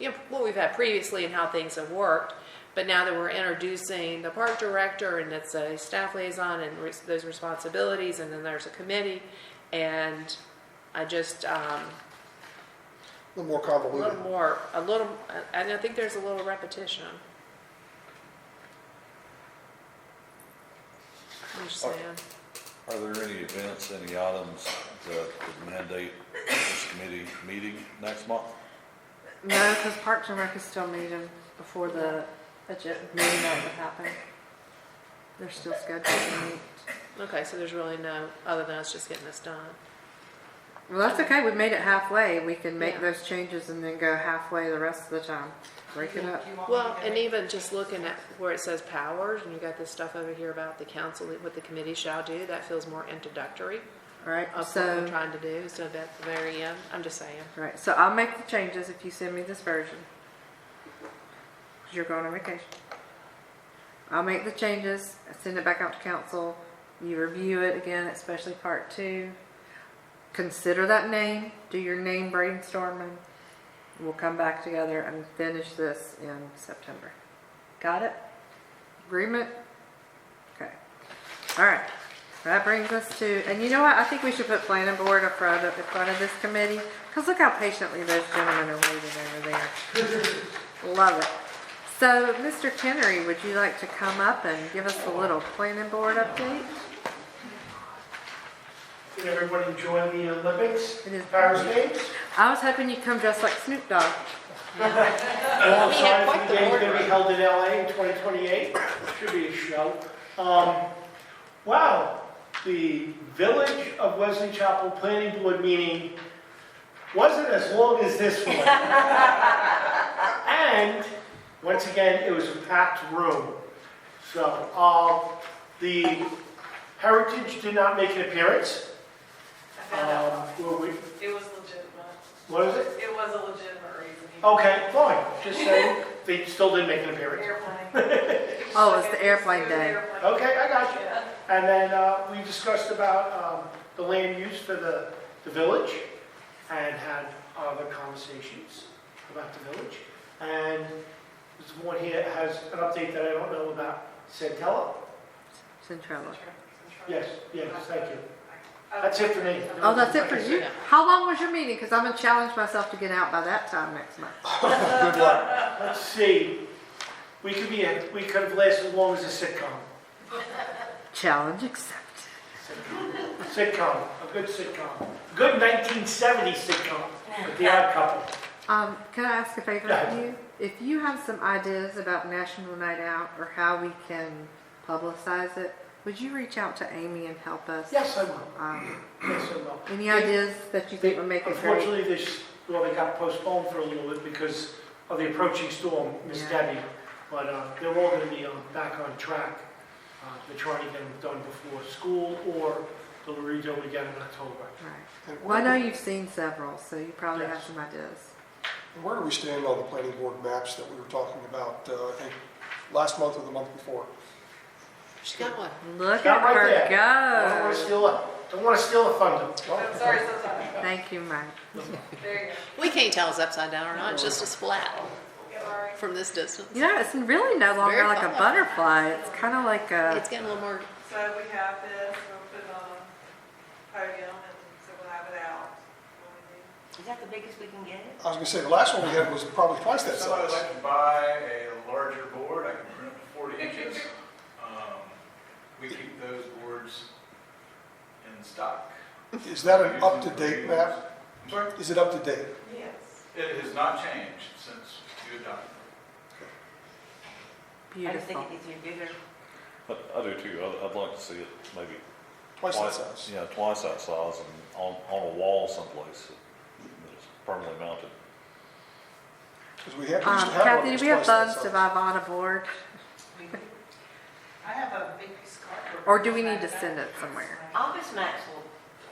you know, what we've had previously and how things have worked. But now that we're introducing the park director, and it's a staff liaison and those responsibilities, and then there's a committee, and I just, A little more convoluted. and I think there's a little repetition. I'm just saying. Are there any events, any items that would mandate this committee meeting next month? No, because Parks and Rec is still meeting before the budget meeting that would happen. They're still scheduled to meet. Okay, so there's really no, other than us just getting this done. Well, that's okay. We made it halfway. We can make Yeah. those changes and then go halfway the rest of the time. Break it up. Do you want me Well, to and go- even just looking at where it says powers, and you got this stuff over here about the council, what the committee shall do, that feels more introductory All right. of what So, we're trying to do, so at the very end, I'm just saying. right. So I'll make the changes if you send me this version. 'Cause you're going on vacation. I'll make the changes, send it back out to council. You review it again, especially part 2. Consider that name. Do your name brainstorming. We'll come back together and finish this in September. Got it? Agreement? Okay. All right. That brings us to, and you know what? I think we should put planning board in front of this committee, because look how patiently those gentlemen are waiting over there. Love it. So, Mr. Tenery, would you like to come up and give us a little planning board update? Did everybody enjoy the Olympics? It is- Paris Games? I was hoping you'd come dressed like Snoop Dogg. Alongside the games going to be held in LA in 2028. Should be a show. Wow, the Village of Wesley Chapel Planning Board meeting wasn't as long as this one. And, once again, it was a packed room. So, the Heritage did not make an appearance. I found out why. Were we- It was legitimate. What is it? It was a legitimate reason. Okay, fine, just saying, they still didn't make an appearance. Airplane. Oh, it's the airplane day. Okay, I got you. Yeah. And then we discussed about the land use for the village and had other conversations about the village. And this one here has an update that I don't know about Centella. Centrella. Yes, thank you. That's it for me. Oh, that's it for you? How long was your meeting? Because I'm gonna challenge myself to get out by that time next month. Good luck. Let's see, we could have lasted as long as a sitcom. Challenge accepted. Sitcom, a good sitcom. Good 1970s sitcom with The Odd Couple. Can I ask a favor of you? If you have some ideas about National Night Out or how we can publicize it, would you reach out to Amy and help us? Yes, I will. Yes, I will. Any ideas that you think would make it great? Unfortunately, they got postponed for a little bit because of the approaching storm, Miss Yeah. Debbie. But they're all going to be back on track. They're trying to get them done before school or the redo again in October. Right. And Well, I know where, you've seen several, so you probably have Yes. some ideas. where do we stand on the planning board maps that we were talking about, I think, last month or the month before? She got one. Look Got at right her there. Don't want to go. steal a thunder. I'm sorry, so sorry. Thank you, Mike. There you We can't tell it's upside down or not, it's just as flat go. Sorry. from this distance. You know, it's really no longer very like a fun. butterfly. It's kind of like a, It's getting a little more, So we have this, we'll put it on a podium, and so we'll have it out. when we do. Is that the biggest we can get it? I was gonna say, the last one we had was probably twice that If somebody would size. like to buy a larger board, I can print up to 40 inches. We keep those boards in stock. Is that an up-to-date map? I'm sorry? Is it up to date? Yes. It has not changed since you adopted it. I just think beautiful. it needs to be bigger. I do too. I'd like to see it maybe Twice that size. Yeah, twice that size and on a wall someplace that is permanently mounted. Because we used to have one Kathy, that do was we have twice that funds to size. buy Vaughn a board? I have a big piece of cardboard. Or do we need to send it somewhere? Office Max will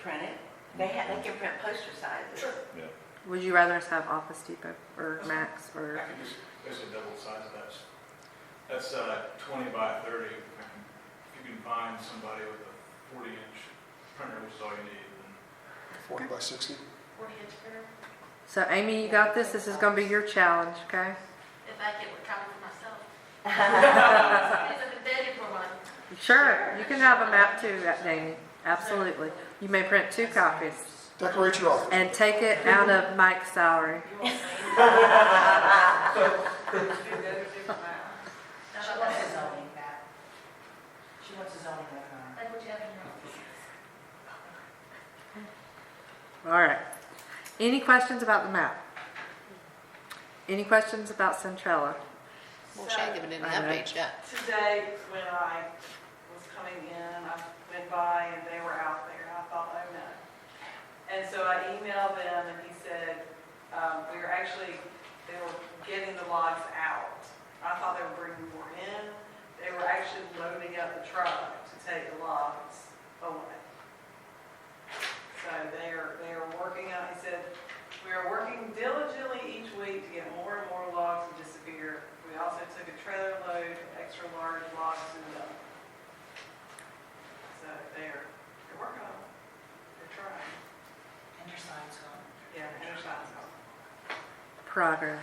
print it. They can print poster sizes. Yeah. Would you rather us have Office Depot or Max or? I can just basically double the size of that. That's 20 by 30. If you can find somebody with a 40-inch printer, which is all you need, then 40 by 60. 40-inch printer. So Amy, you got this. This is going to be your challenge, okay? If I get a copy for myself. It's a embedded for one. Sure, you can have a map too, Amy. Absolutely. You may print 2 copies Decorate your office. and take it out of Mike's salary. She wants a zoning map. She wants a zoning map. Like what you have in your office. All right. Any questions about the map? Any questions about Centrella? well, she ain't given any I know. updates yet. Today, when I was coming in, I went by and they were out there, and I thought, oh no. And so I emailed them and he said, they were getting the logs out. I thought they were bringing more in. They were actually loading up the truck to take the logs away. So they are working on, he said, we are working diligently each week to get more and more logs to disappear. We also took a trailer load of extra large logs to the dump. So they're working on it. They're trying. And your sign's gone. Yeah, and their signs on. Progress.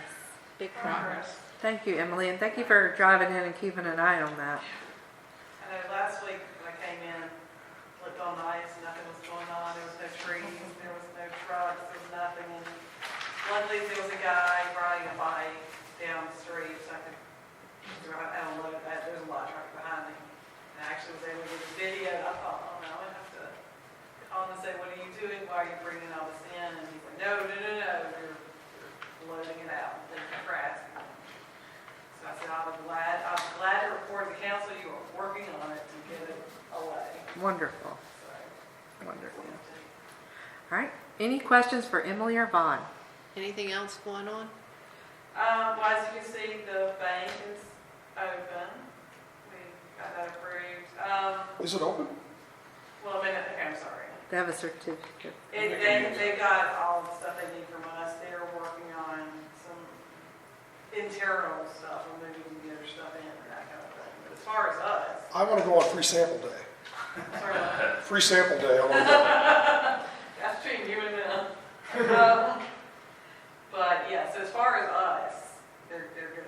Big progress. Thank you, Emily, and thank you for driving in and keeping an eye on that. I know last week when I came in, looked on the ice, nothing was going on. There was no trees, there was no trucks, there was nothing. And luckily there was a guy riding a bike down the street, so I could drive, I don't know, there's a lot of traffic behind me. And I actually was able to get the video, and I thought, oh no, I'm gonna have to call him and say, what are you doing? Why are you bringing all this in? And he's like, no, you're loading it out, and cracks. So I said, I'm glad to report to the council you are working on it to get it away. Wonderful. Wonderful. All right, any questions for Emily or Vaughn? Anything else going on? Well, as you can see, the bank is open. We got that approved. Is it open? Well, I mean, okay, I'm sorry. They have a certificate. They got all the stuff they need from us. They're working on some internal stuff, and maybe we can get their stuff in and that kind of thing. But as far as us, I want to go on free sample day. sort of, Free sample day, I want to go. that's between you and them. But yeah, so as far as us, they're good.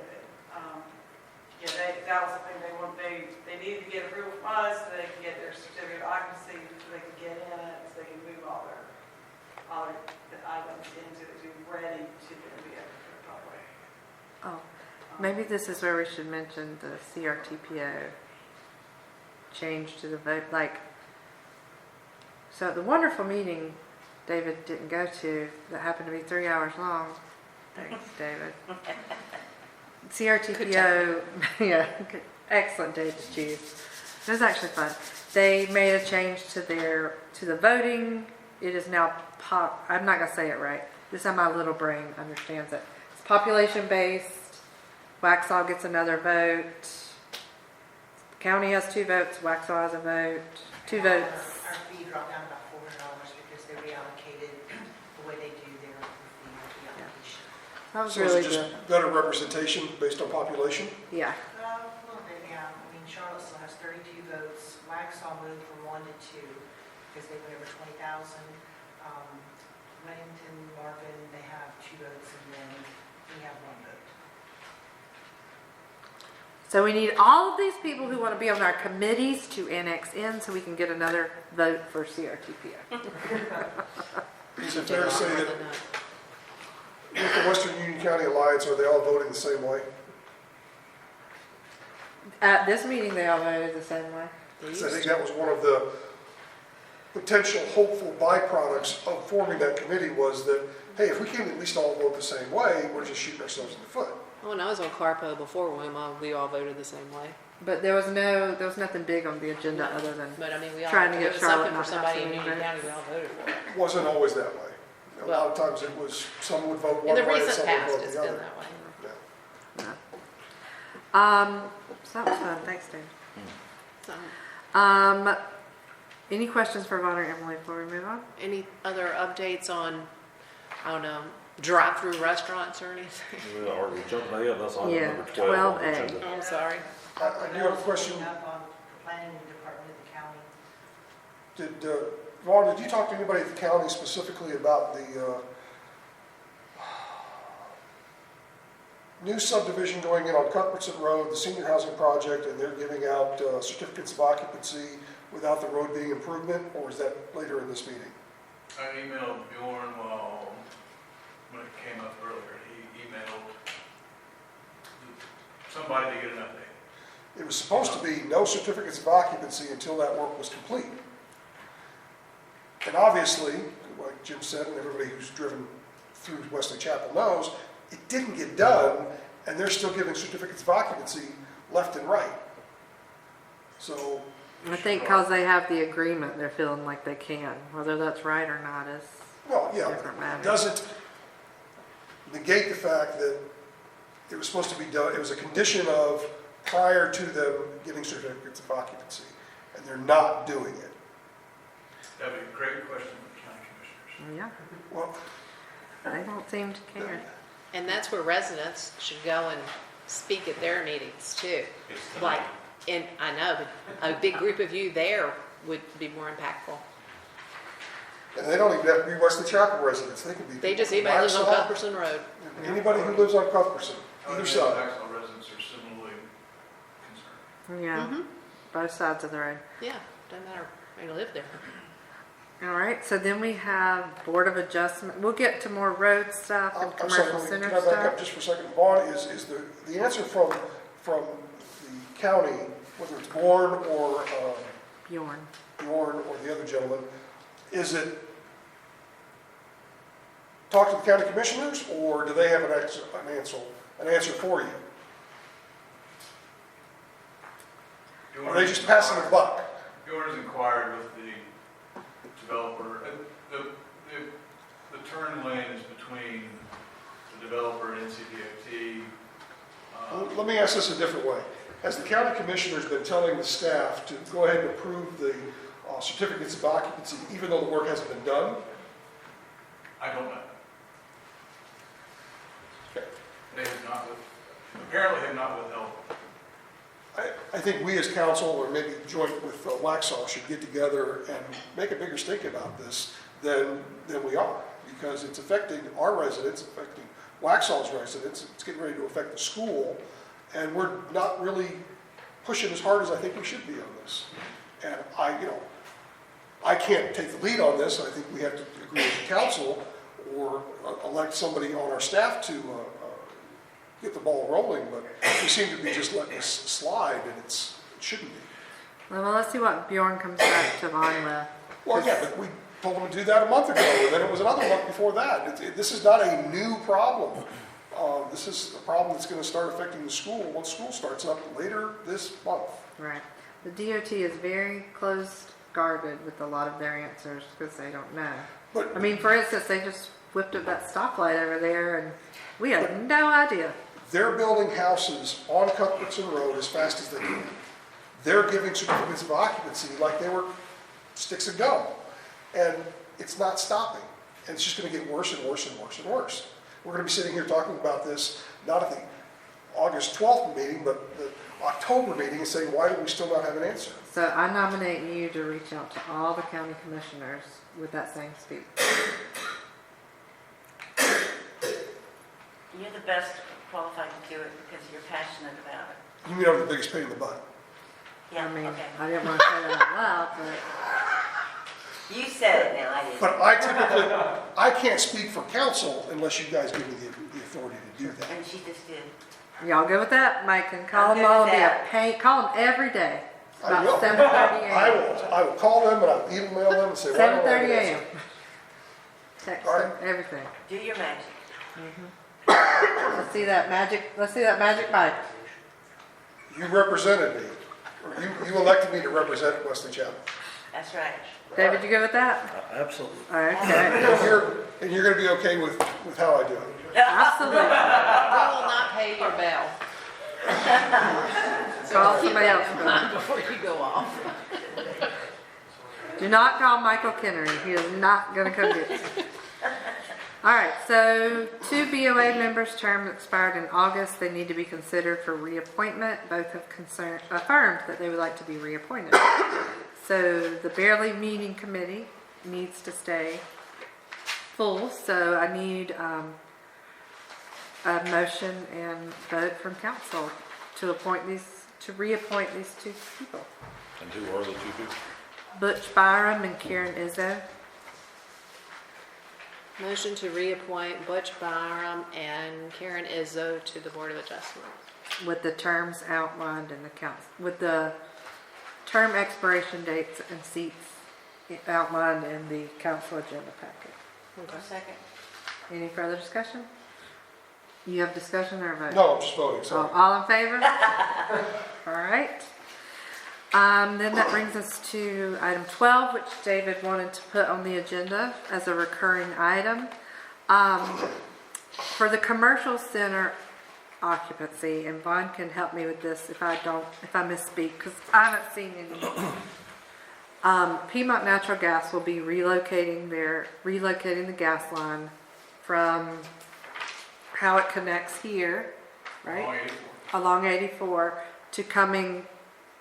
Yeah, that was the thing they needed to get approval from us, so they can get their certificate of occupancy, so they can get in it, so they can move all their items into it to be ready to then be able to put it away. Oh, maybe this is where we should mention the CRTPO change to the vote, like, so the wonderful meeting David didn't go to, that happened to be 3 hours long. Thanks, David. CRTPO, yeah, excellent day to choose. It was actually fun. They made a change to the voting. It is now I'm not gonna say it right. This is how my little brain understands it. It's population based. Waxhaw gets another vote. County has 2 votes. Waxhaw has a vote. 2 votes. Our fee dropped down about $400 because they reallocated the way they do their fee allocation. That was So is really it just good. better representation based on population? Yeah. A little bit, yeah. I mean, Charlotte still has 32 votes. Waxhaw moved from 1 to 2 because they went over 20,000. Weddington, Marvin, they have 2 votes, and then we have 1 vote. So we need all of these people who want to be on our committees to annex in so we can get another vote for CRTPO. Is it fair to say that with the Western Union County Alliance, are they all voting the same way? At this meeting, they all voted the same way. Because I think that was one of the potential hopeful byproducts of forming that committee was that, hey, if we can at least all vote the same way, we're just shooting ourselves in the foot. When I was on Carpo before, we all voted the same way. But there was nothing big on the agenda other than But I mean, we all, trying to if get it was Charlotte something not for to have somebody so in many Union County, votes. we all voted for it. It wasn't always that way. A lot of times it was, some would vote In one the way and recent some would past, vote it's the been other. that way. Yeah. So that was fun. Thanks, Dave. So, Any questions for Vaughn or Emily before we move on? any other updates on, I don't know, drive-through restaurants or anything? Are we jumping ahead? That's item Yeah, number 12 on the 12A. agenda. Oh, I'm sorry. I do have a question. Up on the planning department of the county. Vaughn, did you talk to anybody at the county specifically about the new subdivision going in on Cuthbertson Road, the senior housing project, and they're giving out certificates of occupancy without the road being improvement, or is that later in this meeting? I emailed Bjorn, when it came up earlier, he emailed somebody to get an update. It was supposed to be no certificates of occupancy until that work was complete. And obviously, like Jim said, and everybody who's driven through Wesley Chapel knows, it didn't get done, and they're still giving certificates of occupancy left and right. So, I think because they have the agreement, they're feeling like they can. Whether that's right or not is well, yeah, different matter. it doesn't negate the fact that it was supposed to be done, it was a condition of prior to them giving certificates of occupancy, and they're not doing it. That'd be a great question for the county commissioners. Yeah, Well, they don't seem to care. And that's where residents should go and speak at their meetings too. Like, and I know, but a big group of you there would be more impactful. and they don't even have to be Wesley Chapel residents, they can be. They just, people anybody from lives on Waxhaw, Cuthbertson Road. Anybody who lives on Cuthbertson, either side. Maxwell residents are similarly concerned. Yeah, Mhm. both sides of the road. Yeah, doesn't matter, I live there. All right, so then we have Board of Adjustment. We'll get to more road stuff and I'm sorry, commercial center can I back up stuff. just for a second? Vaughn, is the answer from the county, whether it's Bourne or Bjorn. Bjorn or the other gentleman, is it talk to the county commissioners, or do they have an answer for you? Or are they just passing the buck? Bjorn has inquired with the developer. The turn lanes between the developer and NCDOT. Let me ask this a different way. Has the county commissioners been telling the staff to go ahead and approve the certificates of occupancy, even though the work hasn't been done? I don't know. They have not, apparently have not withheld. I think we as council, or maybe joint with Waxhaw, should get together and make a bigger stink about this than we are, because it's affecting our residents, affecting Waxhaw's residents, it's getting ready to affect the school, and we're not really pushing as hard as I think we should be on this. And I can't take the lead on this. I think we have to agree with the council or elect somebody on our staff to get the ball rolling, but we seem to be just letting this slide, and it shouldn't be. Well, let's see what Bjorn comes back to line with. Well, yeah, but we told them to do that a month ago, and then it was another month before that. This is not a new problem. This is a problem that's going to start affecting the school once school starts up later this month. Right. The DOT is very close-guarded with a lot of their answers because they don't know. But, I mean, for instance, they just whipped up that stoplight over there, and we had no idea. they're building houses on Cuthbertson Road as fast as they can. They're giving certificates of occupancy like they were sticks and gum. And it's not stopping. And it's just going to get worse and worse and worse and worse. We're going to be sitting here talking about this, not at the August 12th meeting, but the October meeting, and saying, why do we still not have an answer? So I nominate you to reach out to all the county commissioners with that same speech. You're the best qualified to do it because you're passionate about it. You mean I'm the biggest pain in the butt? Yeah, I mean, okay. I didn't want to say that out loud, but You said it now, I didn't. But I can't speak for council unless you guys give me the authority to do that. And she just did. y'all good with that? Mike can call I'm them good all, with be a that. pain, call them every day. It's I will. about 7:30 a.m. I will call them and I'll email them and say, why don't I have 7:30 an a.m. answer? Text All them, right. everything. Do your magic. Let's see that magic Mike. You represented me, or you elected me to represent Wesley Chapel. That's right. David, you good with that? Absolutely. Okay. And you're going to be okay with how I do it. Absolutely. We will not pay your bill. Call somebody else. Before you go off. Do not call Michael Kennery. He is not going to come get you. All right, so 2 BOA members' terms expired in August. They need to be considered for reappointment. Both have affirmed that they would like to be reappointed. So the barely meeting committee needs to stay full. So I need a motion and vote from council to reappoint these 2 people. And who are the 2 people? Butch Byram and Karen Izzo. Motion to reappoint Butch Byram and Karen Izzo to the Board of Adjustment. With the terms outlined in the council, with the term expiration dates and seats outlined in the council agenda packet. Okay. Second. Any further discussion? You have discussion or vote? No, I'm just voting, Oh, sorry. all in favor? All right. Then that brings us to item 12, which David wanted to put on the agenda as a recurring item. For the commercial center occupancy, and Vaughn can help me with this if I misspeak, because I haven't seen any. Piedmont Natural Gas will be relocating the gas line from how it connects here, right? Along 84 to coming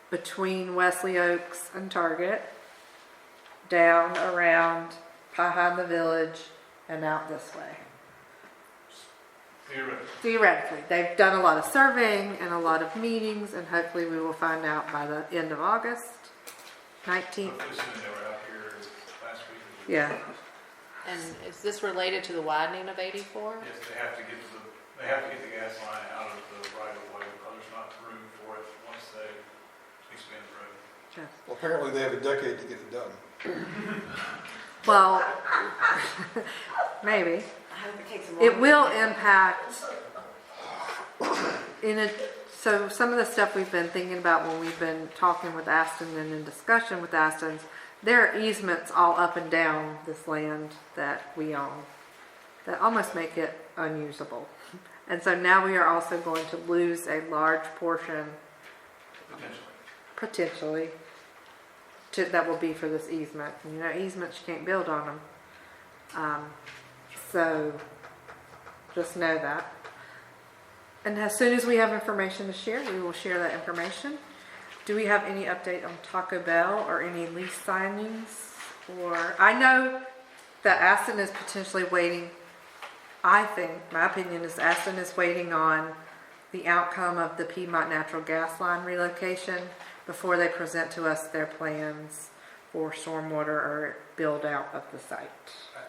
between Wesley Oaks and Target, down around behind the village and out this way. Theoretically. They've done a lot of surveying and a lot of meetings, and hopefully we will find out by the end of August 19th. They were out here last week. Yeah. And is this related to the widening of 84? Yes, they have to get the gas line out of the right of way because there's not room for it once they expand the road. Yes. Well, apparently they have a decade to get it done. Well, maybe. I hope it takes a It long will time. impact in a So some of the stuff we've been thinking about when we've been talking with Aston and in discussion with Aston's, there are easements all up and down this land that we own that almost make it unusable. And so now we are also going to lose a large portion, potentially, that will be for this easement. You know, easements, you can't build on them. So just know that. And as soon as we have information to share, we will share that information. Do we have any update on Taco Bell or any lease signings? Or I know that Aston is potentially waiting. I think, my opinion is Aston is waiting on the outcome of the Piedmont Natural Gas Line relocation before they present to us their plans for stormwater or build out of the site. I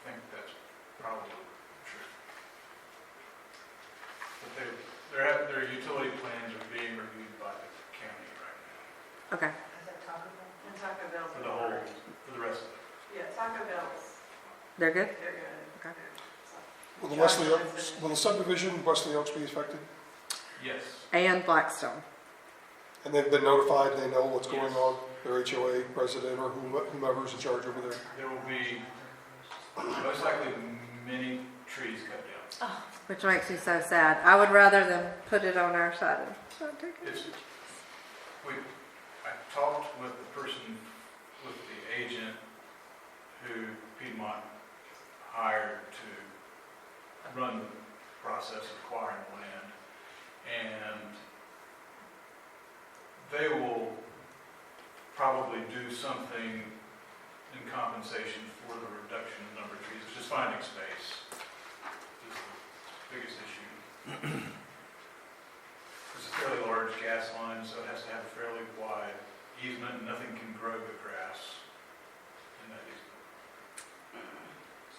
think that's probably true. But their utility plans are being reviewed by the county right now. Okay. Is that Taco Bell? And Taco Bell's. For the rest of it. Yeah, Taco Bell's, They're good? they're good. Okay. Will the Wesley Oaks, will the subdivision Wesley Oaks be affected? Yes. And Blackstone. And they've been notified, they know what's going Yes. on, their HOA president or whomever's in charge over there? There will be most likely many trees cut down. Which makes me so sad. I would rather them put it on our side and not take it. I talked with the person, with the agent who Piedmont hired to run the process of acquiring the land. And they will probably do something in compensation for the reduction in number of trees. It's just finding space is the biggest issue. It's a fairly large gas line, so it has to have a fairly wide easement, and nothing can grow but grass in that easement.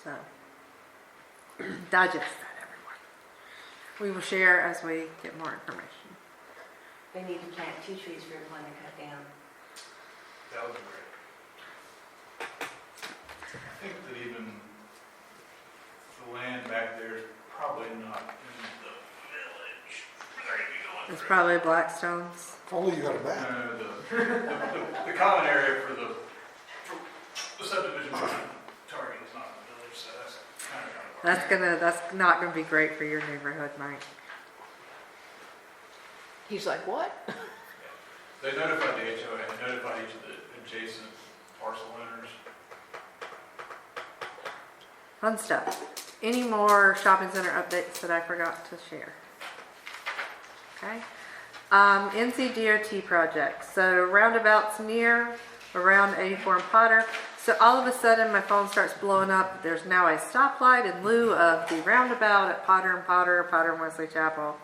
So, digest that, everyone. We will share as we get more information. They need to plant 2 trees for everyone to cut down. That would be great. I think that even the land back there is probably not in the village. They're gonna be going It's through. probably Blackstone's. If only you had a map. No, the common area for the subdivision target is not in the village, so that's kind of That's not gonna be great for your neighborhood, Mike. He's like, what? They notified the HOA, they notified each of the adjacent parcel owners. Fun stuff. Any more shopping center updates that I forgot to share? Okay. NCDOT project. So roundabouts near, around 84 and Potter. So all of a sudden my phone starts blowing up. There's now a stoplight in lieu of the roundabout at Potter and Potter, Potter and Wesley Chapel.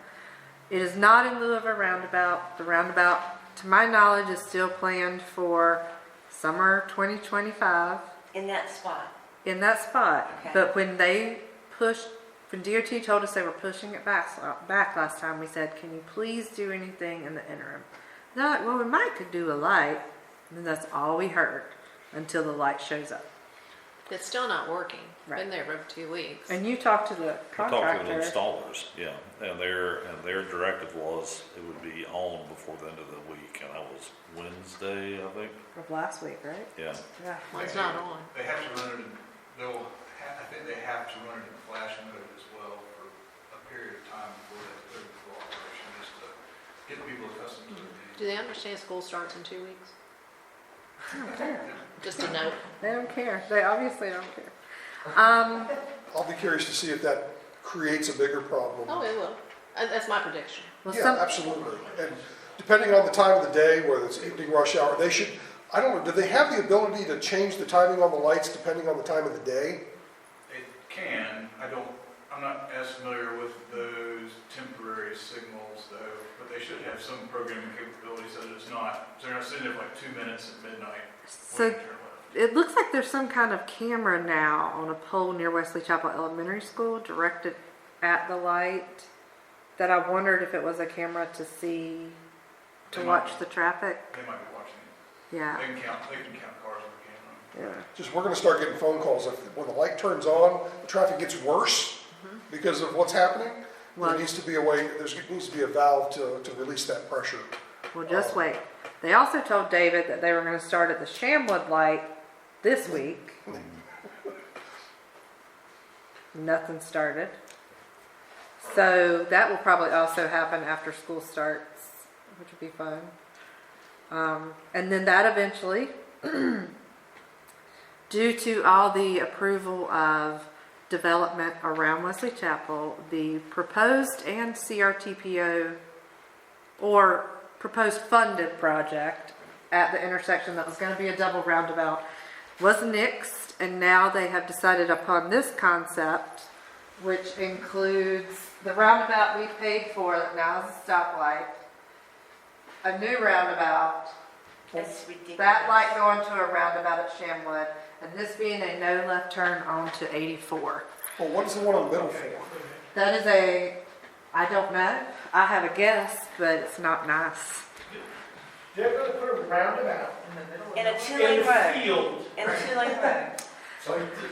It is not in lieu of a roundabout. The roundabout, to my knowledge, is still planned for summer 2025 In that spot. in that spot. Okay. But when DOT told us they were pushing it back last time, we said, can you please do anything in the interim? They're like, well, we might could do a light. And then that's all we heard until the light shows up. It's still not working. Right. Been there for 2 weeks. And you talked to the We talked contractor. to the installers, yeah, and their directive was it would be on before the end of the week, and that was Wednesday, I think, Of last week, right? yeah. Yeah. Well, it's not on. They have to run it, I think they have to run it in flash mode as well for a period of time before they put it into operation, just to get people accustomed to it. Do they understand school starts in 2 weeks? I don't care. Just a note. They don't care. They obviously don't care. I'll be curious to see if that creates a bigger problem. Oh, it will. That's my prediction. Well, Yeah, absolutely. And depending on the time of the day, whether it's evening rush hour, they should, I don't know, do they have the ability to change the timing on the lights depending on the time of the day? It can, I'm not as familiar with those temporary signals though, but they should have some programming capability so that they're not sitting there for like 2 minutes at midnight. So waiting to turn left. it looks like there's some kind of camera now on a pole near Wesley Chapel Elementary School directed at the light that I wondered if it was a camera to see, to They watch might- the traffic. They might be watching it. Yeah. They can count cars on the camera. Yeah. Just, we're gonna start getting phone calls, if, when the light turns on, the traffic gets worse because of what's happening. Well- There needs to be a way, there needs to be a valve to release that pressure. Well, just wait. They also told David that they were gonna start at the Shamwood light this week. Nothing started. So that will probably also happen after school starts, which would be fun. And then that eventually, due to all the approval of development around Wesley Chapel, the proposed and CRTPO or proposed funded project at the intersection that was going to be a double roundabout was nixed, and now they have decided upon this concept, which includes the roundabout we paid for that now is a stoplight, a new roundabout, That's ridiculous. that light going to a roundabout at Shamwood, and this being a no left turn onto 84. Well, what is the one in the middle for? That is I don't know. I have a guess, but it's not nice. They're gonna put a roundabout In a in two-lane the road. field. In a two-lane road.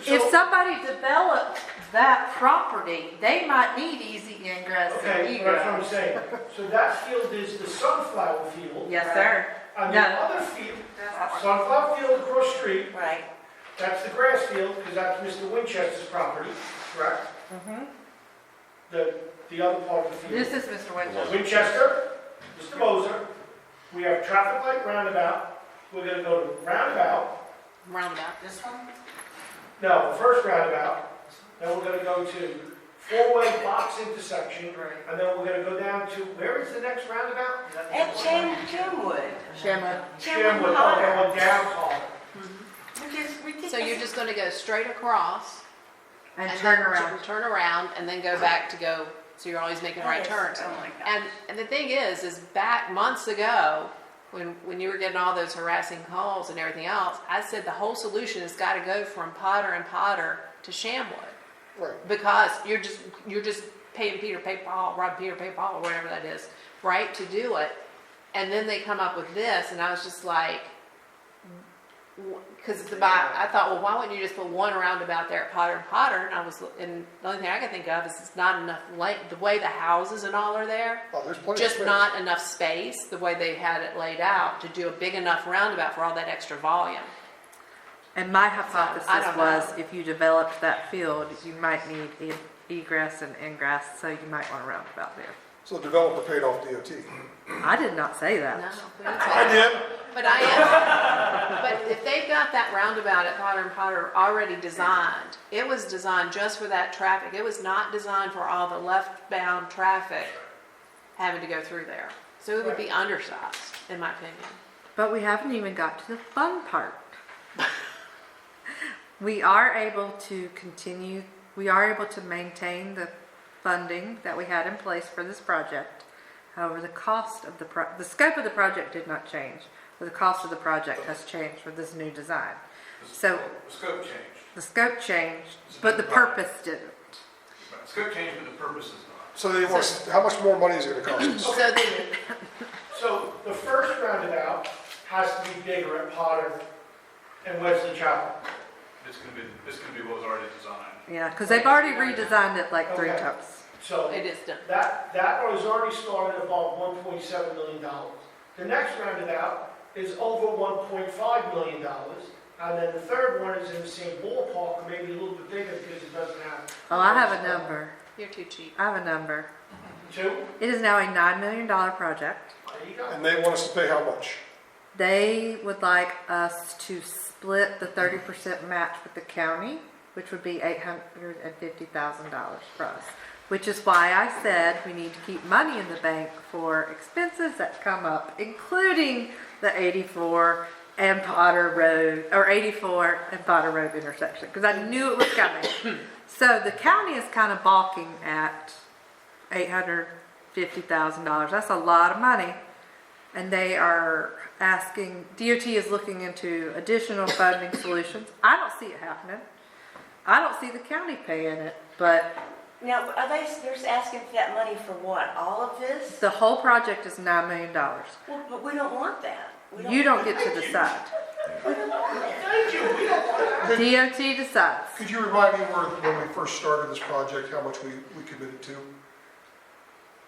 If somebody developed that property, they might need easy ingress and Okay, that's what I'm egress. saying. So that field is the sunflower field. Yes, sir. And No. the other field, sunflower field across the street, Right. that's the grass field, because that's Mr. Winchester's property, correct? Mhm. The other part of the field. This is Mr. Winchester. Winchester, Mr. Moser, we have traffic light roundabout, we're gonna go to roundabout, Roundabout. This one? no, the first roundabout, then we're gonna go to four-way box intersection, and then we're gonna go down to, where is the next roundabout? At Shamwood. Shamwood. Shamwood, Potter. going down Potter. Which is ridiculous. So you're just gonna go straight across And and turn then around. turn around and then go back to go, so you're always making right turns. Oh my God. And the thing is back months ago, when you were getting all those harassing calls and everything else, I said the whole solution has got to go from Potter and Potter to Shamwood. Right. Because you're just paying Peter, pay Paul, rob Peter, pay Paul, or whatever that is, right, to do it. And then they come up with this, and I was just like, because I thought, well, why wouldn't you just put one roundabout there at Potter and Potter? And the only thing I can think of is it's not enough the way the houses and all are there. Oh, there's plenty of Just space. not enough space, the way they had it laid out, to do a big enough roundabout for all that extra volume. And my I hypothesis don't was know. if you developed that field, you might need egress and ingress, so you might want a roundabout there. So the developer paid off DOT. I did not say No, that. we didn't say I that. did. But I am. But if they've got that roundabout at Potter and Potter already designed, it was designed just for that traffic. It was not designed for all the left-bound traffic having to go through there. So it would be undersized, in my opinion. But we haven't even got to the fun part. We are able to maintain the funding that we had in place for this project. However, the cost of the scope of the project did not change, but the cost of the project has changed for this new design. So The scope changed. the scope changed, but the purpose didn't. Right, the scope changed, but the purpose is not. So they want, how much more money is it gonna cost us? So then, So the first roundabout has to be bigger at Potter and Wesley Chapel. It's gonna be what was already designed. Yeah, because they've already redesigned it like 3 Okay. times. So it is done. that was already started above $1.7 million. The next roundabout is over $1.5 million. And then the third one is in the same ballpark, or maybe a little bit bigger because it doesn't have. Oh, I have a number. You're too cheap. I have a number. 2? It is now a $9 million project. There you go. And they want us to pay how much? They would like us to split the 30% match with the county, which would be $850,000 for us. Which is why I said we need to keep money in the bank for expenses that come up, including the 84 and Potter Road, or 84 and Potter Road intersection, because I knew it was coming. So the county is kind of balking at $850,000. That's a lot of money. And they are asking, DOT is looking into additional funding solutions. I don't see it happening. I don't see the county paying it, but Now, they're just asking for that money for what? All of this? the whole project is $9 million. Well, but we don't want that. We You don't get to decide. We don't want that. Thank you. We don't want that. DOT decides. Could you remind me when we first started this project, how much we committed to?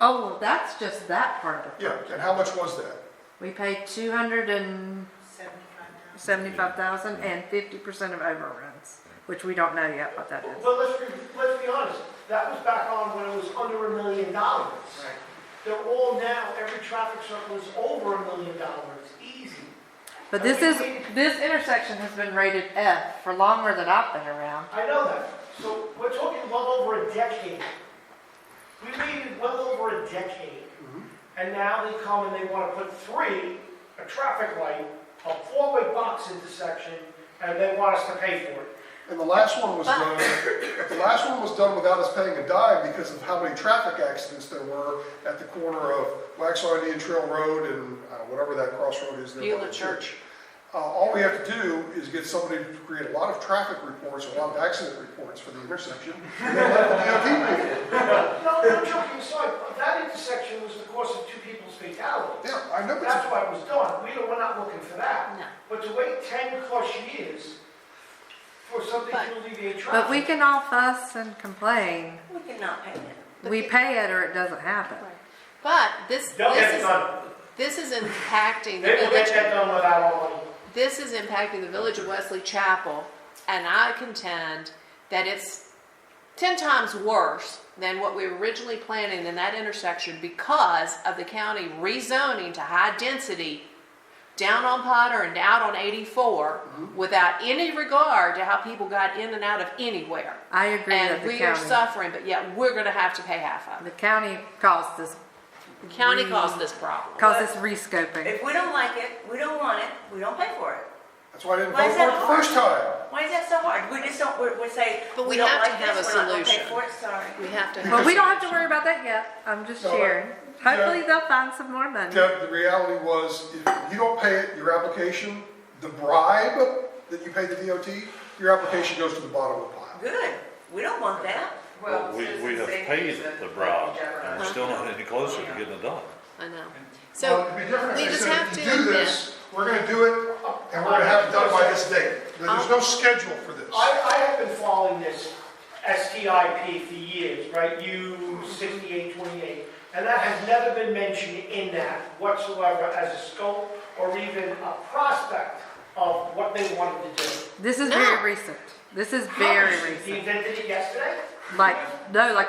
Oh, well, that's just that part of the Yeah, project. and how much was that? We paid 275,000 and 50% of overruns, which we don't know yet what that is. But let's be honest, that was back on when it was under $1 million. They're all now, every traffic circle is over $1 million, easy. But this intersection has been rated F for longer than I've been around. I know that. So we're talking well over a decade. We waited well over a decade. And now they come and they want to put 3, a traffic light, a 4-way box intersection, and they want us to pay for it. And the last one was done, the last one was done without us paying a dime because of how many traffic accidents there were at the corner of Waxhaw Indian Trail Road and whatever that crossroad is there by Beulah the Church. church. All we have to do is get somebody to create a lot of traffic reports, a lot of accident reports for the intersection, and then let the DOT pay for it. No, joking aside, that intersection was the cause of 2 people's fatalities. Yeah, I know. That's why it was done. We're not looking for that. No. But to wait 10+ years for something to alleviate traffic. But we can all fuss and complain. We cannot pay it. We pay it or it doesn't happen. But this They'll get it is done. this is impacting the They will get village. that done without our money. This is impacting the village of Wesley Chapel, and I contend that it's 10 times worse than what we were originally planning in that intersection because of the county rezoning to high density down on Potter and out on 84 without any regard to how people got in and out of anywhere. I agree that And the we are county, suffering, but yet we're going to have to pay half of the it. county caused this, The county caused this problem. rescoping. If we don't like it, we don't want it, we don't pay for it. That's why I didn't Why vote is for that it the hard? first time. Why is that so hard? We just don't, we say, But we we don't have to like have this, a we're not gonna pay solution. for it, sorry. We have to have Well, a we don't have to solution. worry about that yet. I'm just No, sharing. Hopefully they'll find some more money. The reality was, if you don't pay it, your application, the bribe that you pay the DOT, your application goes to the bottom of the pile. Good, we don't want that. Well, we have paid the bribe, and we're still not any closer to getting it done. I know. Well, So it'd be different we if they just said, have if to you do admit, this, we're gonna do it, and we're gonna have it done by this date. There's no schedule for this. I have been following this STIP for years, right? U6828, and that has never been mentioned in that whatsoever as a scope or even a prospect of what they wanted to do. This is No. very recent. This is very He recent. invented it yesterday? Like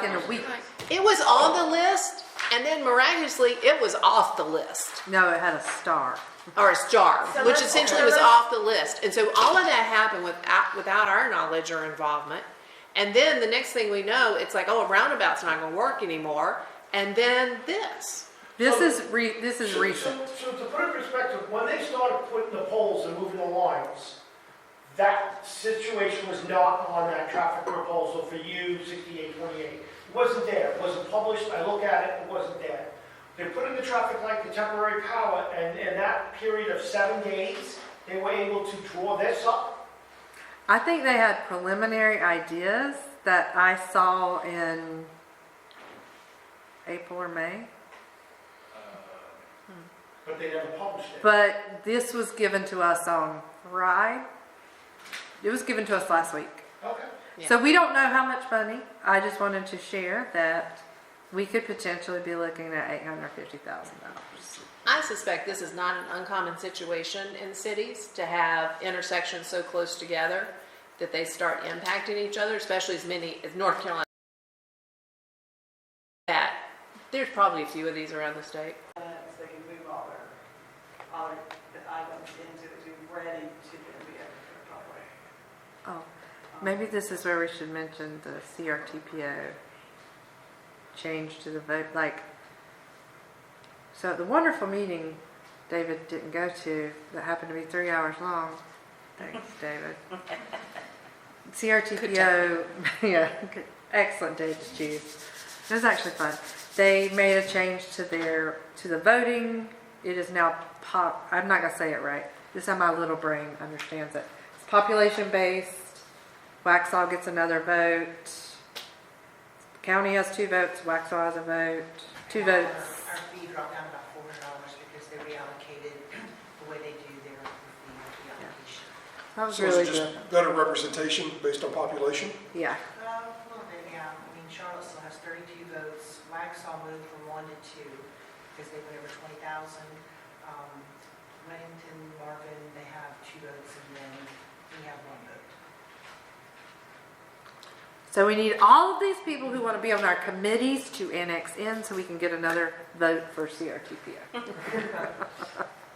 in a week. it was on the list, and then miraculously, it was off the list. No, it had a star. Or a star, So which let's- essentially so was let's- off the list. And so all of that happened without our knowledge or involvement. And then the next thing we know, it's like, oh, a roundabout's not gonna work anymore. And then this. This So- is recent. So to put it in perspective, when they started putting the poles and moving the lines, that situation was not on that traffic proposal for U6828. It wasn't there, it wasn't published, I look at it, it wasn't there. They put in the traffic light, the temporary power, and in that period of 7 days, they were able to draw this up. I think they had preliminary ideas that I saw in April or May. But they never published it. But this was given to us on Friday. It was given to us last week. Okay. Yeah. So we don't know how much money. I just wanted to share that we could potentially be looking at $850,000. I suspect this is not an uncommon situation in cities to have intersections so close together that they start impacting each other, especially as many as North Carolina. That there's probably a few of these around the state. So they can move all their items into it, to be ready to then be able to probably. Oh, maybe this is where we should mention the CRTPO change to the vote. So the wonderful meeting David didn't go to that happened to be 3 hours long. Thanks, David. CRTPO, yeah, excellent day to choose. It was actually fun. They made a change to the voting. It is now I'm not gonna say it right. This is how my little brain understands it. It's population based. Waxhaw gets another vote. The county has 2 votes. Waxhaw has a vote. 2 votes. Our fee dropped down about $400 because they reallocated the way they do their fee allocation. That was So is really it good. just better representation based on population? Yeah. A little bit, yeah. I mean, Charlottesville has 32 votes. Waxhaw moved from 1 1 to 2, because they went over 20,000. Reddington, Marvin, they have 2 votes, and then we have 1 vote. So we need all of these people who want to be on our committees to annex in so we can get another vote for CRTPO.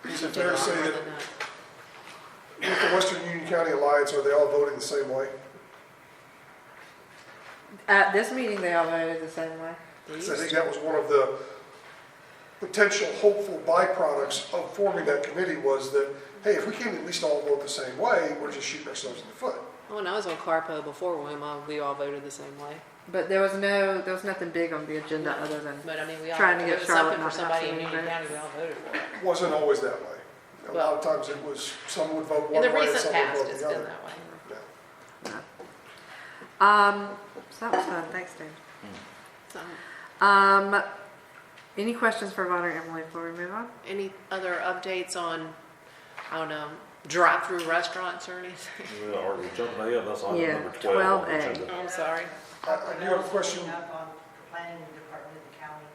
Is it fair to say that with the Western Union County Alliance, are they all voting the same way? At this meeting, they all voted the same way. So I think that was one of the potential hopeful byproducts of forming that committee was that, hey, if we can at least all vote the same way, we're just shooting ourselves in the foot. When I was on Carpo before, we all voted the same way. But there was nothing big on the agenda other than But I mean, we all, trying to if get it was Charlotte something for not somebody in having Union any County, we all voted for it. Wasn't always that way. A Well, lot of times it was, some would vote In one the way and recent some would past, vote it's the been other. that way. Yeah. So that was fun. Thanks, Dave. So, Any questions for Von or Emily before we move on? any other updates on, I don't know, drive-through restaurants or anything? Are we jumping ahead? That's item Yeah, number 12 on the 12A. agenda. I'm sorry. I do have a question. Up on the planning department of the county.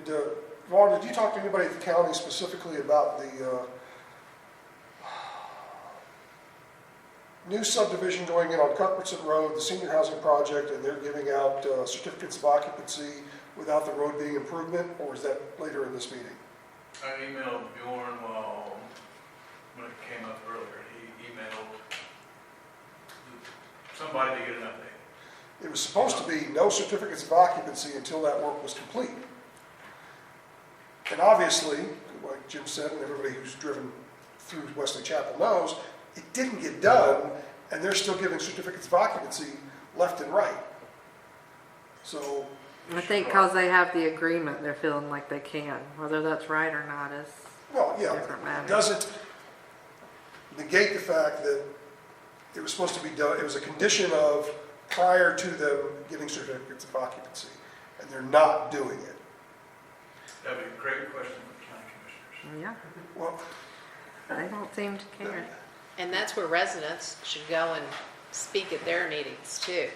Did, Vaughn, did you talk to anybody at the county specifically about the new subdivision going in on Cuthbertson Road, the senior housing project, and they're giving out certificates of occupancy without the road being improvement, or is that later in this meeting? I emailed Bjorn when it came up earlier. He emailed somebody to get an update. It was supposed to be no certificates of occupancy until that work was complete. And obviously, like Jim said, and everybody who's driven through Wesley Chapel knows, it didn't get done, and they're still giving certificates of occupancy left and right. So, I think because they have the agreement, they're feeling like they can. Whether that's right or not is well, yeah, different matter. it doesn't negate the fact that it was supposed to be done, it was a condition of prior to them getting certificates of occupancy, and they're not doing it. That'd be a great question for the county commissioners. Yeah, Well, they don't seem to care. And that's where residents should go and speak at their meetings too.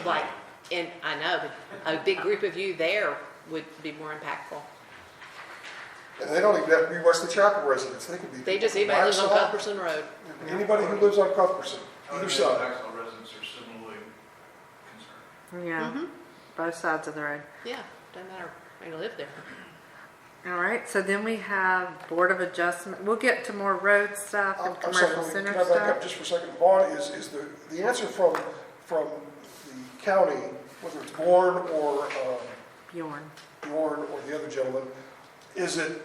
Like, and I know, but a big group of you there would be more impactful. and they don't even have to be Wesley Chapel residents, they could be. They just, people anybody lives on Waxhaw, Cuthbertson Road. Anybody who lives on Cuthbertson, I either would side. say Maxwell residents are similarly concerned. Yeah, both sides of the road. Yeah, doesn't matter where you live there. All right, so then we have Board of Adjustment. We'll get to more road stuff and I'm sorry, commercial can center I back up stuff. just for a second? Vaughn, is the answer from the county, whether it's Bourne or Bjorn. Bjorn or the other gentleman, is it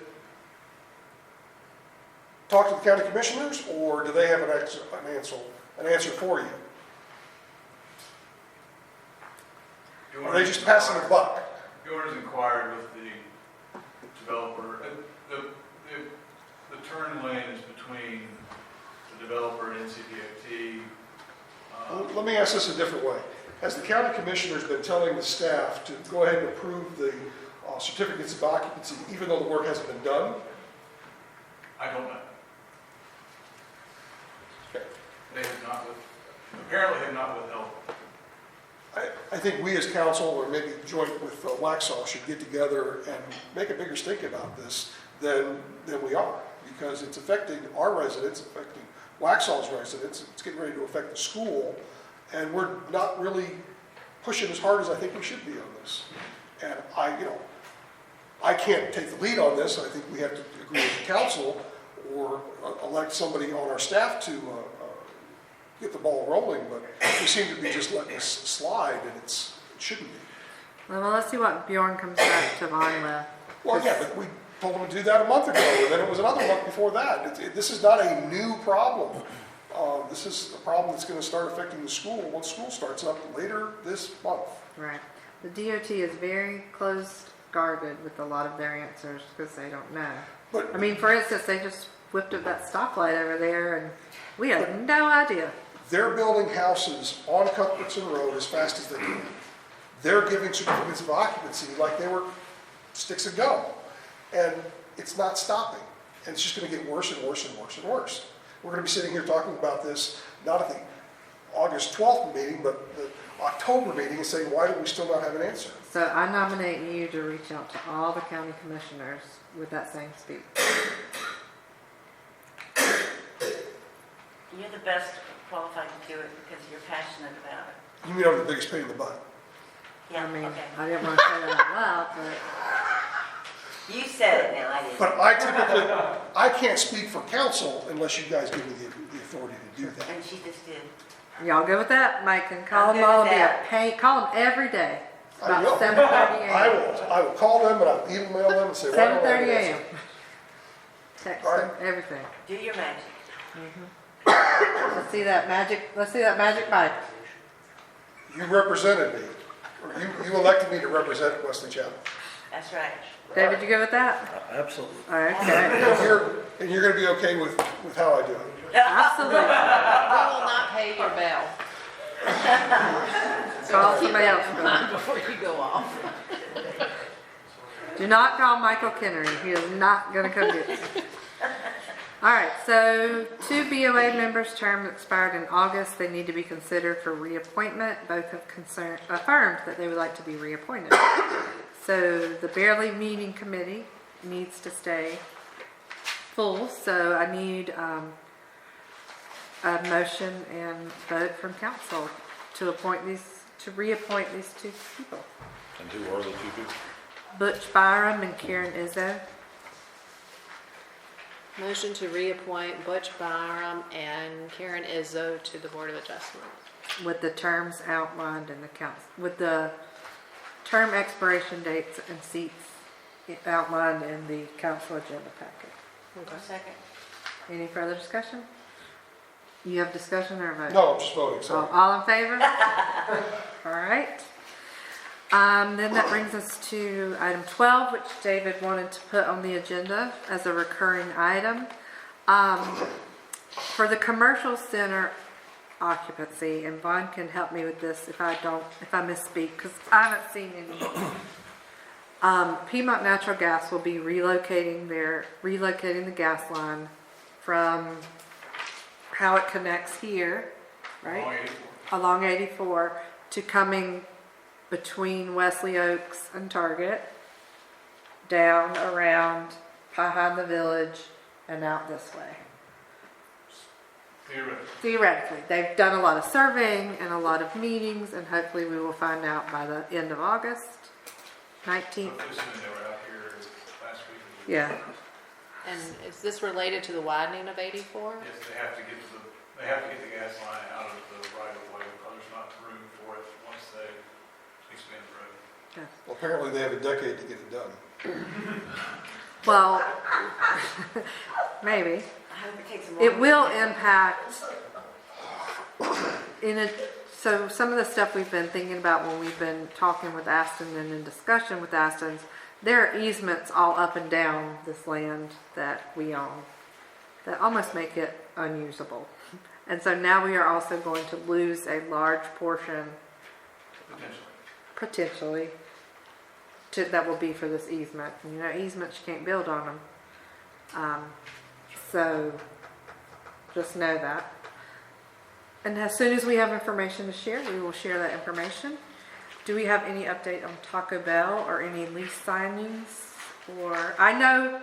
talk to the county commissioners, or do they have an answer for you? Are they just passing the buck? Bjorn has inquired with the developer. The turn lane is between the developer and NCDOT. Let me ask this a different way. Has the county commissioners been telling the staff to go ahead and approve the certificates of occupancy, even though the work hasn't been done? I don't know. Okay. They have not, apparently have not withheld. I think we as council, or maybe joint with Waxhaw, should get together and make a bigger stink about this than we are, because it's affecting our residents, affecting Waxhaw's residents, it's getting ready to affect the school, and we're not really pushing as hard as I think we should be on this. And I can't take the lead on this. I think we have to agree with the council or elect somebody on our staff to get the ball rolling, but we seem to be just letting this slide, and it shouldn't be. Well, let's see what Bjorn comes back to Von with. Well, yeah, but we told them to do that a month ago, and then it was another month before that. This is not a new problem. This is a problem that's going to start affecting the school once school starts up later this month. Right. The DOT is very close-guarded with a lot of their answers because they don't know. But, I mean, for instance, they just whipped up that stoplight over there, and we had no idea. they're building houses on Cuthbertson Road as fast as they can. They're giving certificates of occupancy like they were sticks of gum. And it's not stopping. And it's just going to get worse and worse and worse and worse. We're going to be sitting here talking about this, not at the August 12th meeting, but the October meeting and saying, why do we still not have an answer? So I nominate you to reach out to all the county commissioners with that same speech. You're the best qualified to do it because you're passionate about it. You mean I'm the biggest pain in the butt? Yeah, I mean, okay. I didn't want to say that out loud, but You said it now, I didn't. But I can't speak for council unless you guys give me the authority to do that. And she just did. y'all good with that? Mike can call I'm them good all, with be a that. pain, call them every day. It's I will. about 7:30 a.m. I will call them and I'll email them and say, why don't I have 7:30 an a.m. answer? Text All right. them, everything. Do your magic. Let's see that magic pipe. You represented me, or you elected me to represent Wesley Chapel. That's right. David, you good with that? Absolutely. Okay. And you're gonna be okay with how I do it. Absolutely. We will not pay your bell. Call somebody else. Before you go off. Do not call Michael Kennery. He is not going to come get you. All right, so 2 BOA members' terms expired in August. They need to be considered for reappointment. Both have affirmed that they would like to be reappointed. So the barely meeting committee needs to stay full. So I need a motion and vote from council to reappoint these 2 people. And who are the 2 people? Butch Byram and Karen Izzo. Motion to reappoint Butch Byram and Karen Izzo to the Board of Adjustment. With the terms outlined in the council, with the term expiration dates and seats outlined in the council agenda packet. Okay. Second. Any further discussion? You have discussion or a vote? No, I'm just voting, sorry. All in favor? All right. Then that brings us to item 12, which David wanted to put on the agenda as a recurring item. For the commercial center occupancy, and Vaughn can help me with this if I misspeak, because I haven't seen any. Piedmont Natural Gas will be relocating the gas line from how it connects here, right? Along 84 to coming between Wesley Oaks and Target, down around behind the village and out this way. Theoretically. They've done a lot of surveying and a lot of meetings, and hopefully we will find out by the end of August 19th. They were out here last week. Yeah. And is this related to the widening of 84? Yes, they have to get the gas line out of the right of way because there's not room for it once they expand the road. Well, apparently they have a decade to get it done. Well, maybe. I hope it takes a It will impact so some of the stuff we've been thinking about when we've been talking with Aston and in discussion with Aston's, there are easements all up and down this land that we own that almost make it unusable. And so now we are also going to lose a large portion, potentially, that will be for this easement. You know, easements, you can't build on them. So just know that. And as soon as we have information to share, we will share that information. Do we have any update on Taco Bell or any lease signings? Or I know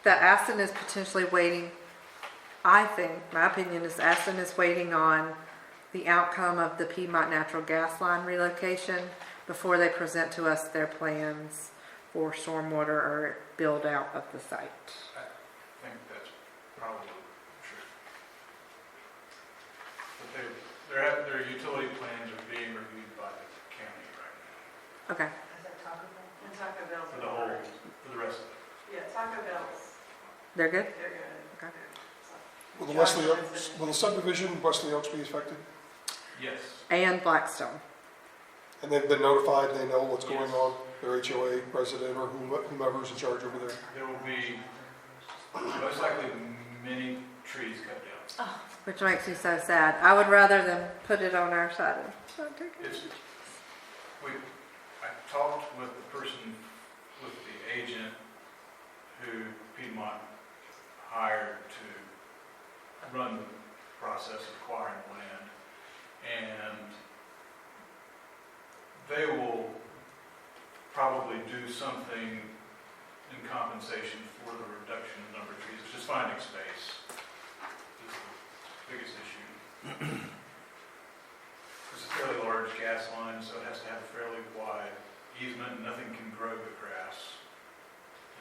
that Aston is potentially waiting. I think, my opinion is Aston is waiting on the outcome of the Piedmont Natural Gas line relocation before they present to us their plans for stormwater or build out of the site. I think that's probably true. But their utility plans are being reviewed by the county right now. Okay. And Taco Bell's. For the rest of it. Yeah, Taco Bell's, They're good? they're good. Okay. Will the Wesley Oaks, will the subdivision Wesley Oaks be affected? Yes. And Blackstone. And they've been notified, they know what's going on, their HOA president or whomever's in charge over there? There will be most likely many trees cut down. Which makes me so sad. I would rather them put it on our side of I talked with the person, with the agent who Piedmont hired to run the process of acquiring the land. And they will probably do something in compensation for the reduction in number of trees. It's just finding space is the biggest issue. It's a fairly large gas line, so it has to have a fairly wide easement, and nothing can grow but grass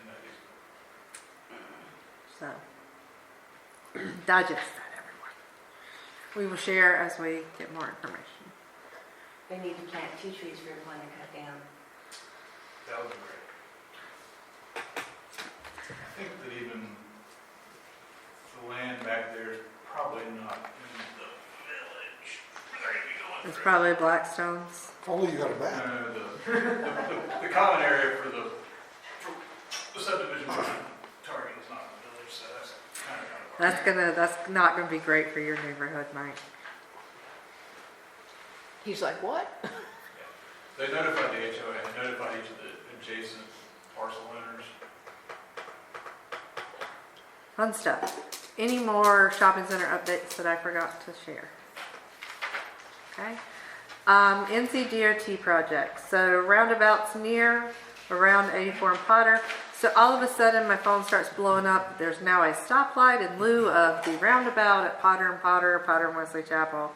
in that easement. So, digest that, everyone. We will share as we get more information. They need to plant 2 trees for your plan to cut down. That would be great. I think that even the land back there is probably not in the village. Where are you going? It's probably Blackstone's. If only you got a map. The common area for the subdivision target is not in the village, so that's kind of. That's not gonna be great for your neighborhood, Mike. He's like, what? They notified the HOA, they notified each of the adjacent parcel owners. Fun stuff. Any more shopping center updates that I forgot to share? Okay. NCDOT projects. So roundabouts near, around 84 and Potter. So all of a sudden my phone starts blowing up. There's now a stoplight in lieu of the roundabout at Potter and Potter, Potter and Wesley Chapel.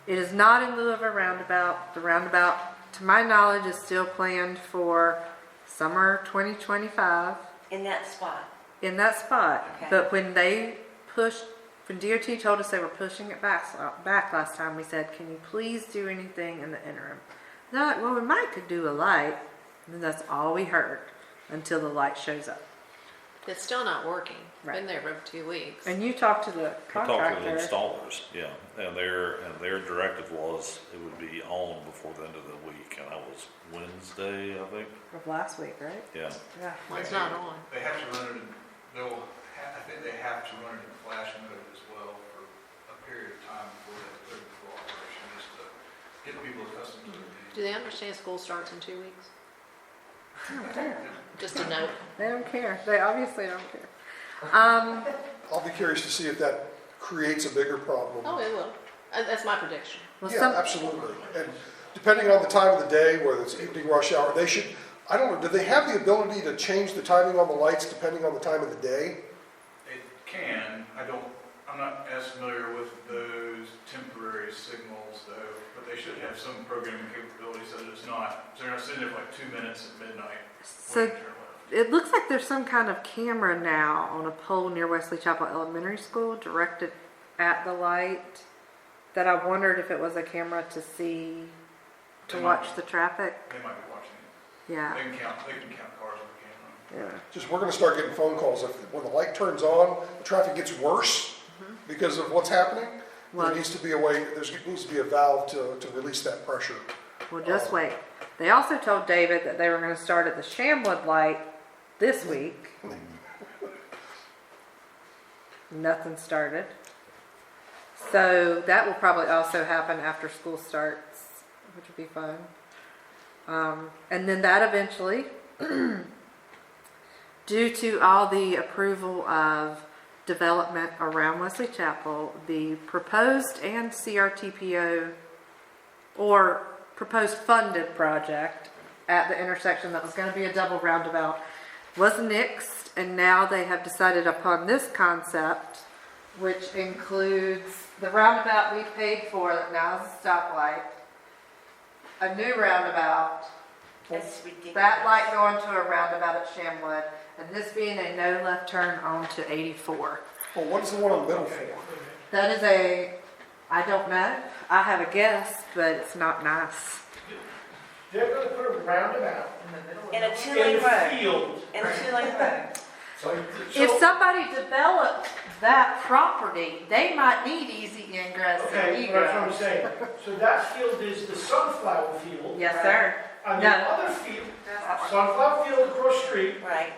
It is not in lieu of a roundabout. The roundabout, to my knowledge, is still planned for summer 2025. In that spot. In that spot. Okay. But when DOT told us they were pushing it back last time, we said, can you please do anything in the interim? They're like, well, we might could do a light. And that's all we heard until the light shows up. It's still not working. It's Right. been there for 2 weeks. And you talked to the We talked to contractor. the installers, yeah, and their directive was it would be on before the end of the week, and that was Wednesday, I think. Of last week, right? Yeah. Yeah. Well, it's not on. They have to run it in, I think they have to run it in flash mode as well for a period of time before they put it in full operation, just to get people accustomed to it. Do they understand school starts in 2 weeks? I don't care. Just a note. They don't care. They obviously don't care. I'll be curious to see if that creates a bigger problem. Oh, it will. That's my prediction. Well, Yeah, absolutely. And depending on the time of the day, whether it's evening rush hour, they should, I don't know, do they have the ability to change the timing on the lights depending on the time of the day? It can, I'm not as familiar with those temporary signals though, but they should have some programming capability so that it's not, so they're not sitting there for like 2 minutes at midnight. So waiting to turn left. it looks like there's some kind of camera now on a pole near Wesley Chapel Elementary School directed at the light that I wondered if it was a camera to see, to watch the traffic. They might be watching it. Yeah. They can count cars on the camera. Yeah. Just, we're gonna start getting phone calls. When the light turns on, the traffic gets worse because of what's happening. Well- There needs to be a way, there needs to be a valve to release that pressure. Well, just wait. They also told David that they were going to start at the Shamwood light this week. Nothing started. So that will probably also happen after school starts, which will be fun. And then that eventually, due to all the approval of development around Wesley Chapel, the proposed and CRTPO or proposed funded project at the intersection that was going to be a double roundabout was nixed, and now they have decided upon this concept, which includes the roundabout we paid for that now is a stoplight, a new roundabout, That's ridiculous. that light going to a roundabout at Shamwood, and this being a no left turn onto 84. Well, what is the one in the middle for? That is I don't know. I have a guess, but it's not nice. They're gonna put a roundabout In a in 2-lane the road. field. In a 2-lane road. If somebody developed that property, they might need easy ingress and Okay, that's what I'm egress. saying. So that field is the sunflower field. Yes, sir. And No. the other field, sunflower field across the street, Right.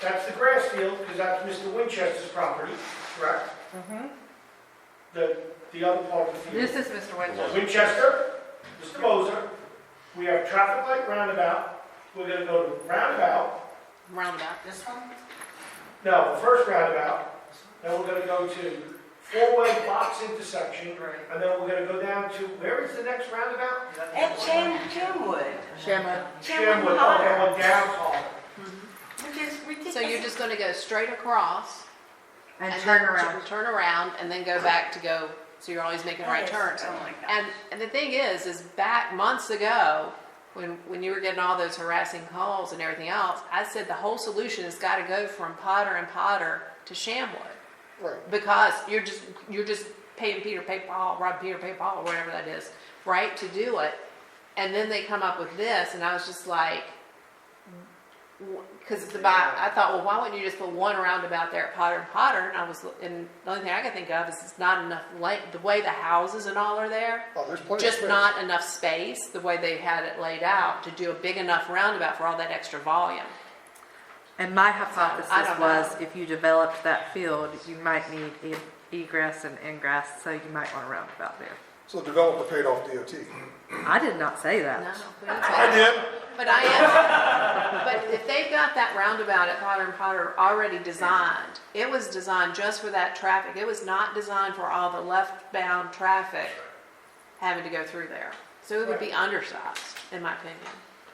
that's the grass field, because that's Mr. Winchester's property, correct? Mm-hmm. The other part of the field. This is Mr. Winchester. Winchester, Mr. Moser, we have traffic light roundabout, we're gonna go to roundabout, Roundabout. This one? no, the first roundabout, then we're gonna go to four-way box intersection, and then we're gonna go down to, where is the next roundabout? At Shamwood. Shamwood. Shamwood, Potter. going down Potter. Which is ridiculous. So you're just gonna go straight across And and turn then around. turn around and then go back to go, so you're always making right That is- turns. oh my gosh. And the thing is back months ago, when you were getting all those harassing calls and everything else, I said the whole solution has got to go from Potter and Potter to Shamwood. Right. Because you're just paying Peter, pay Paul, rob Peter, pay Paul, whatever that is, right, to do it. And then they come up with this, and I was just like, because I thought, well, why wouldn't you just put one roundabout there at Potter and Potter? And the only thing I could think of is it's not enough, the way the houses and all are there, Oh, there's plenty of just space. not enough space, the way they had it laid out, to do a big enough roundabout for all that extra volume. And my I hypothesis don't was know. if you developed that field, you might need egress and ingress, so you might want a roundabout there. So the developer paid off DOT. I did not say No, that. we don't I say- did. But I am, but if they've got that roundabout at Potter and Potter already designed, it was designed just for that traffic. It was not designed for all the left-bound traffic having to go through there. So it would be undersized, in my opinion.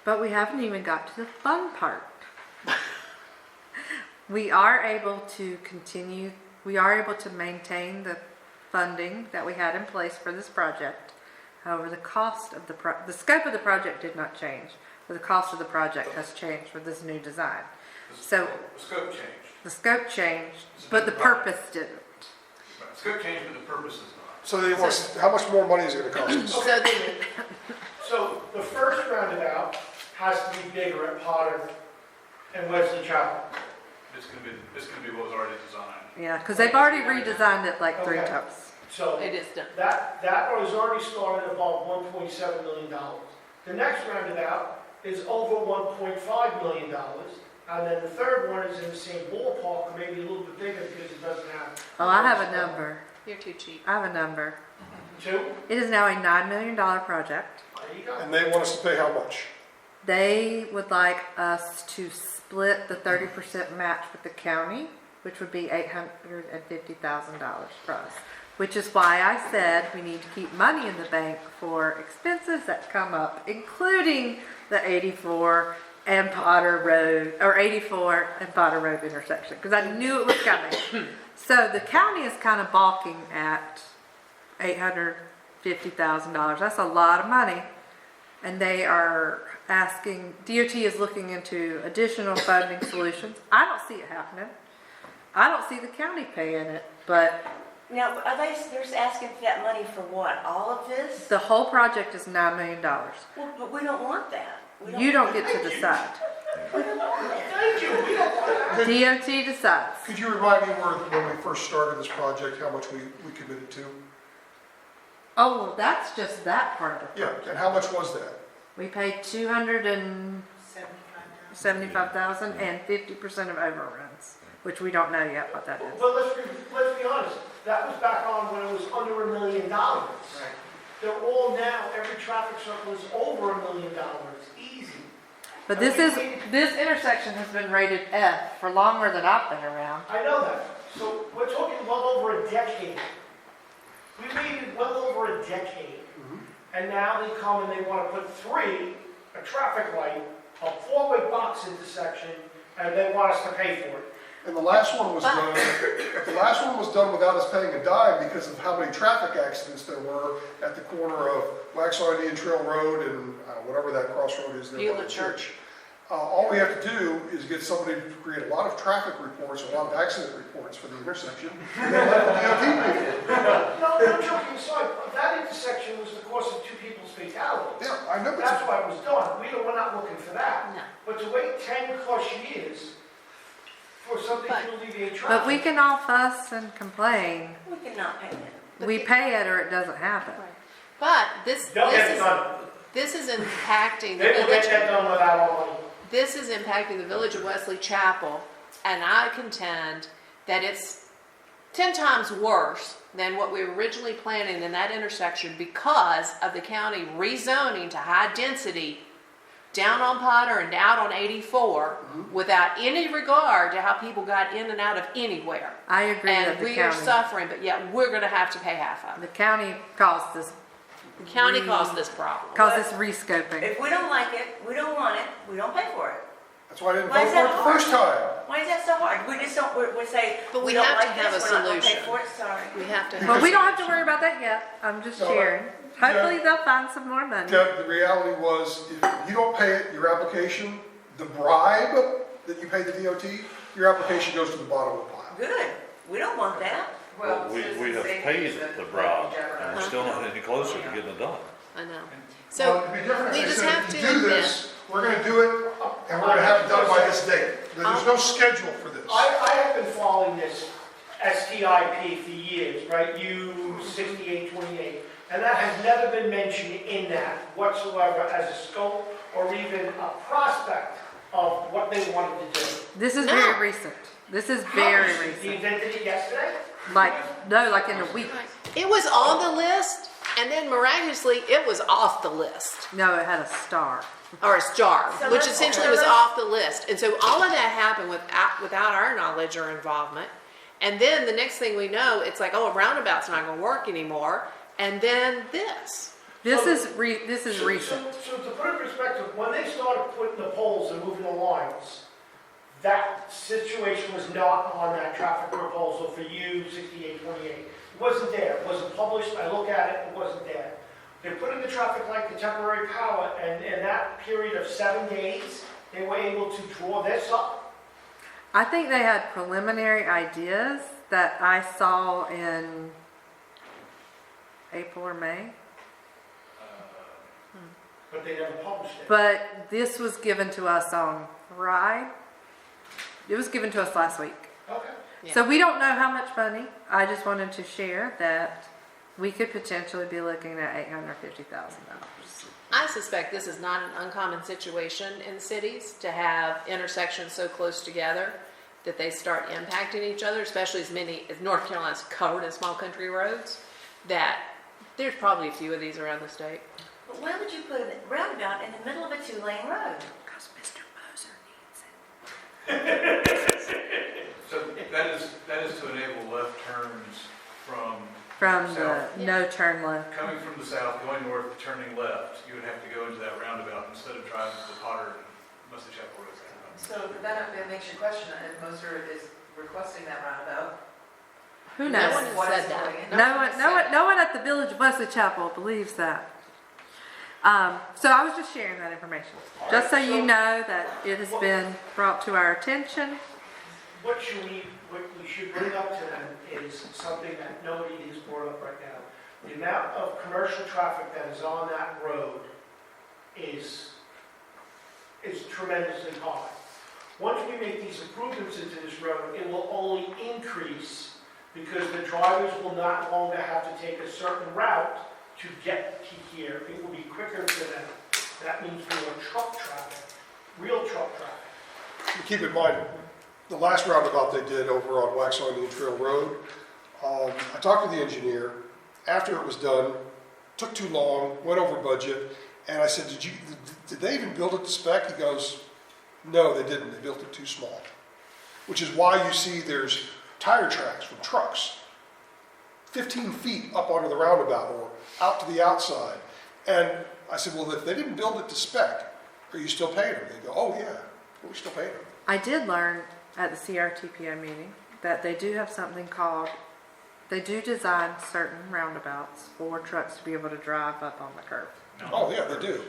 But we haven't even got to the fun part. We are able to continue, we are able to maintain the funding that we had in place for this project. However, the cost of the scope of the project did not change, but the cost of the project has changed with this new design. So The scope changed. the scope changed, but the purpose didn't. The scope changed, but the purpose is not. So they want, how much more money is it gonna cost us? So they, So the first roundabout has to be bigger at Potter and Wesley Chapel. It's gonna be what was already designed. Yeah, because they've already redesigned it like 3 Okay. times. So it is done. that was already started above $1.7 million. The next roundabout is over $1.5 million. And then the third one is in the same ballpark, or maybe a little bit bigger because it doesn't have. Oh, I have a number. You're too cheap. I have a number. 2? It is now a $9 million project. There you go. And they want us to pay how much? They would like us to split the 30% match with the county, which would be $850,000 for us. Which is why I said we need to keep money in the bank for expenses that come up, including the 84 and Potter Road, or 84 and Potter Road intersection, because I knew it was coming. So the county is kind of balking at $850,000. That's a lot of money. And they are asking, DOT is looking into additional funding solutions. I don't see it happening. I don't see the county paying it, but Now, they're asking for that money for what? All of this? the whole project is $9 million. Well, but we don't want that. We You don't get to decide. We don't want it. Thank you. We don't want that. DOT decides. Could you remind me when we first started this project, how much we committed to? Oh, well, that's just that part of the Yeah, project. and how much was that? We paid $275,000 and 50% of overruns, which we don't know yet what that is. But let's be honest, that was back on when it was under $1 million. They're all now, every traffic circle is over $1 million, easy. But this intersection has been rated F for longer than I've been around. I know that. So we're talking well over a decade. We waited well over a decade. And now they come and they want to put 3, a traffic light, a 4-way box intersection, and they want us to pay for it. And the last one was done, without us paying a dime because of how many traffic accidents there were at the corner of Waxhaw Indian Trail Road and whatever that crossroad is there. by Beulah the Church. All we have to do is get somebody to create a lot of traffic reports, a lot of accident reports for the intersection, and then let the DOT pay for it. No, joking aside, that intersection was the cause of 2 people's fatalities. Yeah, I know. That's why it was done. We're not looking for that. No. But to wait 10+ years for something But- to alleviate traffic. But we can all fuss and complain. We cannot pay it. We pay it or it doesn't happen. But this They'll get it is done. this is impacting the They will get village. that done without our money. This is impacting the village of Wesley Chapel, and I contend that it's 10 times worse than what we were originally planning in that intersection because of the county rezoning to high density down on Potter and out on 84 without any regard to how people got in and out of anywhere. I agree that And the we are county, suffering, but yet we're gonna have to pay half of it. the county caused this, The county caused this problem. caused this rescoping. If we don't like it, we don't want it, we don't pay for it. That's why I didn't Why vote is for it that the hard? first time. Why is that so hard? We just don't, we say, But we we don't have to like have this, a we're not gonna pay solution. for it, sorry. We have to. But we don't have to worry about that yet. I'm just No, sharing. Hopefully they'll find some more money. The reality was, if you don't pay it, your application, the bribe that you pay the DOT, your application goes to the bottom of the pile. Good, we don't want that. Well, we have paid the bribe, and we're still not any closer to getting it done. I know. Well, So it'd be different we if they just said, have if to you do admit, this, we're gonna do it, and we're gonna have it done by this date. There's no schedule for this. I have been following this STIP for years, right? U 6828, and that has never been mentioned in that whatsoever as a scope or even a prospect of what they wanted to do. This is No. very recent. This is very They recent. invented it yesterday? Like, no, like in a week. it was on the list, and then miraculously, it was off the list. No, it had a star. Or a star, So which let's- essentially so was let's- off the list. And so all of that happened without our knowledge or involvement. And then the next thing we know, it's like, oh, a roundabout's not gonna work anymore. And then this. This is recent. So to put it in perspective, when they started putting the poles and moving the lines, that situation was not on that traffic proposal for U 6828. It wasn't there, it wasn't published, I look at it, it wasn't there. They put in the traffic light, the temporary power, and in that period of 7 days, they were able to draw this up. I think they had preliminary ideas that I saw in April or May. But they never published it. But this was given to us on Friday. It was given to us last week. Okay. Yeah. So we don't know how much money. I just wanted to share that we could potentially be looking at $850,000. I suspect this is not an uncommon situation in cities to have intersections so close together that they start impacting each other, especially as North Carolina's covered in small country roads, that there's probably a few of these around the state. But why would you put a roundabout in the middle of a 2-lane road? Because Mr. Moser needs it. So that is to enable left turns from From the south. no turn left. Coming from the south, going north, turning left, you would have to go into that roundabout instead of driving to the Potter and Wesley Chapel Road. So that makes you question if Moser is requesting that roundabout. Who No knows? one has What is said that. going in? No one at the Village of Wesley Chapel believes that. So I was just sharing that information, just so you know that it has been brought to our attention. What we should bring up to them is something that nobody has brought up right now. The amount of commercial traffic that is on that road is tremendously high. Once we make these improvements into this road, it will only increase because the drivers will not longer have to take a certain route to get to here. It will be quicker for them. That means more truck traffic, real truck traffic. Keep in mind, the last roundabout they did over on Waxhaw Indian Trail Road, I talked to the engineer. After it was done, took too long, went over budget, and I said, did they even build it to spec? He goes, no, they didn't. They built it too small. Which is why you see there's tire tracks from trucks 15 feet up onto the roundabout or out to the outside. And I said, well, if they didn't build it to spec, are you still paying them? They go, oh yeah, we're still paying them. I did learn at the CRTPO meeting that they do have something called, they do design certain roundabouts for trucks to be able to drive up on the curb. Oh yeah, they do.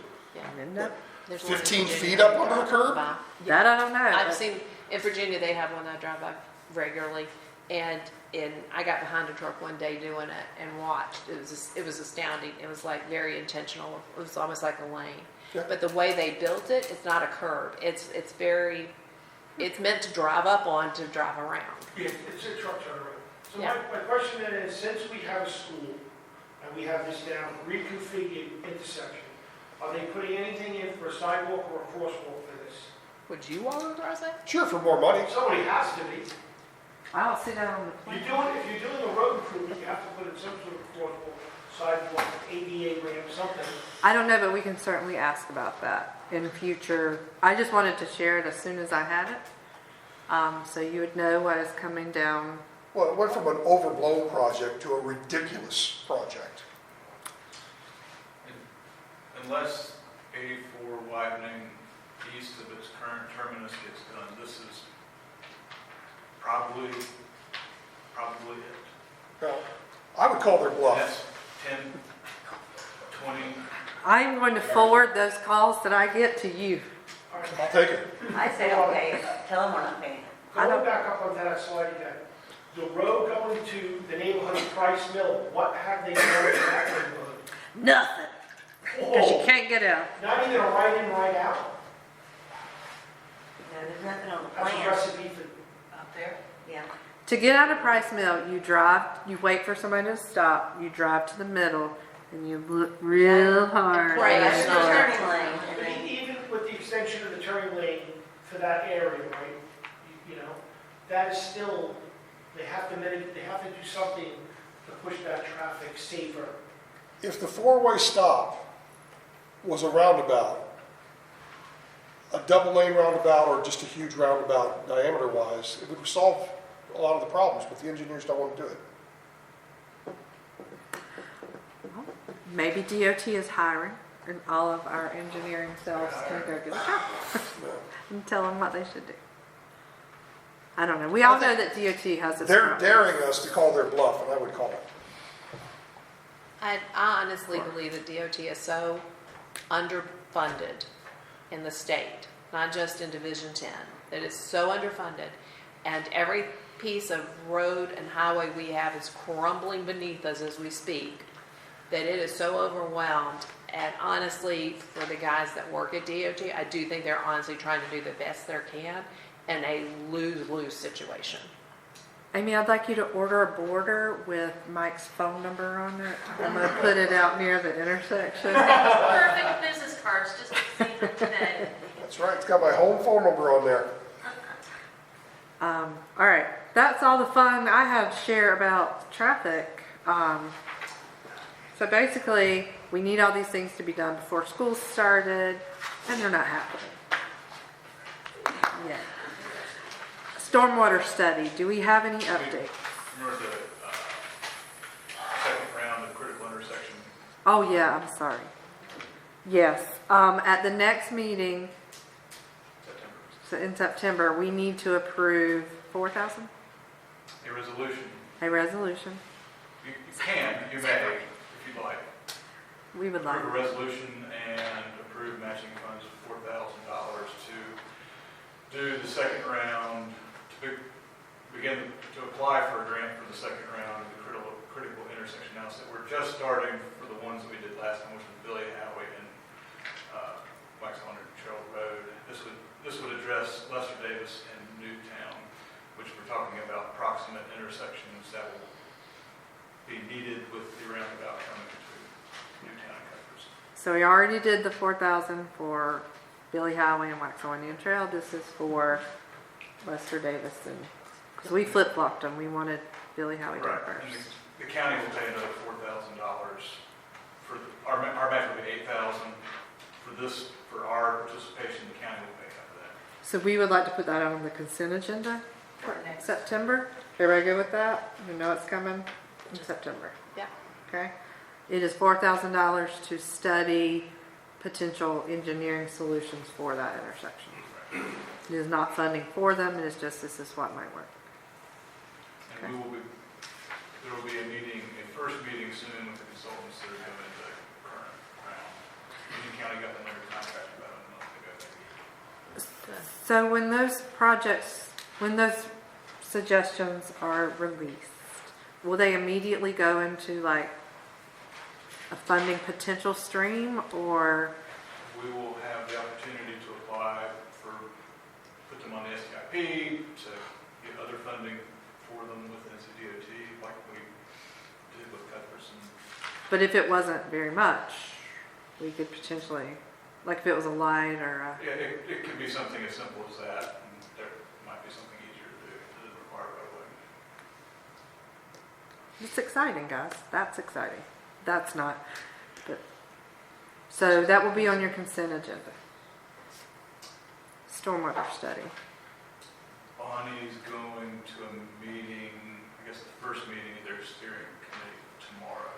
And then There's one in 15 Virginia feet that up I onto the drive curb? by. that I don't know. I've but- seen, in Virginia, they have one that I drive by regularly. And I got behind a truck one day doing it and watched. It was astounding. It was like very intentional. It was almost like a lane. Yeah. But the way they built it, it's not a curb. It's meant to drive up on to drive around. Yeah, it's a truck turnaround. So Yeah. my question then is, since we have a school and we have this now reconfigured intersection, are they putting anything in for a sidewalk or a crosswalk for this? Would you authorize that? Sure, for more money. Somebody has to be. I don't see that on the plan. If you're doing a road improvement, you have to put in some sort of crosswalk, sidewalk, ADA ramp, something. I don't know, but we can certainly ask about that. in future. I just wanted to share it as soon as I had it, so you would know what is coming down. Well, it went from an overblown project to a ridiculous project. Unless 84 widening east of its current terminus gets done, this is probably it. Now, I would call their bluff. That's 10, 20. I'm going to forward those calls that I get to you. I'll take it. I say, okay, tell them we're not paying. Going back up onto that slide again, the road going to the neighborhood of Price Mill, what have they done to that neighborhood? Nothing, because you can't get out. Not even a right in, right out. No, there's nothing on the That's a plan. recipe for, Up there? Yeah. To get out of Price Mill, you wait for somebody to stop, you drive to the middle, and you look real hard. Right, at that's the the store. turning lane. And but then, even with the extension of the turning lane for that area, right? You know, that is still, they have to do something to push that traffic safer. If the four-way stop was a roundabout, a double lane roundabout or just a huge roundabout diameter-wise, it would solve a lot of the problems, but the engineers don't want to do it. Maybe DOT is hiring, and all of our engineering selves can go get a job and tell them what they should do. I don't know. We all know that DOT has its They're problems. daring us to call their bluff, and I would call it. I honestly believe that DOT is so underfunded in the state, not just in Division 10. It is so underfunded, and every piece of road and highway we have is crumbling beneath us as we speak, that it is so overwhelmed. And honestly, for the guys that work at DOT, I do think they're honestly trying to do the best they can in a lose-lose situation. Amy, I'd like you to order a border with Mike's phone number on it. I'm going to put it out near the intersection. Perfect business cards, just received them today. That's right, it's got my home phone number on there. All right, that's all the fun I have to share about traffic. So basically, we need all these things to be done before school started, and they're not happening yet. Stormwater study, do we have any updates? Remember the second round of critical intersection? Oh, yeah, I'm sorry. Yes, at the next meeting in September, we need to approve 4,000? A resolution. A resolution. You may, if you'd like. We would like. Approve a resolution and approve matching funds of $4,000 to do the second round, to begin to apply for a grant for the second round of the critical intersection analysis. We're just starting for the ones that we did last time, which was Billy Howie and Waxahachie Trail Road. This would address Lester Davis and Newtown, which we're talking about proximate intersections that will be needed with the roundabout coming to Newtown and Cuthbertson. So we already did the 4,000 for Billy Highway and Waxahachie Trail. This is for Lester Davis, and because we flip-flopped them, we wanted Billy Highway done Right. And first. the county will pay another $4,000 for, our match will be $8,000 for this, for our participation, the county will pay half of that. So we would like to put that on the consent agenda for September. Everybody good with that? You know it's coming in September. Yeah. Okay. It is $4,000 to study potential engineering solutions for that intersection. It is not funding for them. It is just this is what might work. And there will be a meeting, a first meeting soon with the consultants that are doing the current round. Union County got them under contract about a month ago. So when those suggestions are released, will they immediately go into like a funding potential stream, or? We will have the opportunity to apply for, put them on the STIP, to get other funding for them with NCDOT, like we did with Cuthbertson. But if it wasn't very much, we could potentially, like if it was a light or a. Yeah, it could be something as simple as that, and there might be something easier to do that doesn't require right away. It's exciting, guys. That's exciting. That's not. But so that will be on your consent agenda. stormwater study? Bonnie's going to a meeting, I guess the first meeting of their steering committee tomorrow,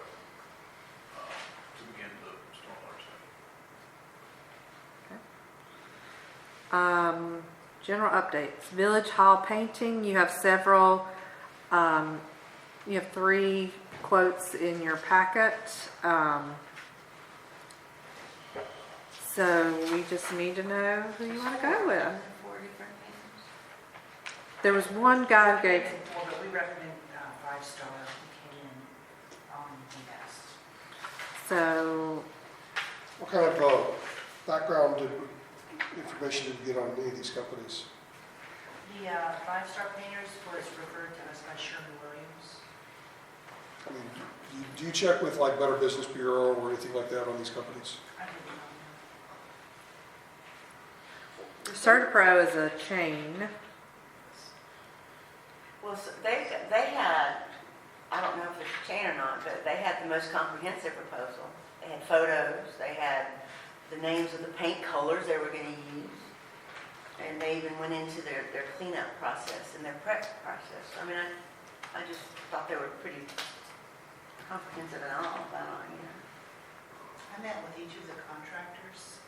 to begin the stormwater study. General updates. Village Hall painting, you have several, you have 3 quotes in your packet. So we just need to know who you want to go with. 4 different painters. There was one guy who gave, But we recommend 5-star who came in the best. so What kind of background information did you get on any of these companies? The 5-star painters was referred to us by Sherman Williams. I mean, do you check with like Better Business Bureau or anything like that on these companies? I didn't know. CertaPro is a chain. Well, so they had, I don't know if it's a chain or not, but they had the most comprehensive proposal. They had photos, they had the names of the paint colors they were going to use, and they even went into their cleanup process and their prep process. I mean, I just thought they were pretty comprehensive and all about, you know. I met with each of the contractors.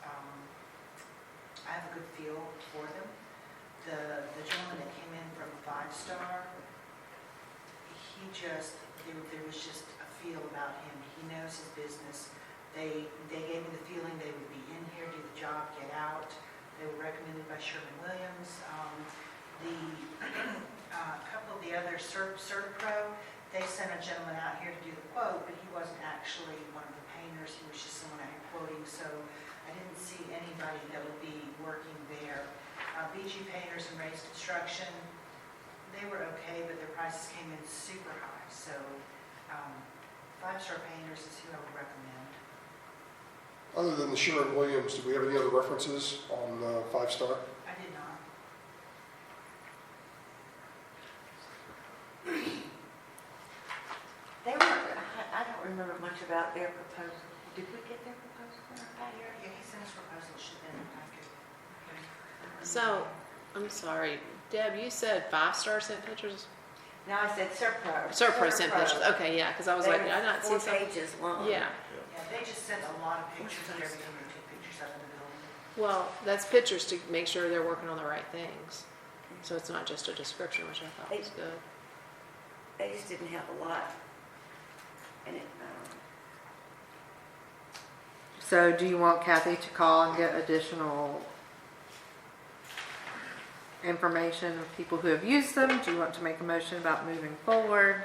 I have a good feel for them. The gentleman that came in from 5-star, there was just a feel about him. He knows his business. They gave me the feeling they would be in here, do the job, get out. They were recommended by Sherman Williams. A couple of the other CertaPro, they sent a gentleman out here to do the quote, but he wasn't actually one of the painters. He was just someone I had quoting, so I didn't see anybody that would be working there. BG Painters and Ray's Construction, they were okay, but their prices came in super high. So 5-star Painters is who I would recommend. Other than the Sherman Williams, do we have any other references on 5-star? I did not. They weren't, I don't remember much about their proposal. Did we get their proposal in our packet? Yeah, he sent his proposal, should have been in the packet. So, I'm sorry, Deb, you said 5-star sent pictures? No, I said CertaPro. CertaPro sent pictures, okay, yeah, because I was like, did I not see 4 something? pages long. Yeah, Yeah, they just sent a lot of pictures of everything. They took pictures of in the building. well, that's pictures to make sure they're working on the right things. So it's not just a description, which I thought was good. They just didn't have a lot in it. So do you want Kathy to call and get additional information of people who have used them? Do you want to make a motion about moving forward?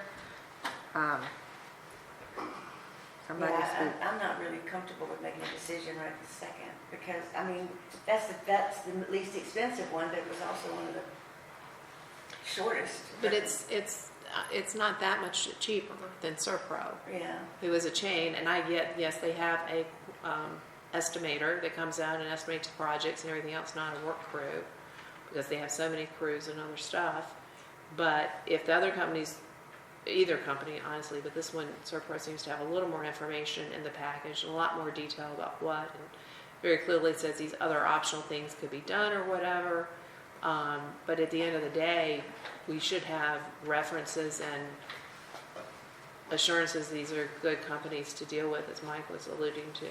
Somebody speak. I'm not really comfortable with making a decision right this second, because, I mean, that's the least expensive one, but it was also one of the shortest. But it's not that much cheaper than CertaPro, Yeah. who is a chain, and I get, yes, they have a estimator that comes out and estimates projects and everything else, not a work crew, because they have so many crews and other stuff. But if the other companies, either company, honestly, but this one, CertaPro, seems to have a little more information in the package, and a lot more detail about what, and very clearly says these other optional things could be done or whatever. But at the end of the day, we should have references and assurances these are good companies to deal with, as Mike was alluding to.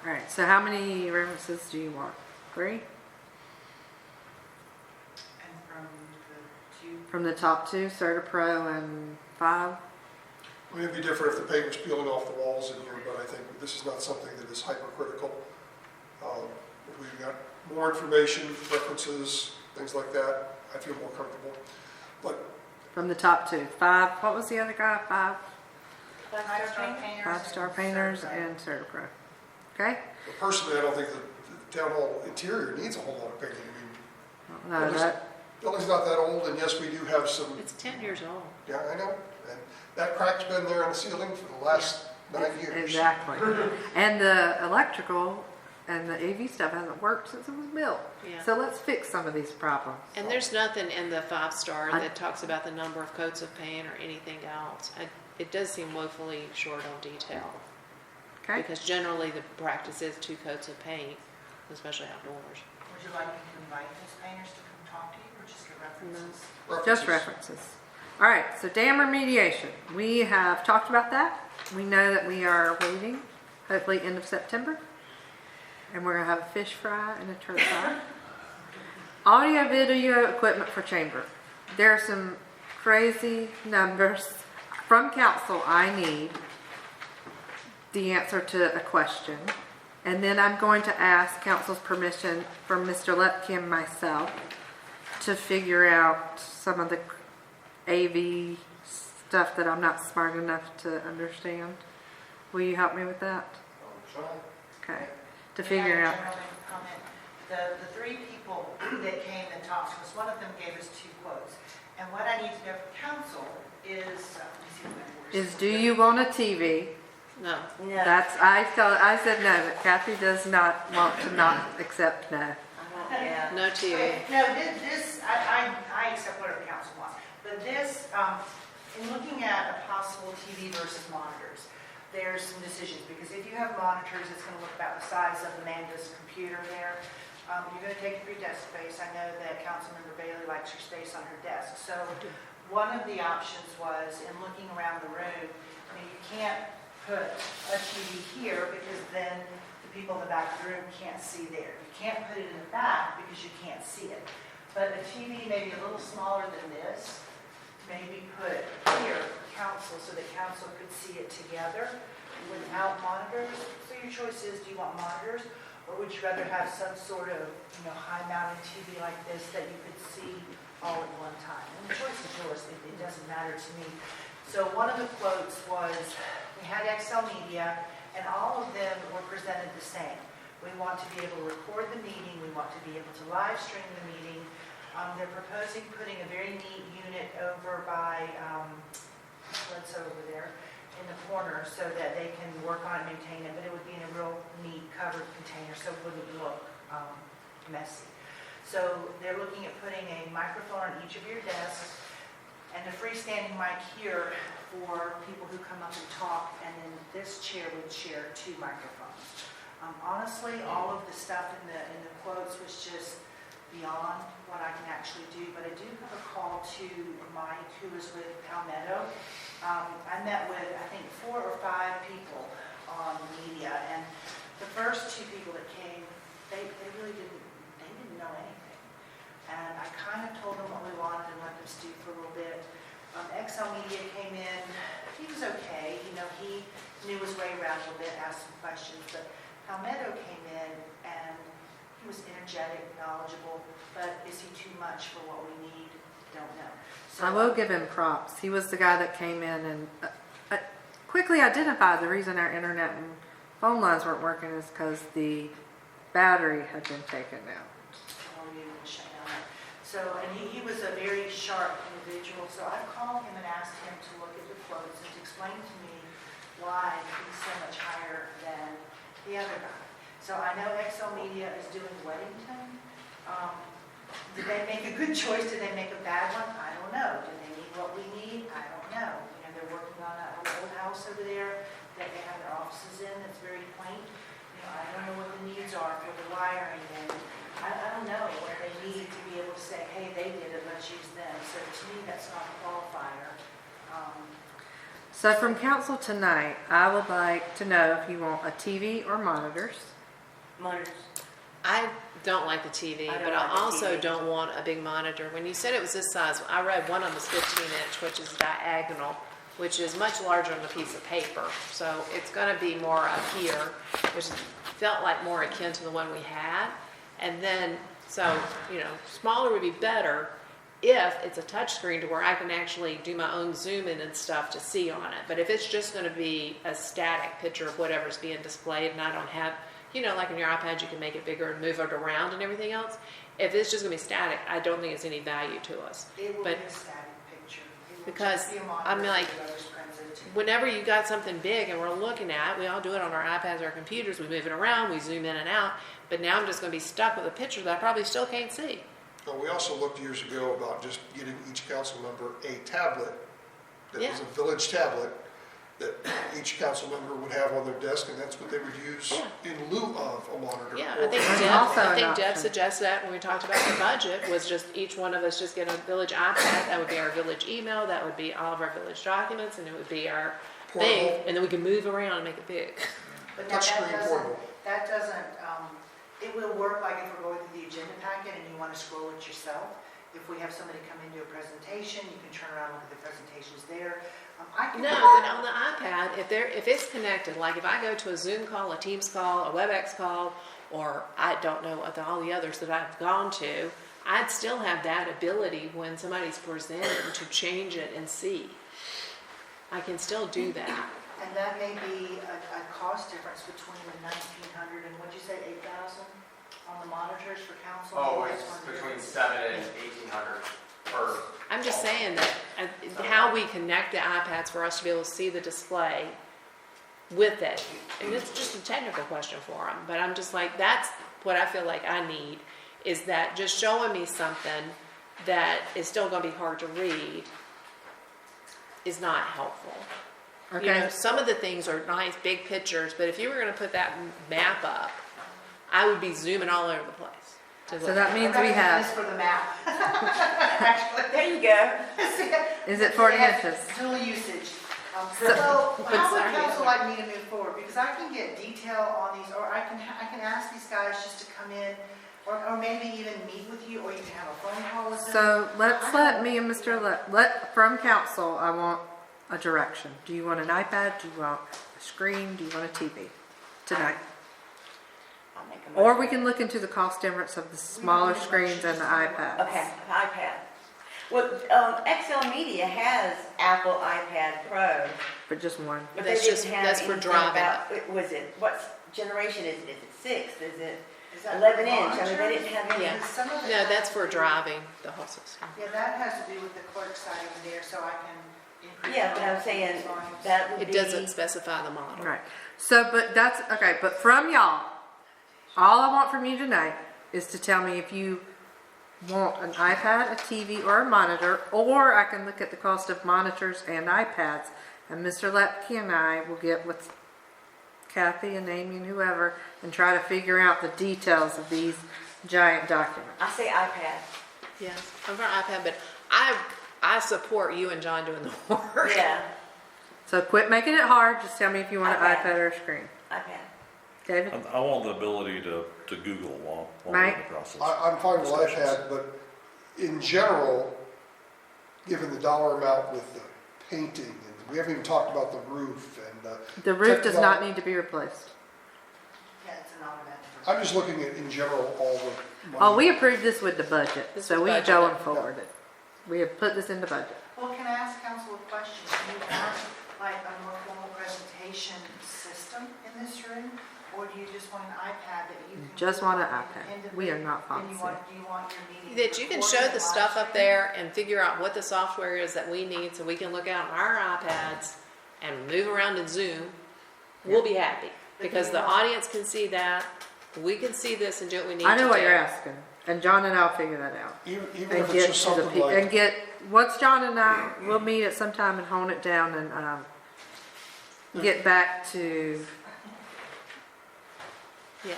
All right, so how many references do you want? 3? And from the 2, From the top 2, CertaPro and 5? I mean, it'd be different if the paint was peeling off the walls in here, but I think this is not something that is hypercritical. If we've got more information, references, things like that, I feel more comfortable. But From the top 2. 5, what was the other guy? 5? 5-star Painters. 5-star painters and CertaPro. Okay? personally, I don't think the town hall interior needs a whole lot of painting. I mean, No, that, building's not that old, and yes, we do have some, It's 10 years old. yeah, I know. And that crack's been there in the ceiling for the last 9 years. exactly. And the electrical and the AV stuff hasn't worked since it was built. Yeah. So let's fix some of these problems. And there's nothing in the 5-star that talks about the number of coats of paint or anything else. It does seem woefully short on detail. Okay? Because generally the practice is 2 coats of paint. especially outdoors. Would you like me to invite those painters to come talk to you, or just get references? Just references. All right, so dam remediation. We have talked about that. We know that we are waiting, hopefully end of September. And we're gonna have a fish fry and a turtle fry. Audio video equipment for chamber. There are some crazy numbers from council. I need the answer to a question. And then I'm going to ask council's permission from Mr. Lepkin myself to figure out some of the AV stuff that I'm not smart enough to understand. Will you help me with that? I'll try. Okay. To figure out. May I make a comment? The three people that came and talked to us, one of them gave us 2 quotes. And what I need to know from council is, let me see what my words. Is do you want a TV? No. No. I said no, but Kathy does not want to not accept no. Yeah. No TV. No, this, I accept whatever council wants. But this, in looking at a possible TV versus monitors, there's some decisions, because if you have monitors, it's going to look about the size of Amanda's computer there. You're going to take up your desk space. I know that Councilmember Bailey likes her space on her desk. So one of the options was, in looking around the room, I mean, you can't put a TV here because then the people in the back of the room can't see there. You can't put it in the back because you can't see it. But a TV maybe a little smaller than this, maybe put here for council so that council could see it together without monitors. So your choice is, do you want monitors, or would you rather have some sort of, high-mounted TV like this that you could see all at one time? And the choice is yours. It doesn't matter to me. So one of the quotes was, we had XL Media, and all of them were presented the same. We want to be able to record the meeting. We want to be able to live stream the meeting. They're proposing putting a very neat unit over by, what's over there, in the corner, so that they can work on and maintain it, but it would be in a real neat covered container, so it wouldn't look messy. So they're looking at putting a microphone on each of your desks, and a freestanding mic here for people who come up and talk, and then this chair would share 2 microphones. Honestly, all of the stuff in the quotes was just beyond what I can actually do, but I do have a call to Mike, who is with Palmetto. I met with, I think, 4 or 5 people on media, and the first 2 people that came, they really didn't know anything. And I kind of told them what we wanted and let them stew for a little bit. XL Media came in, he was okay, he knew his way around a little bit, asked some questions, but Palmetto came in and he was energetic, knowledgeable, but is he too much for what we need? Don't know. So, I will give him props. He was the guy that came in and quickly identified the reason our internet and phone lines weren't working is because the battery had been taken out. So, and he was a very sharp individual, so I called him and asked him to look at the quotes and to explain to me why he's so much higher than the other guy. So I know XL Media is doing Weddington. Did they make a good choice? Did they make a bad one? I don't know. Do they need what we need? I don't know. They're working on that old house over there that they have their offices in that's very quaint. I don't know what the needs are for the wiring, and I don't know what they need to be able to say, hey, they did it, let's use them. So to me, that's not a qualifier. So from council tonight, I would like to know if you want a TV or monitors. Monitors. I don't like the TV, I don't but like I the also TV. don't want a big monitor. When you said it was this size, I read one on this 15-inch, which is diagonal, which is much larger on a piece of paper. So it's going to be more up here, which felt like more akin to the one we had. And then, so, smaller would be better if it's a touch screen to where I can actually do my own zoom in and stuff to see on it. But if it's just going to be a static picture of whatever's being displayed and I don't have, like in your iPad, you can make it bigger and move it around and everything else. If it's just going to be static, I don't think it's any value to us. It will But be a static picture. It will because just be a monitor I'm like, with others printed. whenever you got something big and we're looking at, we all do it on our iPads or our computers, we move it around, we zoom in and out, but now I'm just going to be stuck with a picture that I probably still can't see. But we also looked years ago about just getting each council member a tablet that was a village tablet that each council member would have on their desk, and that's what they would use in lieu of a monitor. Yeah, or- I think Deb suggested that when we talked about the budget, was just each one of us just get a village iPad. That would be our village email, that would be all of our village documents, and it would be our thing, Portable. and then we can move around and make it big. But now Touchscreen portable. that doesn't, it will work like if we're going through the agenda packet and you want to scroll it yourself. If we have somebody come into a presentation, you can turn around and look at the presentations there. I can. No, but on the iPad, if it's connected, like if I go to a Zoom call, a Teams call, a WebEx call, or I don't know what all the others that I've gone to, I'd still have that ability when somebody's presenting to change it and see. I can still do that. And that may be a cost difference between the 1,900 and what'd you say, 8,000 on the monitors for council? Oh, Maybe it's that's one of the between differences. 7 and 1,800 per. I'm just saying that how we connect the iPads for us to be able to see the display with it. And it's just a technical question for them, but I'm just like, that's what I feel like I need, is that just showing me something that is still going to be hard to read is not helpful. Okay. You know, some of the things are nice, big pictures, but if you were going to put that map up, I would be zooming all over the place. So that means I'm we gonna use have, this for the map. Actually, There you go. is it 40 has inches? Dual usage. So But how would sorry, council like me to move forward? Because I can get detail on these, or I can ask these guys just to come in, or maybe even meet with you, or you can have a phone call with them. So let's let me and Mr. From council, I want a direction. Do you want an iPad? Do you want a screen? Do you want a TV tonight? I'll make a Or motion. we can look into the cost difference of the smaller screens and the iPads. Okay, iPad. Well, XL Media has Apple iPad Pro, But just one. but That's they didn't just- have that's for anything driving. about, was it, what generation is it? Is it 6? Is it Is that 11 inch? I mean, they monitors? didn't have any. Yeah. Some of it No, has that's to for do- driving the whole system. Yeah, that has to do with the clerk side over there, so I can increase. Yeah, but I'm my saying volumes. that would It be. doesn't specify the model. Right. So, but that's, okay, but from y'all, all I want from you tonight is to tell me if you want an iPad, a TV, or a monitor, or I can look at the cost of monitors and iPads, and Mr. Lepke and I will get with Kathy and Amy and whoever and try to figure out the details of these giant documents. I say iPad. Yes, I'm for iPad, but I support you and John doing the work. Yeah, So quit making it hard, just tell me if you want an iPad. iPad or a screen. iPad. David? I want the ability to Google while we're in Mike? the process. I'm fine with iPad, but in general, given the dollar amount with the painting, and we haven't even talked about the roof and The roof does not need to be replaced. Yeah, it's an automatic. I'm just looking at, in general, all the money. Oh, we approved this with the budget, This so was we budgeted. going forward. We have put this in the budget. Well, can I ask council a question? Do you want like a more formal presentation system in this room? Or do you just want an iPad that you can? Just want an control iPad. independently? We are not And you fancy. want, do you want your meeting? That you can show recorded the and stuff live up streamed? there and figure out what the software is that we need so we can look out on our iPads and move around in Zoom. We'll be happy because the audience can see that. We can see this and do what we need to do. I know what you're asking, and John and I'll figure that out. Even And if it's get just to the, something like. and get, once John and I, we'll meet at some time and hone it down and, get back to Yeah,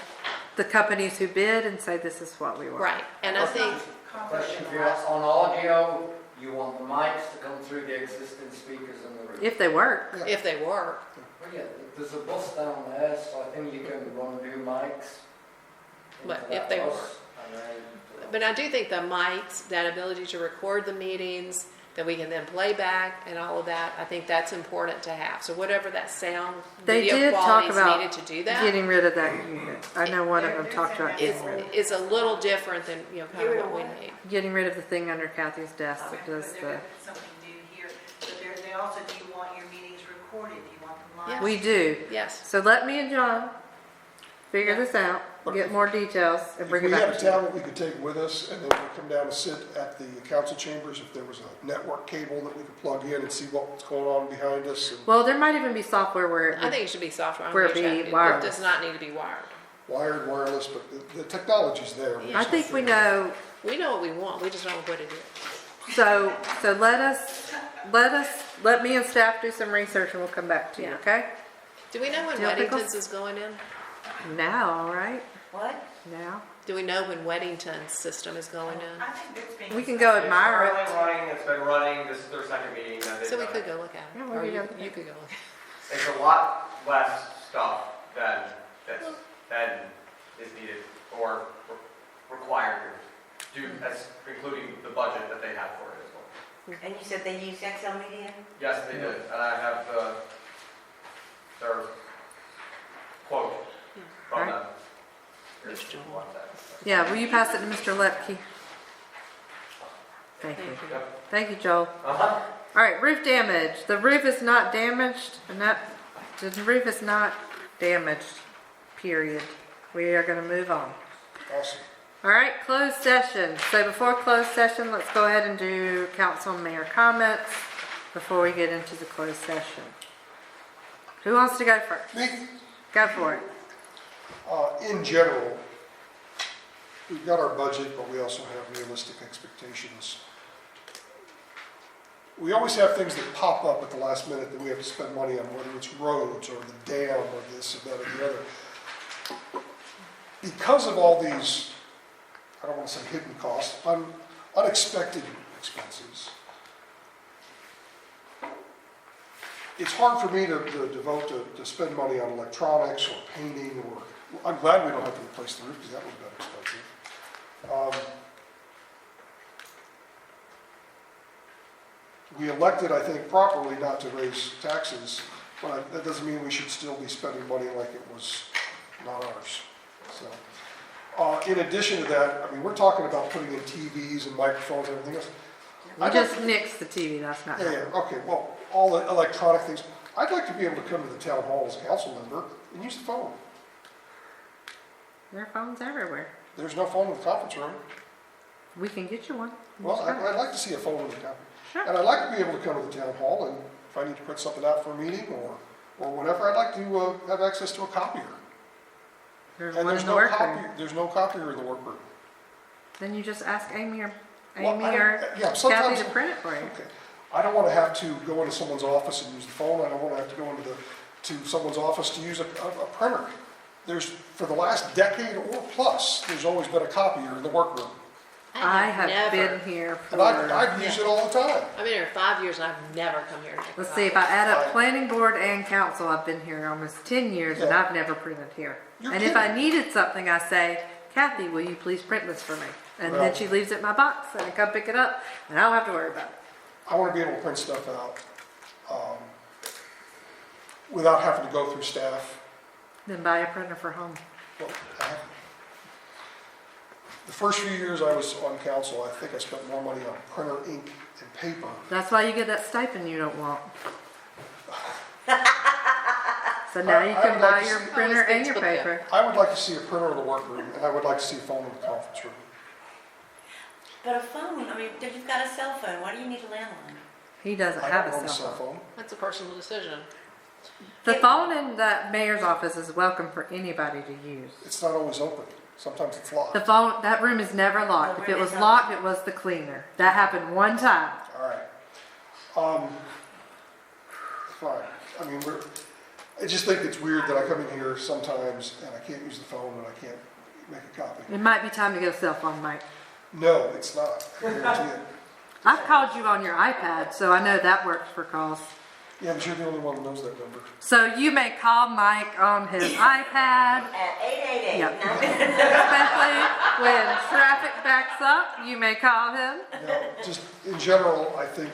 the companies who bid and say this is what we want. right. And I think, Question for you, on audio, you want the mics to come through the existing speakers in the room? If they work. if they work, Well, yeah, there's a bus down there, so I think you can run new mics. But into if that they bus, work. and then- but I do think the mics, that ability to record the meetings, that we can then play back and all of that, I think that's important to have. So whatever that sound, They video did talk quality is about needed to do that. getting rid of that unit. I know one of them talked about Is, getting rid of, is a little different than, you know, kind of what we need. getting rid of the thing under Kathy's desk Okay, that does but the, they're gonna put something new here, but they also, do you want your meetings recorded? Do you want them live? we do. Yes. So let me and John figure this out, get more details and If bring we it had back a to you. tablet we could take with us, and then we'd come down and sit at the council chambers, if there was a network cable that we could plug in and see what's going on behind us. And Well, there might even be software where it I would, think it should be software. Where it be wireless. It does not need to be wired. wired, wireless, but the technology's there. We Yeah. I just think have we to- know, We know what we want, we just don't know what to do. so let us let me and staff do some research and we'll come back to you, Yeah. okay? Do we know when Dill pickles? Weddington's is going in? Now, all right, What? now. Do we know when Weddington's system is going in? I think it's being. We can go admire it. It's running, it's been running, this is their second meeting. that they've So we done could it. go look at it. Yeah, we Or could you go look at you could go look at It's a lot less stuff than is needed or required, as including the budget that they have for it as well. And you said they use Excel Media? Yes, they did, and I have their quote from Alright. them. Here's Joel. Yeah, will you pass it to Mr. Lepke? Thank you. Thank you, Joel. Uh-huh. All right, roof damage. The roof is not damaged, and the roof is not damaged, period. We are gonna move on. Awesome. All right, closed session. So before closed session, let's go ahead and do council and mayor comments before we get into the closed session. Who wants to go first? Me? Go for it. In general, we've got our budget, but we also have realistic expectations. We always have things that pop up at the last minute that we have to spend money on, whether it's roads or the dam or this or that or the other. Because of all these, I don't want to say hidden costs, unexpected expenses, it's hard for me to devote to spend money on electronics or painting or, I'm glad we don't have to replace the roof because that would have been expensive. We elected, I think, properly not to raise taxes, but that doesn't mean we should still be spending money like it was not ours. So, in addition to that, I mean, we're talking about putting in TVs and microphones and everything else. We just nixed the TV, that's not. Yeah, okay, well, all the electronic things. I'd like to be able to come to the town hall as a council member and use the phone. There are phones everywhere. There's no phone in the conference room. We can get you one. Well, I'd like to see a phone in the conference. Sure. And I'd like to be able to come to the town hall, and if I need to print something out for a meeting or whatever, I'd like to have access to a copier. There's And one in the workroom. there's no copier in the workroom. Then you just ask Amy or Well, I don't- yeah, Kathy sometimes- to print it for you. Okay. I don't want to have to go into someone's office and use the phone. I don't want to have to go to someone's office to use a printer. For the last decade or plus, there's always been a copier in the workroom. I have never. been here And for, I've used it all the time. I've been here 5 years and I've never come here. to let's see, if I add up planning board and council, I've been here almost 10 years and Yeah. I've never printed here. You're And if I kidding. needed something, I say, Kathy, will you please print this for me? And then Well- she leaves it in my box and I come pick it up and I don't have to worry about it. I want to be able to print stuff out without having to go through staff. Then buy a printer for home. Well, the first few years I was on council, I think I spent more money on printer, ink, and paper. That's why you get that stipend you don't want. So now you I can would like buy to your see- printer and your paper. I would like to see a printer in the workroom, and I would like to see a phone in the conference room. But a phone, I mean, you've got a cell phone, why do you need a landline? He doesn't I have don't own a cell phone. That's a personal decision. The phone in the mayor's office is welcome for anybody to use. It's not always open. Sometimes it's locked. The phone, that room is never locked. If it was locked, it was the cleaner. That happened one time. All right. Fine. I mean, I just think it's weird that I come in here sometimes and I can't use the phone and I can't make a copy. It might be time to get a cell phone, Mike. No, it's not. I guarantee it. I've called you on your iPad, so I know that works for calls. Yeah, but you're the only one who knows that number. So you may call Mike on his iPad. At 888. Yep. Especially when traffic backs up, you may call him. No, just in general, I think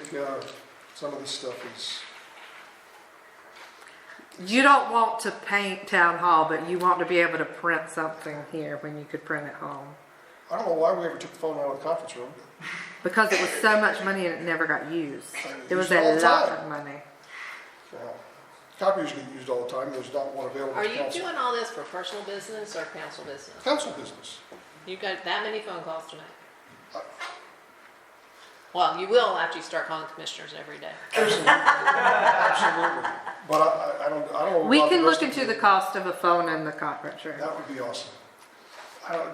some of this stuff is. You don't want to paint town hall, but you want to be able to print something here when you could print at home. I don't know why we ever took the phone out of the conference room. Because it was so much money and it never got used. It was Used all a the lot time. of money. Well, copiers get used all the time. There's not one available Are to you council. doing all this for personal business or council business? Council business. You've got that many phone calls to make. Uh, Well, you will after you start calling commissioners every day. Absolutely. But I don't know. We about can the rest look of into you. the cost of a phone in the conference room. That would be awesome.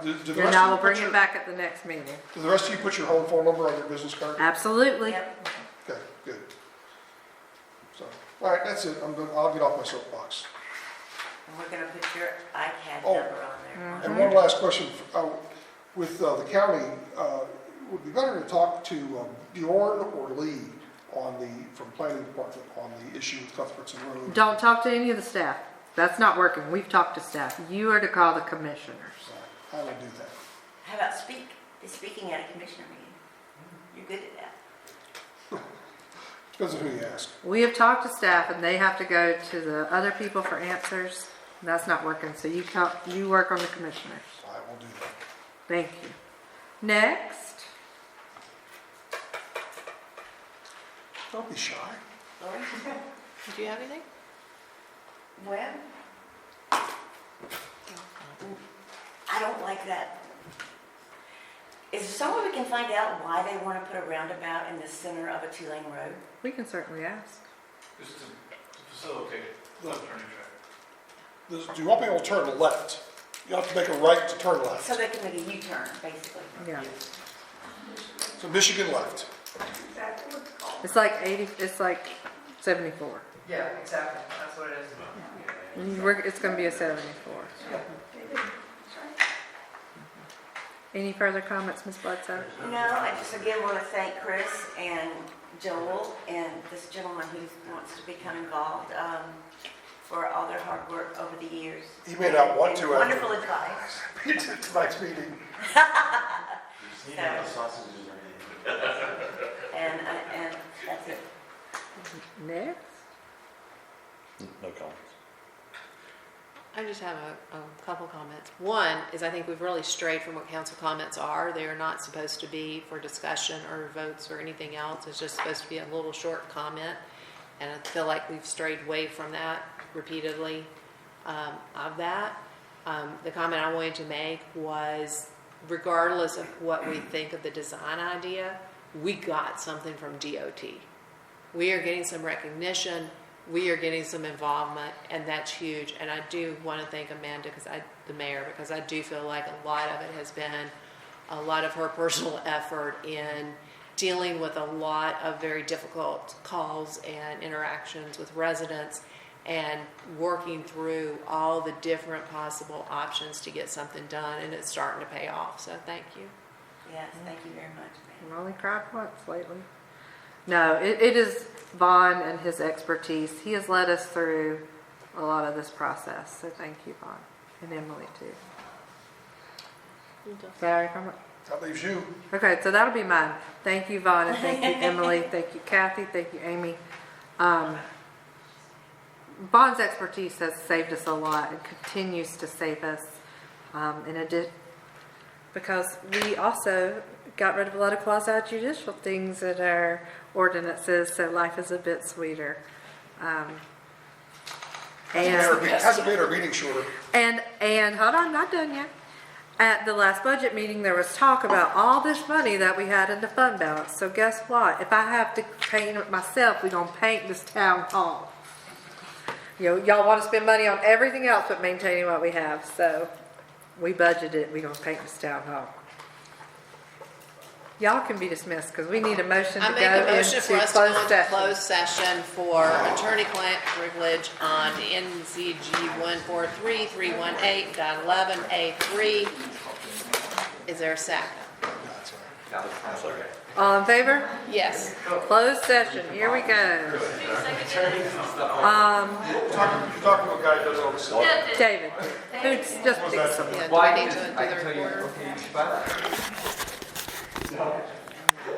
Do the And rest I of will you bring put it your- back at the next meeting. Do the rest of you put your home phone number on your business card? Absolutely. Yep. Okay, good. All right, that's it. I'll get off my soapbox. And we're gonna put your ICAD Oh. number on there. And one last question, with the county, would it be better to talk to Bjorn or Lee from planning department on the issue with Cuthbertson Road? Don't talk to any of the staff. That's not working. We've talked to staff. You are to call the commissioners. I will do that. How about speaking at a commissioner meeting? You're good at that. Depends on who you ask. We have talked to staff and they have to go to the other people for answers. That's not working. So you work on the commissioners. I will do that. Thank you. Next. Don't be shy. Lori? Do you have anything? Well, I don't like that. Is there some way we can find out why they want to put a roundabout in the center of a two-lane road? We can certainly ask. Just to facilitate left turning traffic. Do you want people to turn left? You have to make a right to turn left. So they can make a U-turn, basically. Yeah. So Michigan left. It's like 80, it's like 74. Yeah, exactly, that's what it is. It's going to be a 74. Any further comments, Ms. Bledsoe? No, I just again want to thank Chris and Joel and this gentleman who wants to become involved for all their hard work over the years. He may not want to. Wonderful advice. He did tonight's meeting. And that's it. Next. No comments. I just have a couple comments. One is I think we've really strayed from what council comments are. They are not supposed to be for discussion or votes or anything else. It's just supposed to be a little short comment. And I feel like we've strayed away from that repeatedly of that. The comment I wanted to make was regardless of what we think of the design idea, we got something from DOT. We are getting some recognition. We are getting some involvement, and that's huge. And I do want to thank Amanda, the mayor, because I do feel like a lot of it has been a lot of her personal effort in dealing with a lot of very difficult calls and interactions with residents and working through all the different possible options to get something done, and it's starting to pay off. So thank you. Yes, thank you very much. I've only cried once lately. No, it is Vaughn and his expertise. He has led us through a lot of this process. So thank you, Vaughn, and Emily too. Sorry, comment? That leaves you. Okay, so that'll be mine. Thank you, Vaughn, and thank you, Emily. Thank you, Kathy. Thank you, Amy. Vaughn's expertise has saved us a lot and continues to save us. Because we also got rid of a lot of quasi-judicial things in our ordinances, so life is a bit sweeter. Hasn't made our meeting shorter. And hold on, not done yet. At the last budget meeting, there was talk about all this money that we had in the fund balance. So guess what? If I have to paint it myself, we're gonna paint this town hall. Y'all want to spend money on everything else but maintaining what we have. So we budgeted. We're gonna paint this town hall. Y'all can be dismissed because we need a motion to I go make a motion for into us to go closed into session. closed session for attorney-client privilege on NCG 143.318.11A3. Is there a second? All in favor? Yes. Closed session. Here we go. You're talking to a guy who does all this. David, who's just picked someone. Yeah, do we need to do the recorder? No.